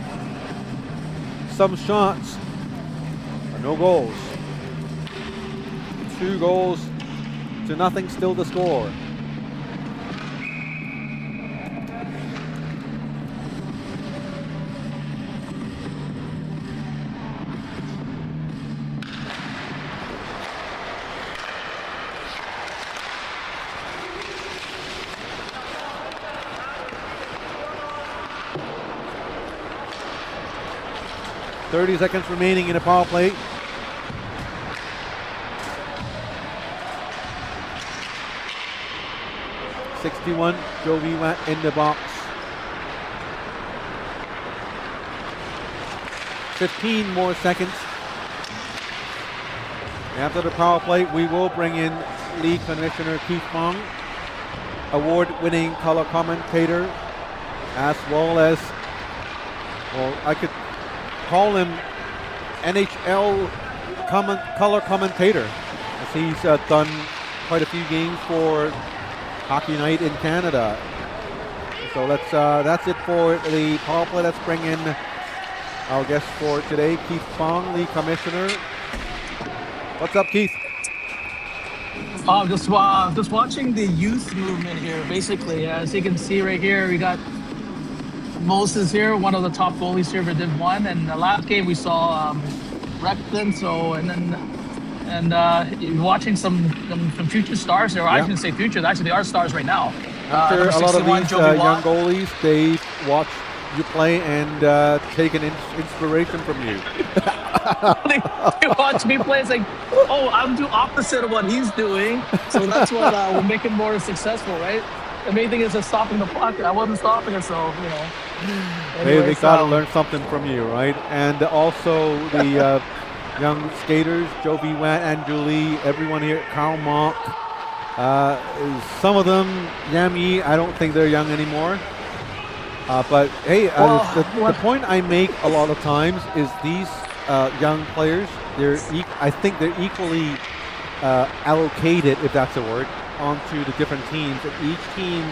some shots, no goals. 2-0 still the score. 30 seconds remaining in the power play. '61, Jovi Watt in the box. 15 more seconds. After the power play, we will bring in League Commissioner Keith Fong, award-winning color commentator, as well as, well, I could call him NHL color commentator, as he's done quite a few games for Hockey Night in Canada. So that's it for the power play. Let's bring in our guest for today, Keith Fong, League Commissioner. What's up, Keith? Just watching the youth movement here. Basically, as you can see right here, we got Moses here, one of the top goalies here for Div 1. And the last game we saw Recklin. So you're watching some future stars here. I shouldn't say future; actually they are stars right now. I'm sure a lot of these young goalies, they watch you play and take an inspiration from you. They watch me play. It's like, oh, I'm the opposite of what he's doing. So that's what will make him more successful, right? The main thing is just stopping the puck. I wasn't stopping it, so, you know. Anyway, they got to learn something from you, right? And also the young skaters, Jovi Watt and Julie, everyone here, Karl Mock. Some of them, Yam Yi, I don't think they're young anymore. But hey, the point I make a lot of times is these young players, I think they're equally allocated, if that's a word, onto the different teams. And each team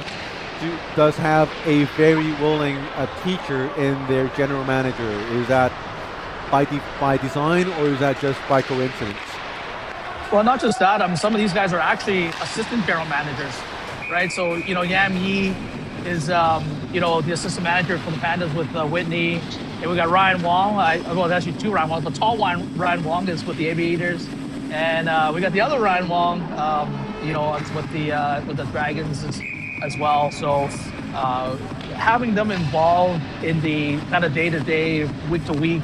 does have a very willing teacher in their general manager. Is that by design, or is that just by coincidence? Well, not just that. Some of these guys are actually assistant general managers, right? So, you know, Yam Yi is, the assistant manager for the Pandas with Whitney. And we got Ryan Wong. Well, there's actually two Ryan Wongs. The tall one, Ryan Wong, is with the Aviators. And we got the other Ryan Wong, it's with the Dragons as well. So having them involved in the kind of day-to-day, week-to-week,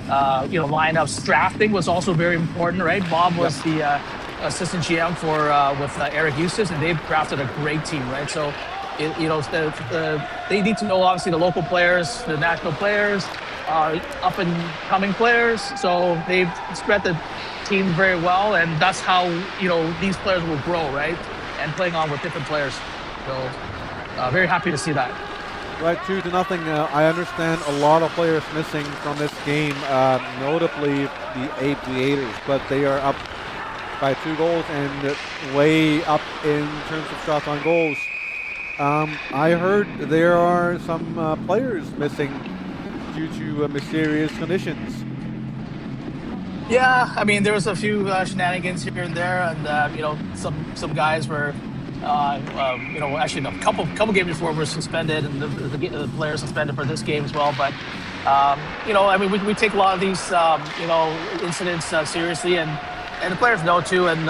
lineups, drafting was also very important, right? Bob was the assistant GM for with Eric Eustace, and they've drafted a great team, right? So they need to know, obviously, the local players, the national players, up and coming players. So they've spread the team very well, and that's how these players will grow, right? And playing on with different players. So very happy to see that. Right, 2-0. I understand a lot of players missing from this game, notably the Aviators, but they are up by 2 goals and way up in terms of shots on goals. I heard there are some players missing due to mysterious conditions. Yeah, I mean, there was a few shenanigans here and there, and some guys were, actually a couple games before were suspended, and the players suspended for this game as well. But we take a lot of these incidents seriously, and the players know too, and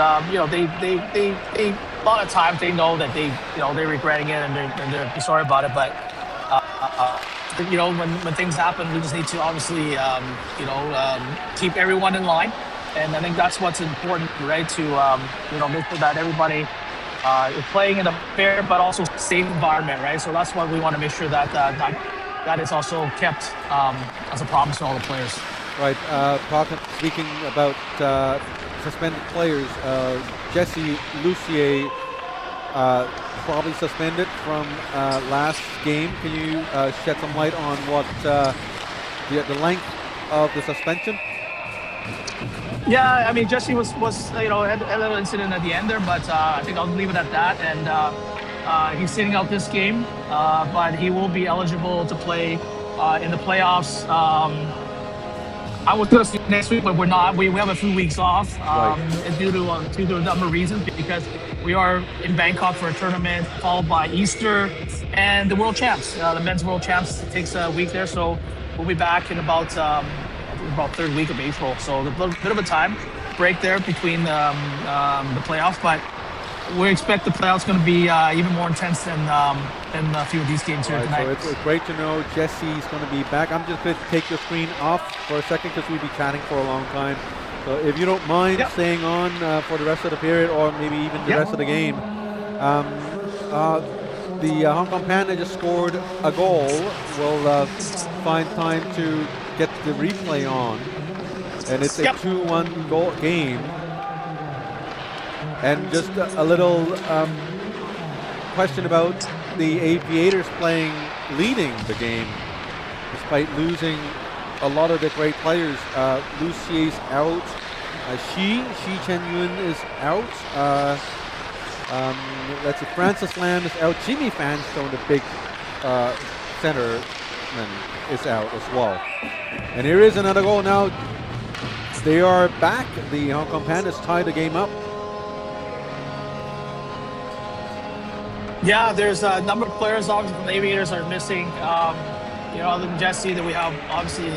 they a lot of times they know that they're regretting it and they're sorry about it, but when things happen, we just need to obviously keep everyone in line, and I think that's what's important, right? To make sure that everybody is playing in a fair but also safe environment, right? So that's why we want to make sure that that is also kept as a promise to all the players. Right. Speaking about suspended players, Jesse Lucier probably suspended from last game. Can you shed some light on what the length of the suspension? Yeah, I mean, Jesse was had a little incident at the end there, but I think I'll leave it at that. And he's sitting out this game, but he will be eligible to play in the playoffs. I was going to see next week, but we're not. We have a few weeks off due to a number of reasons, because we are in Bangkok for a tournament, followed by Easter and the World Champs. The men's World Champs takes a week there, so we'll be back in about third week of April. So a little bit of a time break there between the playoffs, but we expect the playoffs going to be even more intense than a few of these games here tonight. So it's great to know Jesse's going to be back. I'm just going to take your screen off for a second because we've been chatting for a long time. So if you don't mind staying on for the rest of the period or maybe even the rest of the game. The Hong Kong Panda just scored a goal. We'll find time to get the replay on. And it's a 2-1 goal game. And just a little question about the Aviators leading the game despite losing a lot of the great players. Lucier's out. Shi Chen-yun is out. Let's see, Francis Lam is out. Jimmy Fanstone, the big centerman, is out as well. And here is another goal now. They are back. The Hong Kong Pandas tied the game up. Yeah, there's a number of players obviously from the Aviators are missing. Other than Jesse, that we have obviously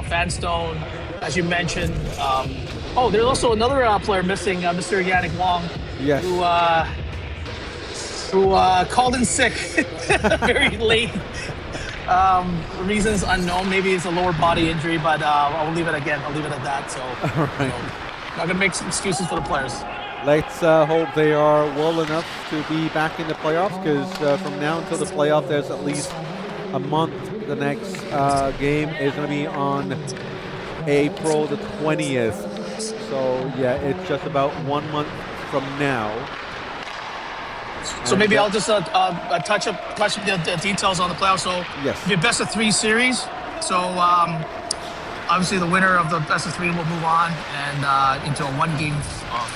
Fanstone, as you mentioned. There's also another player missing, Mr. Yannick Wong, who called in sick very late. Reasons unknown. Maybe it's a lower body injury, but I'll leave it at that. So, not gonna make some excuses for the players. Let's hope they are well enough to be back in the playoffs, because from now until the playoff, there's at least a month. The next game is going to be on April the 20th. So, yeah, it's just about 1 month from now. So maybe I'll just touch the details on the playoffs. So, it'll be a best of 3 series. So, obviously, the winner of the best of 3 will move on and into a 1-game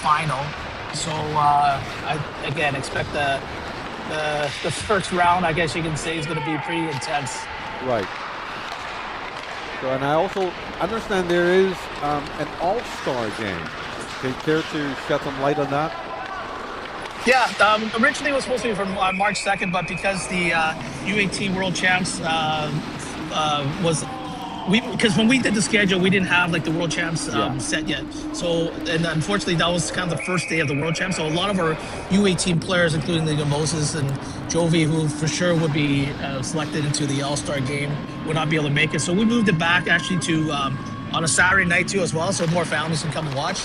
final. So I again expect the first round, I guess you can say, is going to be pretty intense. Right. So, and I also understand there is an all-star game. Can you care to shed some light on that? Yeah, originally it was supposed to be from March 2nd, but because the U18 World Champs because when we did the schedule, we didn't have like the World Champs set yet. So, and unfortunately, that was kind of the first day of the World Champs. So a lot of our U18 players, including the Moses and Jovi, who for sure would be selected into the All-Star game, would not be able to make it. So we moved it back actually to on a Saturday night too as well, so more families can come and watch.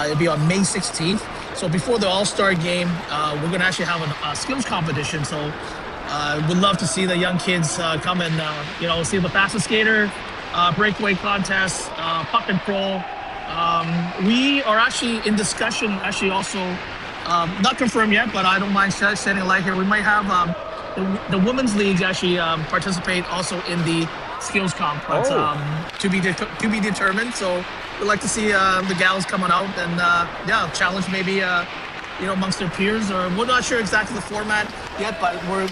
It'll be on May 16th. So before the All-Star game, we're going to actually have a skills competition. So we'd love to see the young kids come and see the fastest skater, breakaway contest, puck and roll. We are actually in discussion, also not confirmed yet, but I don't mind shedding a light here. We might have the women's leagues actually participate also in the skills comp, but to be determined. So we'd like to see the gals coming out and challenge maybe amongst their peers, or we're not sure exactly the format yet, but we're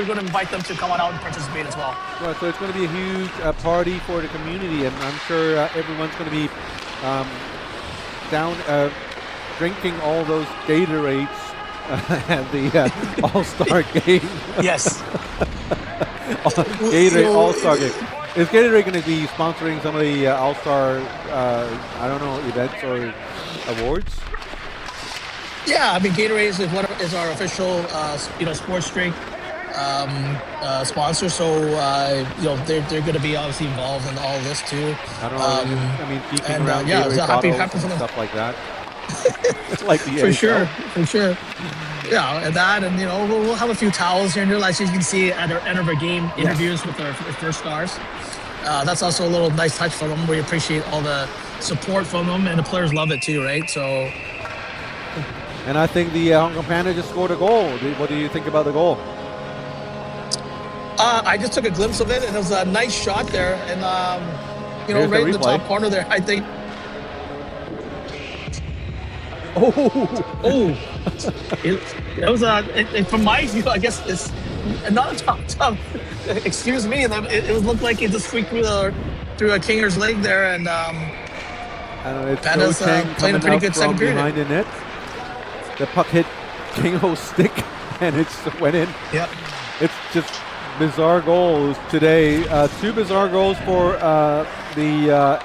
going to invite them to come on out and participate as well. Right, so it's going to be a huge party for the community, and I'm sure everyone's going to be drinking all those Gatorades at the All-Star game. Yes. Gatorade All-Star game. Is Gatorade going to be sponsoring some of the All-Star, events or awards? Yeah, I mean, Gatorade is our official, sports drink sponsor. So, they're going to be obviously involved in all this too. I don't know. Peeking around Gatorade bottles and stuff like that. Like the for sure. Yeah, and that, and we'll have a few towels here and there, as you can see at our end of our game interviews with our first stars. That's also a little nice touch from them. We appreciate all the support from them, and the players love it too, right? So. And I think the Hong Kong Panda just scored a goal. What do you think about the goal? I just took a glimpse of it, and it was a nice shot there, and right in the top corner there, I think. It was from my view, I guess it's not a top. Excuse me, and it looked like it just squeaked through a Kinger's leg there, and Panda's playing a pretty good second period behind the net. The puck hit Kingo's stick, and it went in. Yep. It's just bizarre goals today. 2 bizarre goals for the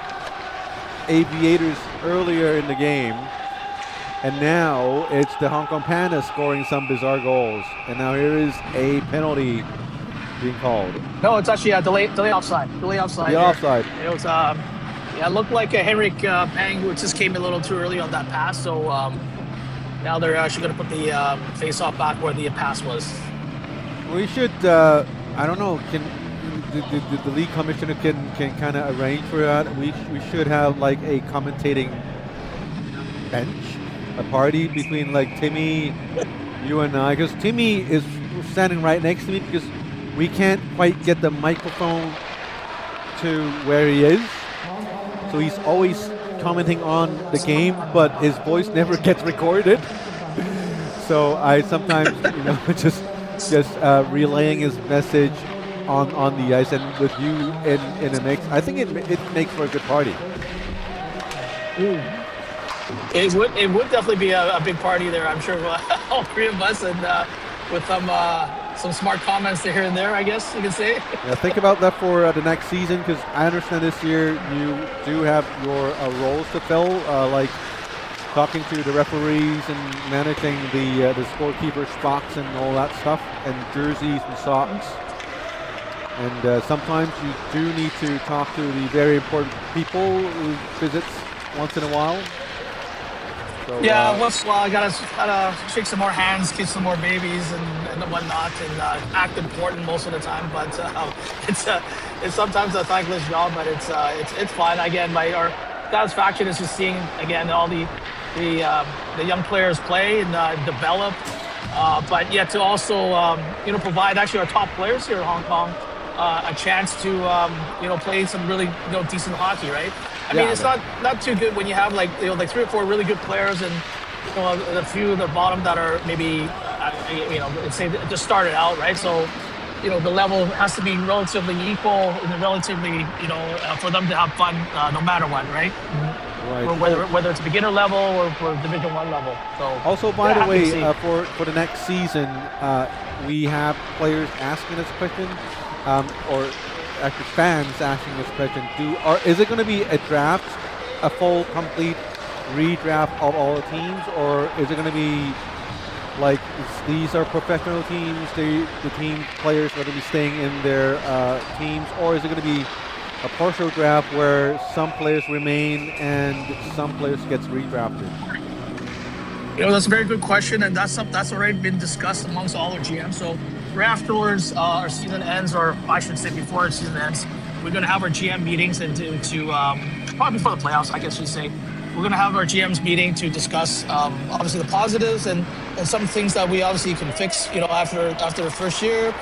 Aviators earlier in the game. And now it's the Hong Kong Panda scoring some bizarre goals. And now here is a penalty being called. No, it's actually a delay offside. Delay offside. The here. offside. It was yeah, it looked like Henrik Pang, which just came a little too early on that pass. So now they're actually going to put the face-off back where the pass was. We should, I don't know, can the league commissioner can kind of arrange for that? We should have like a commentating bench, a party between like Timmy, you and I, because Timmy is standing right next to me because we can't quite get the microphone to where he is. So he's always commenting on the game, but his voice never gets recorded. So I sometimes, just relaying his message on the ice, and with you in a mix, I think it makes for a good party. It would definitely be a big party there. I'm sure all three of us, and with some smart comments here and there, I guess you can say. Yeah, think about that for the next season, because I understand this year you do have your roles to fill, like talking to the referees and managing the scorekeeper spots and all that stuff, and jerseys and socks. And sometimes you do need to talk to the very important people who visits once in a while. So, yeah, once in a while I gotta shake some more hands, kiss some more babies and whatnot, and act important most of the time. But it's sometimes a thankless job, but it's fun. Again, our satisfaction is just seeing again all the young players play and develop, but yet to also provide actually our top players here in Hong Kong a chance to play some really decent hockey, right? I mean, it's not too good when you have like 3 or 4 really good players and a few at the bottom that are maybe let's say just started out, right? So the level has to be relatively equal and relatively for them to have fun no matter what, right? Right. Or whether it's beginner level or for Division 1 level. So also, by the way, for the next season, we have players asking this question, or actually fans asking this question. Is it going to be a draft, a full, complete redraft of all the teams, or is it going to be like these are professional teams, the team players are going to be staying in their teams, or is it going to be a partial draft where some players remain and some players gets redrafted? That's a very good question, and that's already been discussed amongst all our GMs. So right afterwards, our season ends, or I should say before our season ends, we're going to have our GM meetings and to probably before the playoffs, I guess you say. We're going to have our GMs meeting to discuss obviously the positives and some things that we obviously can fix, after the first year.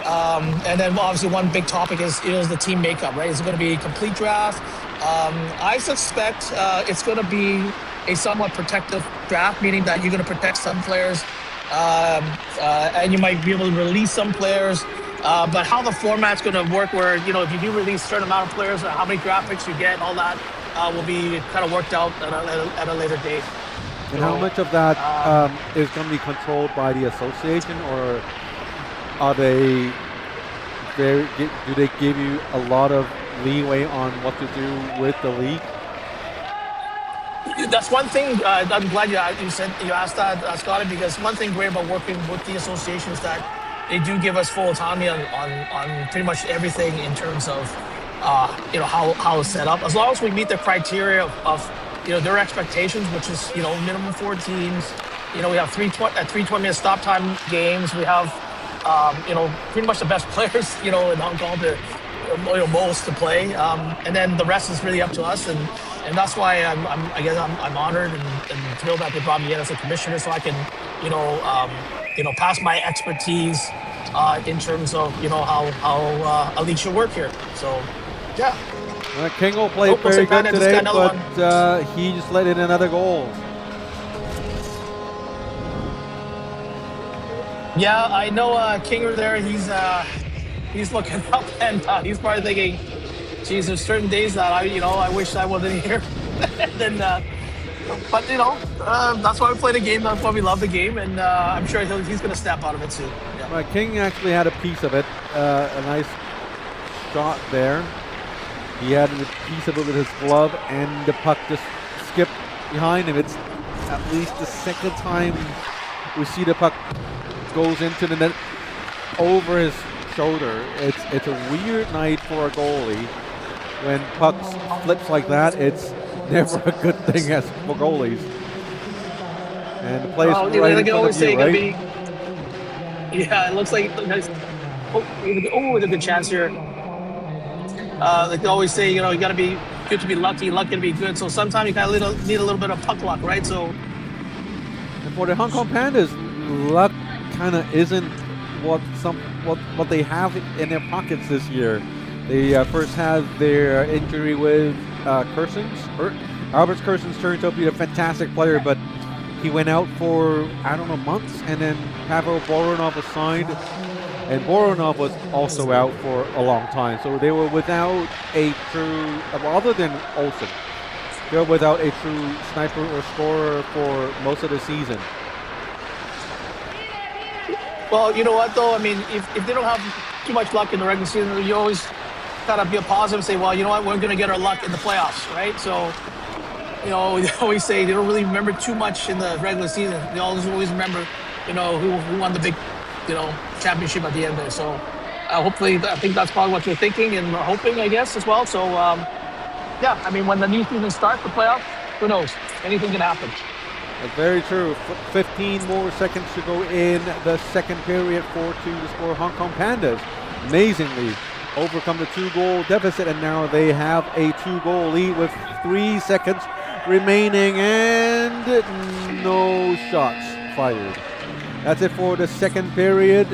And then obviously one big topic is the team makeup, right? Is it going to be a complete draft? I suspect it's going to be a somewhat protective draft, meaning that you're going to protect some players and you might be able to release some players. But how the format's going to work, where if you do release a certain amount of players, how many draft picks you get, and all that will be kind of worked out at a later date. And how much of that is going to be controlled by the association, or are do they give you a lot of leeway on what to do with the league? That's one thing. I'm glad you asked that, Scotty, because one thing great about working with the association is that they do give us full autonomy on pretty much everything in terms of how it's set up. As long as we meet the criteria of their expectations, which is minimum 4 teams. We have 3 20-minute stop time games. We have pretty much the best players in Hong Kong to most to play, and then the rest is really up to us. And that's why I'm honored and thrilled that they brought me in as a commissioner, so I can pass my expertise in terms of how a league should work here. So yeah. Kingle played very good today, but he just let in another goal. Yeah, I know Kinger there. He's looking up, and he's probably thinking, "Geez, there's certain days that I wish I wasn't here." And then, but that's why we play the game. That's why we love the game, and I'm sure he's going to snap out of it soon. Yeah. Right, King actually had a piece of it, a nice shot there. He had a piece of it with his glove, and the puck just skipped behind him. It's at least the second time we see the puck goes into the net over his shoulder. It's a weird night for a goalie. When pucks flips like that, it's never a good thing as for goalies. And the play's right in front of you, right? Yeah, it looks like there's a good chance here. Like they always say, you got to be good to be lucky, lucky to be good. So sometimes you kind of need a little bit of puck luck, right? So, and for the Hong Kong Pandas, luck kind of isn't what they have in their pockets this year. They first had their injury with Kersons. Albert Kersons turned out to be a fantastic player, but he went out for, I don't know, months, and then Pavel Voronov was signed, and Voronov was also out for a long time. So they were without a true, other than Olsen, they were without a true sniper or scorer for most of the season. Well, you know what, though? I mean, if they don't have too much luck in the regular season, you always kind of be a positive and say, well, you know what, we're going to get our luck in the playoffs, right? So, they always say they don't really remember too much in the regular season. They always remember, who won the big, championship at the end there. So, hopefully, I think that's probably what you're thinking and hoping, I guess, as well. So, yeah, I mean, when the new season starts, the playoffs, who knows? Anything can happen. That's very true. 15 more seconds to go in the second period. 4-2 to score. Hong Kong Pandas amazingly overcome the 2-goal deficit, and now they have a 2-goal lead with 3 seconds remaining, and no shots fired. That's it for the second period,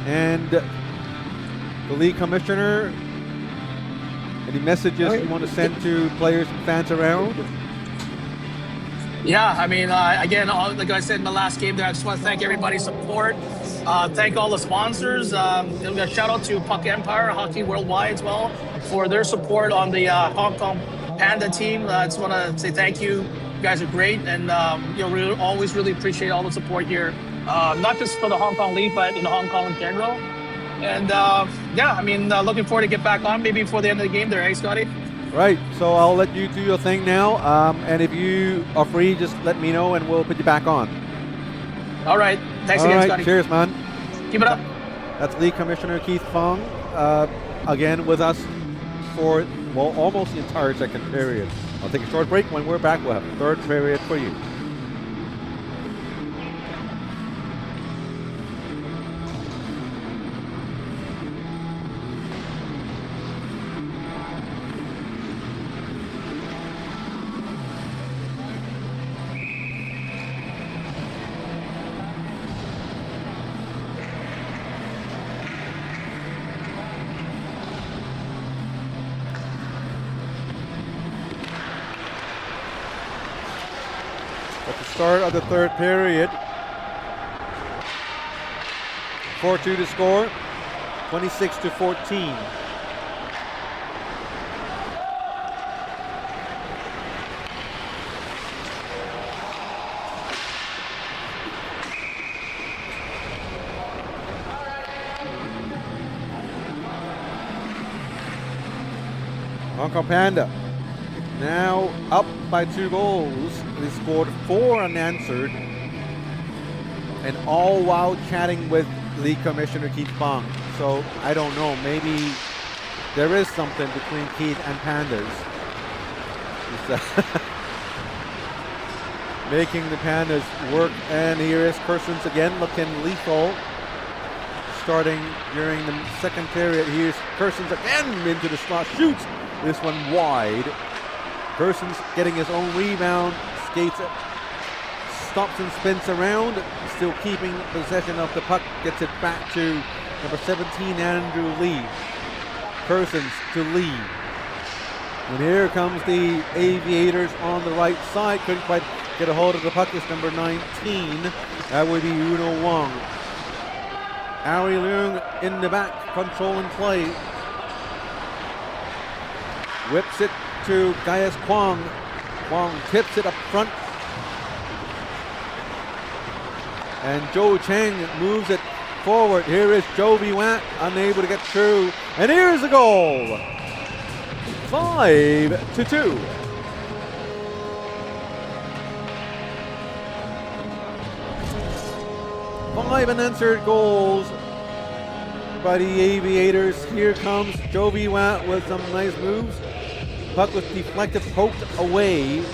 and the league commissioner, any messages you want to send to players and fans around? Yeah, I mean, again, like I said in the last game there, I just want to thank everybody's support. Thank all the sponsors. A shout out to Puck Empire, Hockey Worldwide as well, for their support on the Hong Kong Panda team. I just want to say thank you. You guys are great, and we always really appreciate all the support here, not just for the Hong Kong League, but in Hong Kong in general. And yeah, I mean, looking forward to get back on maybe before the end of the game there, hey, Scotty? Right, so I'll let you do your thing now, and if you are free, just let me know and we'll put you back on. All right, thanks again, Scotty. Cheers, man. Keep it up. That's League Commissioner Keith Fong, again with us for, well, almost the entire second period. I'll take a short break. When we're back, we'll have the third period for you. Start of the third period. 4-2 to score. 26-14. Hong Kong Panda now up by 2 goals. They scored 4 unanswered, and all while chatting with League Commissioner Keith Fong. So I don't know, maybe there is something between Keith and Pandas. Making the Pandas work, and here is Kersons again looking lethal. Starting during the second period, here's Kersons again into the slot, shoots this one wide. Kersons getting his own rebound, skates it, stops and spins around, still keeping possession of the puck, gets it back to number 17, Andrew Lee. Kersons to Lee. And here comes the Aviators on the right side, couldn't quite get a hold of the puck. It's number 19, that would be Uno Wong. Ari Leung in the back, controlling play. Whips it to Gaius Kwong. Kwong tips it up front. And Joe Chang moves it forward. Here is Joe Viwat, unable to get through. And here's the goal. 5-2. 5 unanswered goals by the Aviators. Here comes Jovi Watt with some nice moves. Puck was deflected, poked away,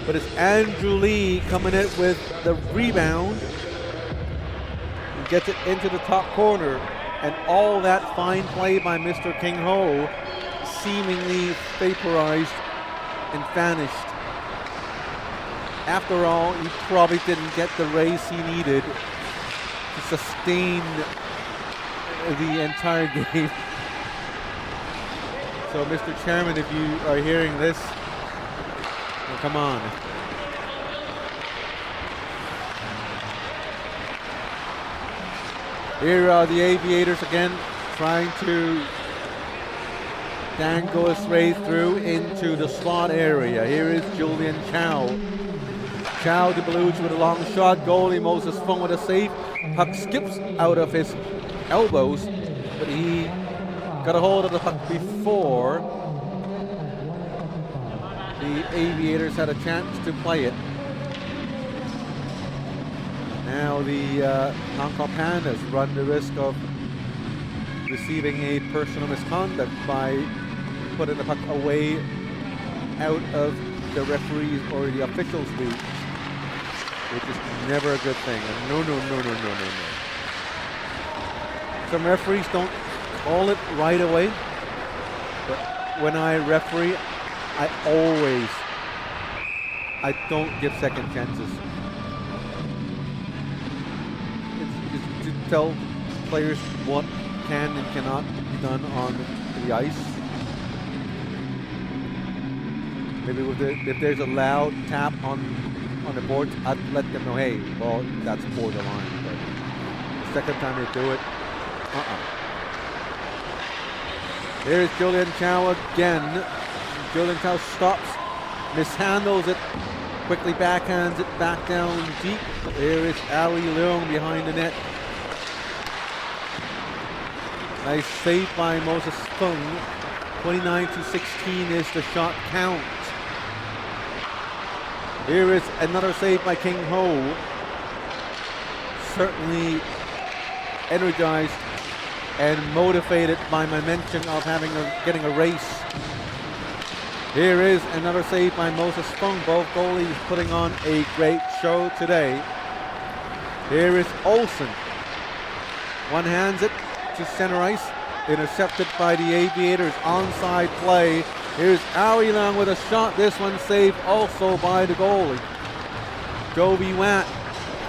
but it's Andrew Lee coming in with the rebound. He gets it into the top corner, and all that fine play by Mr. King Ho seemingly vaporized and vanished. After all, he probably didn't get the race he needed to sustain the entire game. So, Mr. Chairman, if you are hearing this, well, come on. Here are the Aviators again, trying to dangle his way through into the slot area. Here is Julian Chow. Chow to Belucci with a long shot. Goalie Moses Fung with a save. Puck skips out of his elbows, but he got a hold of the puck before the Aviators had a chance to play it. Now the Hong Kong Pandas run the risk of receiving a personal misconduct by putting the puck away out of the referees or the officials' reach, which is never a good thing. And no. Some referees don't call it right away, but when I referee, I don't give second chances. It's to tell players what can and cannot be done on the ice. Maybe if there's a loud tap on the board, I'd let them know, hey, well, that's borderline. But the second time they do it, There's Julian Chow again. Julian Chow stops, mishandles it, quickly backhands it back down deep. There is Ali Leung behind the net. Nice save by Moses Fung. 29-16 is the shot count. Here is another save by King Ho. Certainly energized and motivated by my mention of getting a race. Here is another save by Moses Fung. Both goalies putting on a great show today. Here is Olsen. One hands it to center ice. Intercepted by the Aviators. Onside play. Here's Aoi Lang with a shot. This one saved also by the goalie. Jovi Watt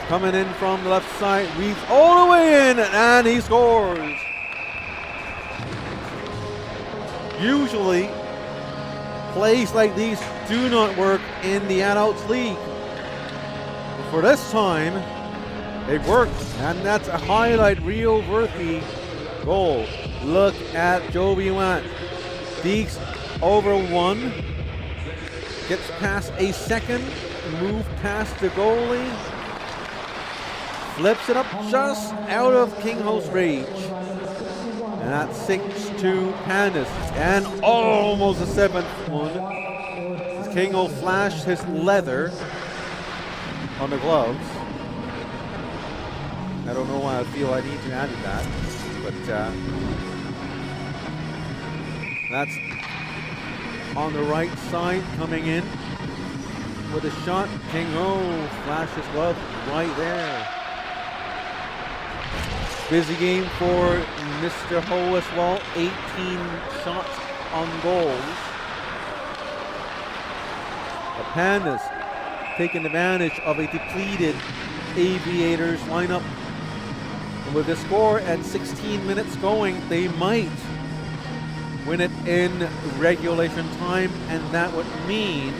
coming in from the left side. Weaves all the way in and he scores. Usually, plays like these do not work in the Adults League. But for this time, it worked, and that's a highlight reel-worthy goal. Look at Jovi Watt. Deeks over one, gets past a second, move past the goalie, flips it up just out of King Ho's reach. And that's 6-2 Pandas. And almost a seventh one. King Ho flashed his leather on the gloves. I don't know why I feel I need to add that, but that's on the right side coming in with a shot. King Ho flashed his glove right there. Busy game for Mr. Ho as well. 18 shots on goals. The Pandas taking advantage of a depleted Aviators lineup. And with the score at 16 minutes going, they might win it in regulation time, and that would mean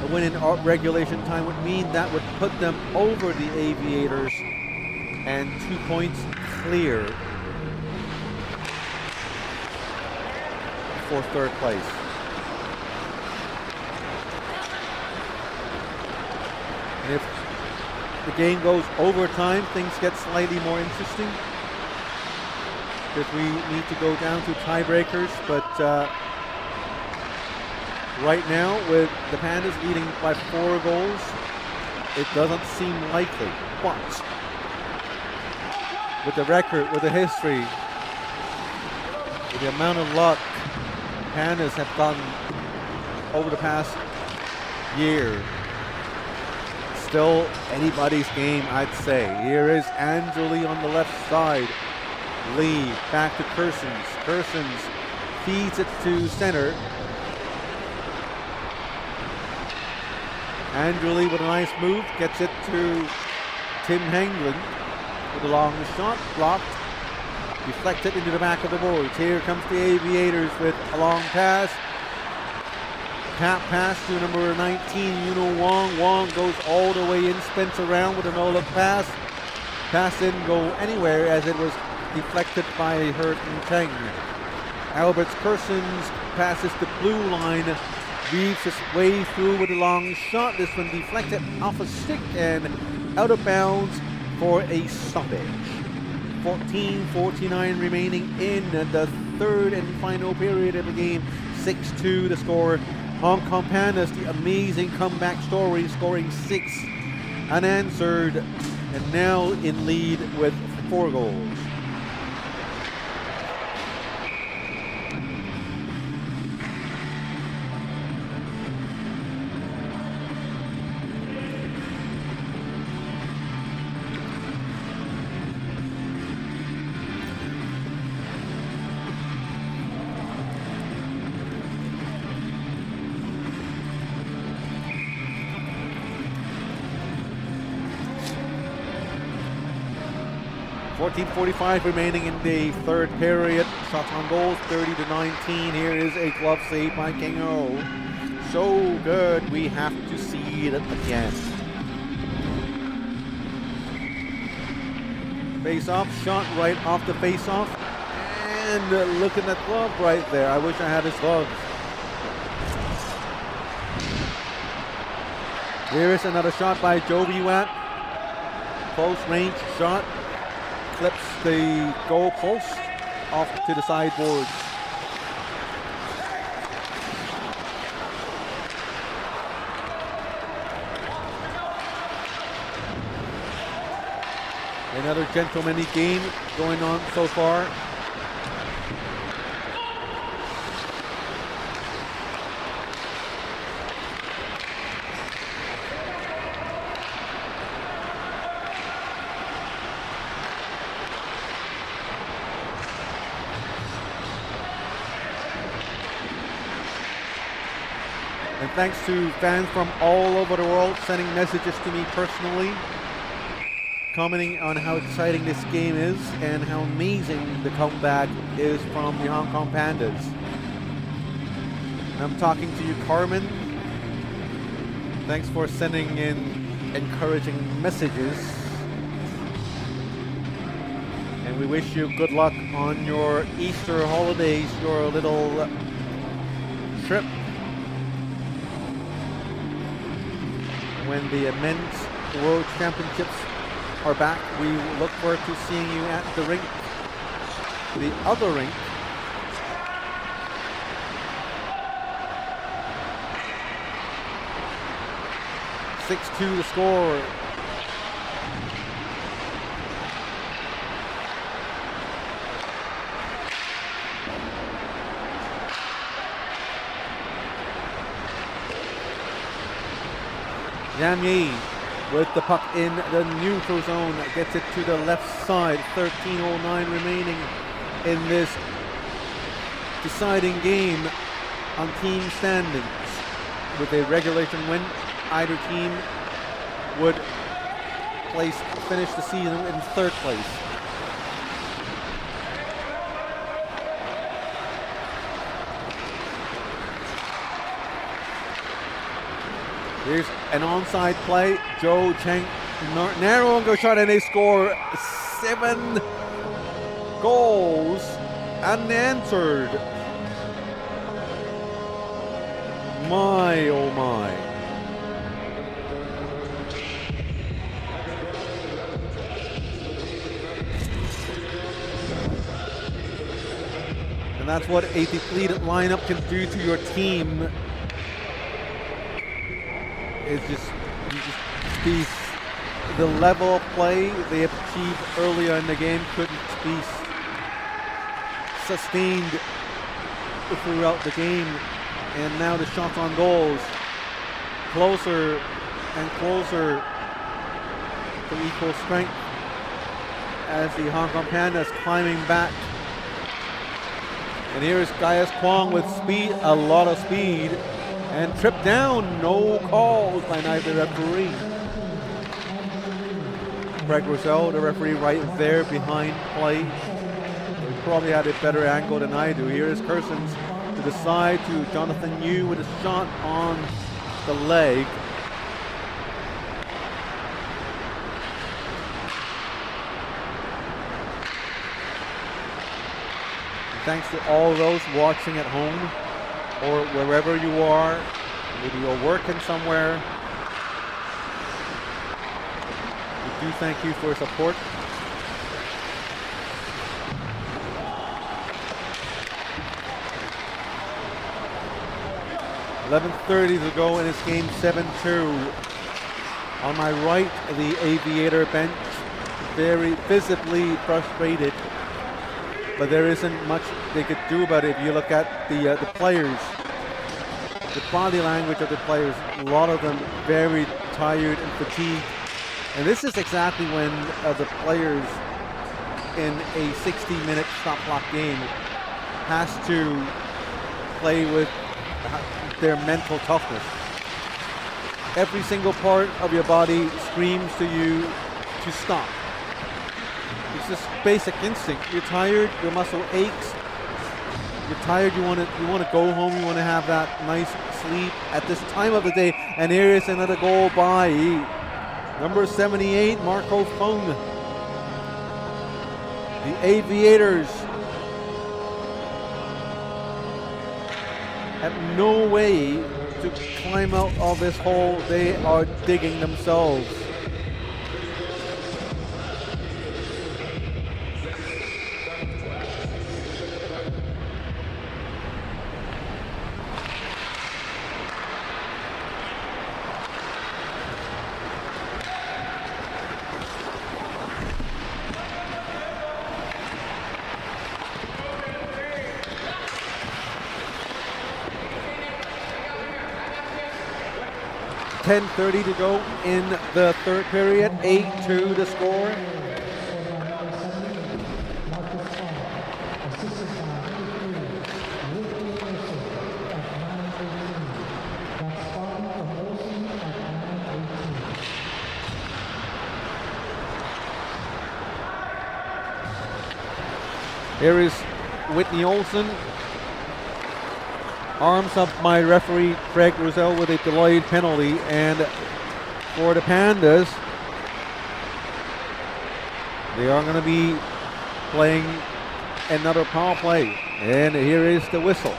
a win in regulation time would mean that would put them over the Aviators and 2 points clear for third place. And if the game goes overtime, things get slightly more interesting, because we need to go down to tiebreakers. But right now, with the Pandas leading by 4 goals, it doesn't seem likely. But with the record, with the history, with the amount of luck Pandas have gotten over the past year, still anybody's game, I'd say. Here is Angeli on the left side. Lee back to Kersons. Kersons feeds it to center. Angeli with a nice move, gets it to Tim Hanglin with a long shot, blocked, deflected into the back of the boards. Here comes the Aviators with a long pass. Tap pass to number 19, Yuno Wong. Wong goes all the way in, spins around with a no-look pass. Pass didn't go anywhere as it was deflected by Hurton Cheng. Alberts Kersons passes the blue line, weaves his way through with a long shot. This one deflected off a stick and out of bounds for a stoppage. 14:49 remaining in the third and final period of the game. 6-2 the score. Hong Kong Pandas, the amazing comeback story, scoring 6 unanswered and now in lead with 4 goals. .45 remaining in the third period. Shots on goal, 30-19. Here is a glove save by King O. So good, we have to see it again. Face-off, shot right off the face-off. And look at that glove right there. I wish I had his gloves. Here is another shot by Jovi Watt. Close range shot. Clips the goal post off to the sideboards. Another gentlemanly game going on so far. And thanks to fans from all over the world sending messages to me personally, commenting on how exciting this game is and how amazing the comeback is from the Hong Kong Pandas. I'm talking to you, Carmen. Thanks for sending in encouraging messages. And we wish you good luck on your Easter holidays, your little trip. When the men's World Championships are back, we look forward to seeing you at the rink, the other rink. .62 the score. Yamyi with the puck in the neutral zone, gets it to the left side. 13:09 remaining in this deciding game on team standings. With a regulation win, either team would finish the season in third place. Here's an onside play. Joe Cheng, narrow and go shot, and they score 7 goals unanswered. My, oh my. And that's what a depleted lineup can do to your team. It's just the level of play they achieved earlier in the game couldn't be sustained throughout the game, and now the shots on goals closer and closer to equal strength as the Hong Kong Pandas climbing back. And here's Gaius Kwong with speed, a lot of speed, and tripped down. No calls by neither referee. Greg Rosell, the referee, right there behind play. He probably had a better angle than I do. Here is Kersons to the side to Jonathan Yu with a shot on the leg. Thanks to all those watching at home or wherever you are. Maybe you're working somewhere. We do thank you for your support. .11:30 to go in this game, 7-2. On my right, the Aviator bench, very visibly frustrated. But there isn't much they could do about it. If you look at the players, the body language of the players, a lot of them very tired and fatigued. And this is exactly when the players in a 60-minute shot clock game has to play with their mental toughness. Every single part of your body screams to you to stop. It's just basic instinct. You're tired, your muscle aches. You're tired, you want to go home, you want to have that nice sleep at this time of the day. And here is another goal by number 78, Marco Fung. The Aviators have no way to climb out of this hole they are digging themselves. .10:30 to go in the third period, 8-2 the score. Here is Whitney Olsen. Arms up by referee Craig Rosell with a delayed penalty, and for the Pandas, they are going to be playing another power play, and here is the whistle.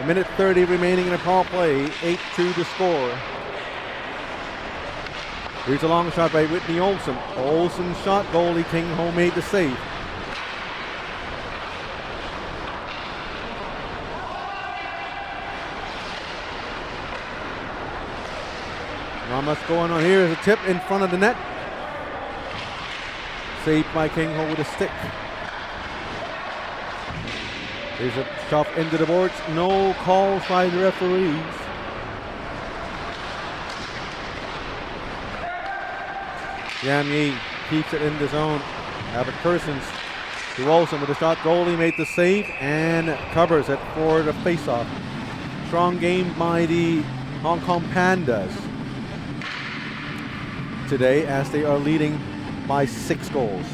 A minute 30 remaining in the power play, 8-2 to score. Here's a long shot by Whitney Olsen. Olsen shot, goalie King Ho made the save. Not much going on here. Is a tip in front of the net. Saved by King Ho with a stick. Here's a shot into the boards. No calls by the referees. Yan Yi keeps it in the zone. Abbott Persons Wilson with a shot. Goalie made the save and covers it for the faceoff. Strong game by the Hong Kong Pandas today as they are leading by 6 goals.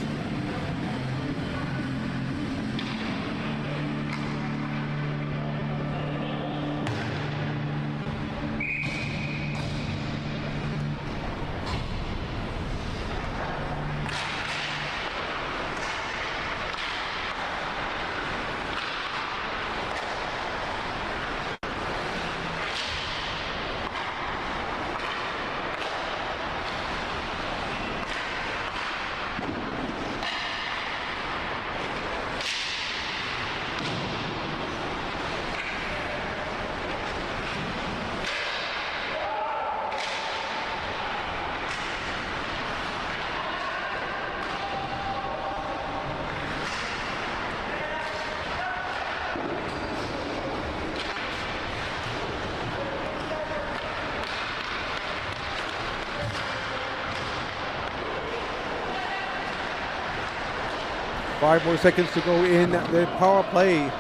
Five more seconds to go in the power play.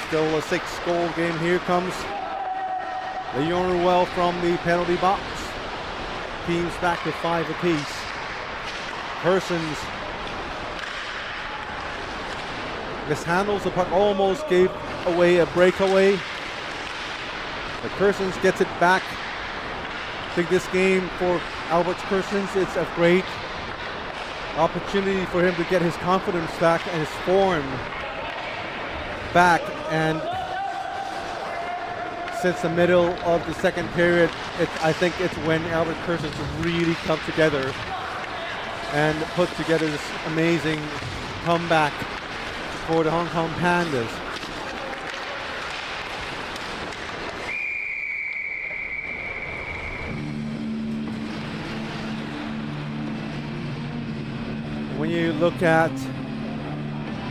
Still a 6-goal game. Here comes Leon Ruel from the penalty box. Teams back to 5 apiece. Persons mishandles the puck, almost gave away a breakaway. But Persons gets it back. I think this game for Albert Persons, it's a great opportunity for him to get his confidence back and his form back. And since the middle of the second period, I think it's when Albert Persons really come together and put together this amazing comeback for the Hong Kong Pandas. When you look at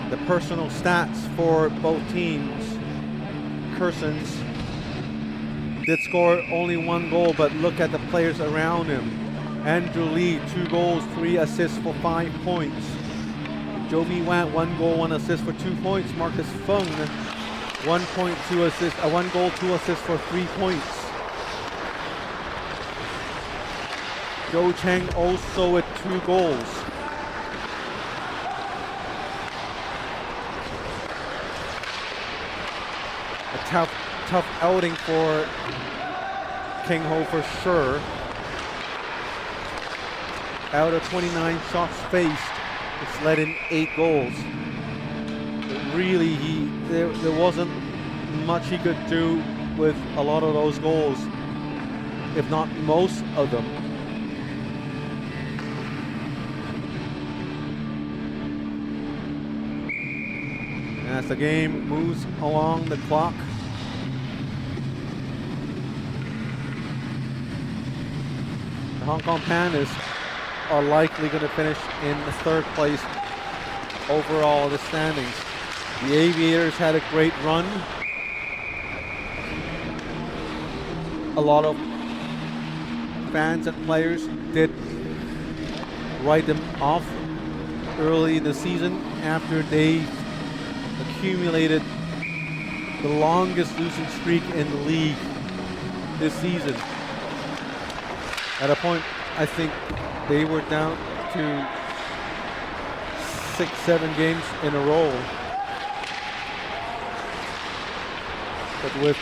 the personal stats for both teams, Persons did score only 1 goal, but look at the players around him. Andrew Lee, 2 goals, 3 assists for 5 points. Jovi Wan, 1 goal, 1 assist for 2 points. Marcus Fung, 1.2 assists, 1 goal, 2 assists for 3 points. Joe Cheng also with 2 goals. A tough outing for King Ho for sure. Out of 29 shots faced, it's led in 8 goals. But really, there wasn't much he could do with a lot of those goals, if not most of them. As the game moves along the clock, the Hong Kong Pandas are likely going to finish in the 3rd place overall in the standings. The Aviators had a great run. A lot of fans and players did write them off early in the season after they accumulated the longest losing streak in the league this season. At a point, I think they were down to 6-7 games in a row. But with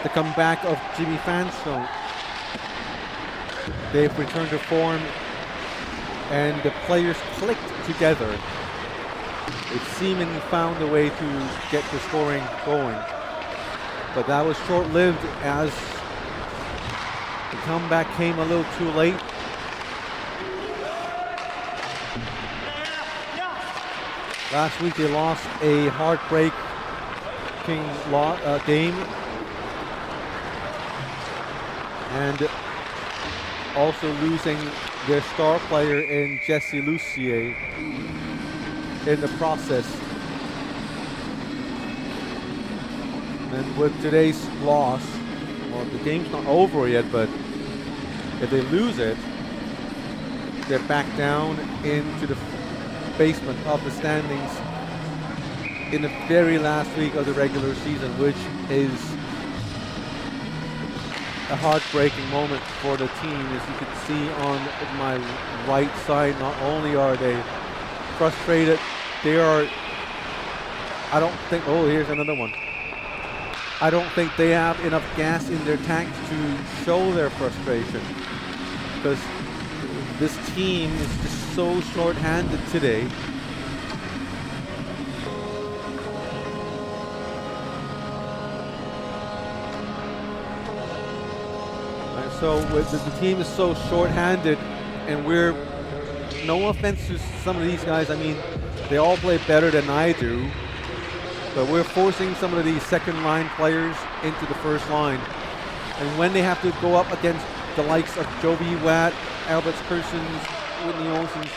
the comeback of Jimmy Fanstone, they've returned to form and the players clicked together. It seemingly found a way to get the scoring going. But that was short-lived as the comeback came a little too late. Last week they lost a heartbreaking game. And also losing their star player in Jesse Lucier in the process. And with today's loss, well, the game's not over yet, but if they lose it, they're back down into the basement of the standings in the very last week of the regular season, which is a heartbreaking moment for the team. As you can see on my right side, not only are they frustrated, they are, I don't think, oh, here's another one. I don't think they have enough gas in their tanks to show their frustration, because this team is just so short-handed today. So the team is so short-handed, and we're, no offense to some of these guys, I mean, they all play better than I do, but we're forcing some of these second-line players into the first line. And when they have to go up against the likes of Jovi Watt, Albert Kersons, Whitney Olsons,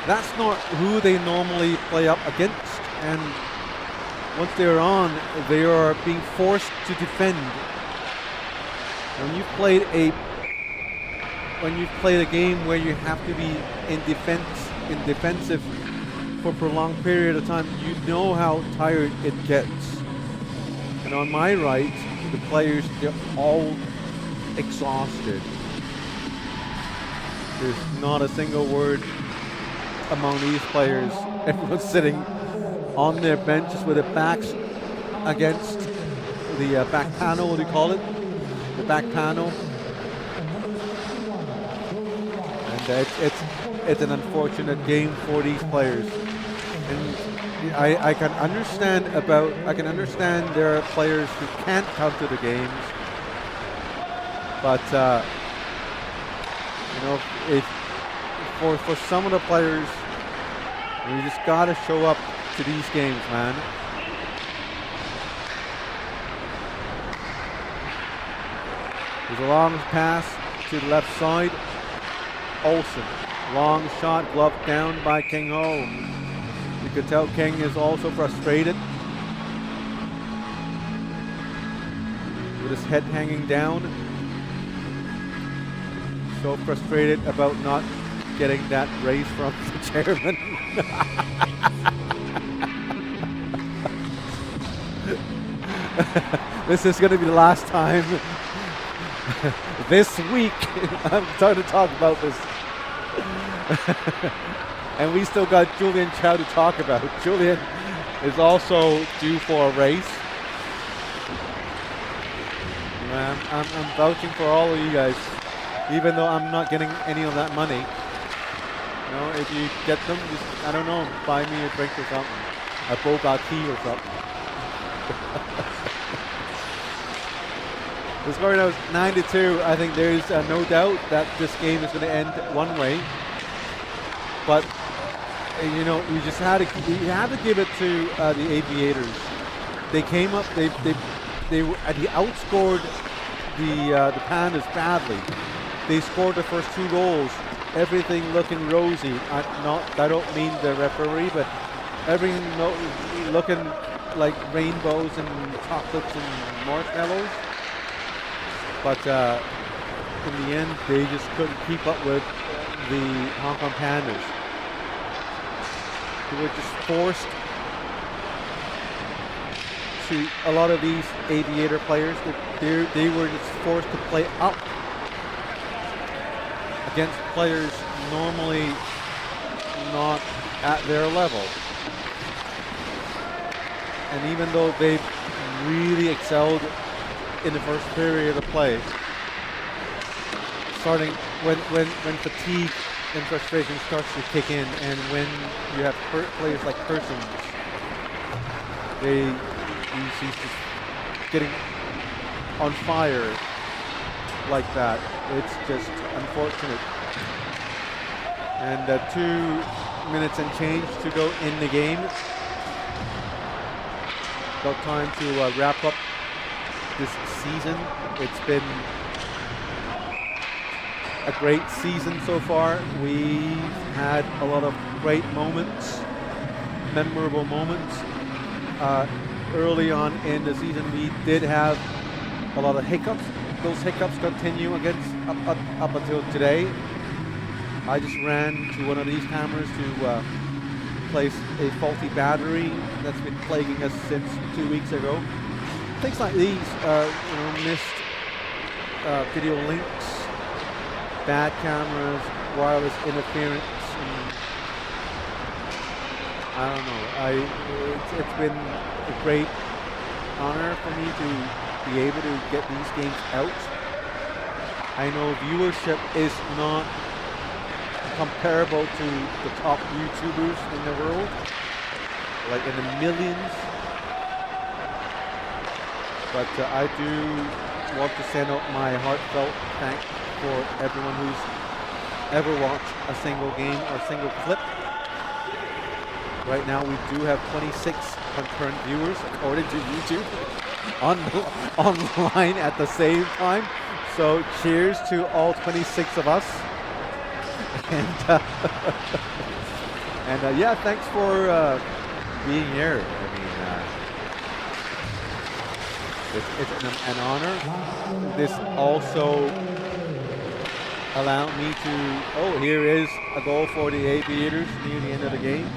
that's not who they normally play up against. And once they're on, they are being forced to defend. When you've played a game where you have to be in defensive for a prolonged period of time, you know how tired it gets. And on my right, the players, they're all exhausted. There's not a single word among these players. Everyone's sitting on their benches with their backs against the back panel, what do you call it? The back panel. And it's an unfortunate game for these players. And I can understand there are players who can't come to the games, but you know, if for some of the players, you just gotta show up to these games, man. There's a long pass to the left side. Olsen, long shot, gloved down by King Ho. You could tell King is also frustrated with his head hanging down. So frustrated about not getting that raise from the chairman. This is going to be the last time this week I'm starting to talk about this. And we still got Julian Chow to talk about. Julian is also due for a race. I'm vouching for all of you guys, even though I'm not getting any of that money. You know, if you get them, just, I don't know, buy me a drink or something, a boba tea or something. The score now is 9-2. I think there's no doubt that this game is going to end one way. But you know, you have to give it to the Aviators. They came up. They outscored the Pandas badly. They scored the first 2 goals. Everything looking rosy. I don't mean the referee, but everything looking like rainbows and chocolates and marshmallows. But in the end, they just couldn't keep up with the Hong Kong Pandas. They were just forced to, a lot of these Aviator players, they were just forced to play up against players normally not at their level. And even though they've really excelled in the first period of play, starting when fatigue and frustration starts to kick in, and when you have players like Persons, he's just getting on fire like that. It's just unfortunate. And 2 minutes and change to go in the game. About time to wrap up this season. It's been a great season so far. We've had a lot of great moments, memorable moments. Early on in the season, we did have a lot of hiccups. Those hiccups continue up until today. I just ran to one of these cameras to replace a faulty battery that's been plaguing us since 2 weeks ago. Things like these, missed video links, bad cameras, wireless interference, and I don't know. It's been a great honor for me to be able to get these games out. I know viewership is not comparable to the top YouTubers in the world, like in the millions. But I do want to send out my heartfelt thanks for everyone who's ever watched a single game or a single clip. Right now we do have 26 concurrent viewers according to YouTube online at the same time. So cheers to all 26 of us. And yeah, thanks for being here. I mean, it's an honor. This also allowed me to, oh, here is a goal for the Aviators near the end of the game.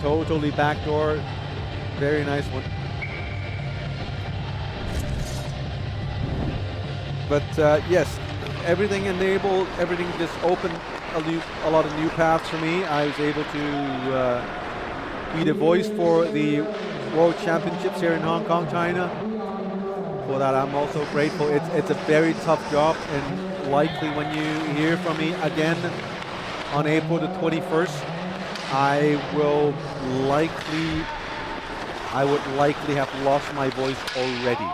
Totally backdoor. Very nice one. But yes, everything enabled, everything just opened a lot of new paths for me. I was able to be the voice for the World Championships here in Hong Kong, China. For that, I'm also grateful. It's a very tough job, and likely when you hear from me again on April the 21st, I would likely have lost my voice already.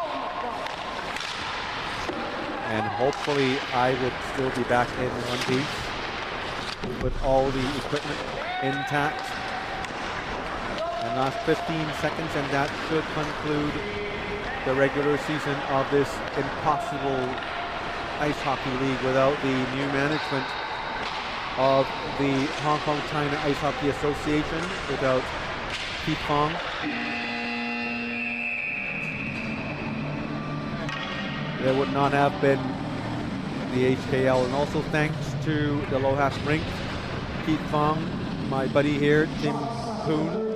And hopefully I would still be back in one piece with all the equipment intact. And last 15 seconds, and that should conclude the regular season of this impossible ice hockey league without the new management of the Hong Kong China Ice Hockey Association, without Keith Fong. There would not have been the HKL. And also thanks to the Lohas Rink, Keith Fong, my buddy here, Tim Poon,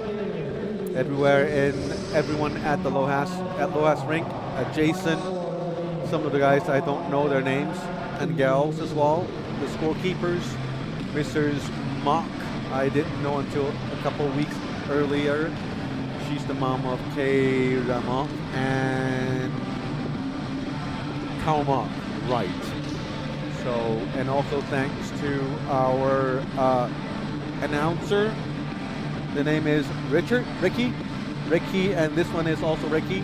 everyone at the Lohas Rink, Jason, some of the guys I don't know their names, and gals as well, the scorekeepers, Mrs. Mock, I didn't know until a couple of weeks earlier. She's the mom of Kay Ramon and Kao Mock, right. So, and also thanks to our announcer. The name is Ricky, and this one is also Ricky.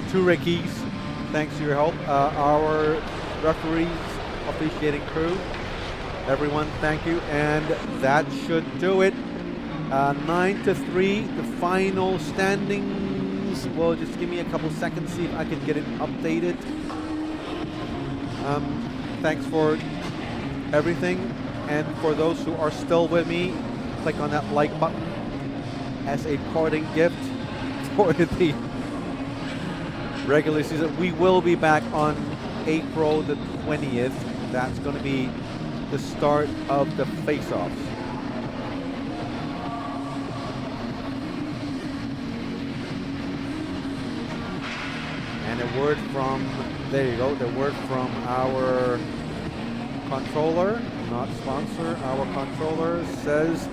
Two Rickies, thanks to your help. Our referees, officiating crew, everyone, thank you. And that should do it. 9-3, the final standings. Well, just give me a couple seconds, see if I can get it updated. Thanks for everything. And for those who are still with me, click on that like button as a parting gift for the regular season. We will be back on April the 20th. That's going to be the start of the face-offs. And a word from, there you go, the word from our controller, not sponsor, our controller says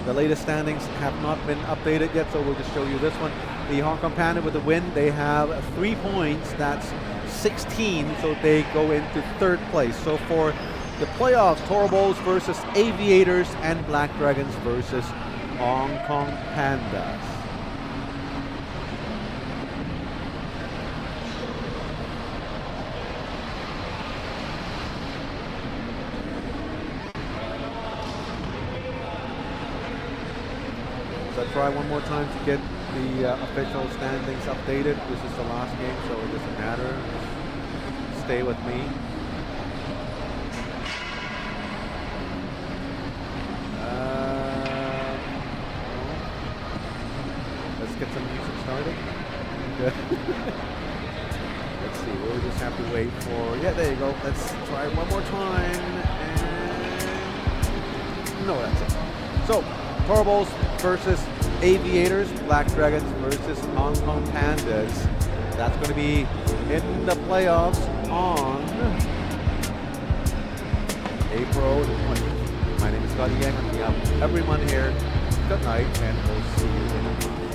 the latest standings have not been updated yet, so we'll just show you this one. The Hong Kong Panda with the win, they have 3 points, that's 16, so they go into 3rd place. So for the playoffs, Toro Bulls versus Aviators and Black Dragons versus Hong Kong Pandas. So I'll try one more time to get the official standings updated. This is the last game, so it doesn't matter. Just stay with me. started. Good. Let's see. We'll just have to wait for. Yeah, there you go. Let's try one more time. And no, that's it. So, Turbo's versus Aviators, Black Dragons versus Hong Kong Pandas. That's going to be in the playoffs on April 20th. My name is Scotty Yang, and we have everyone here. Good night, and we'll see you in a month.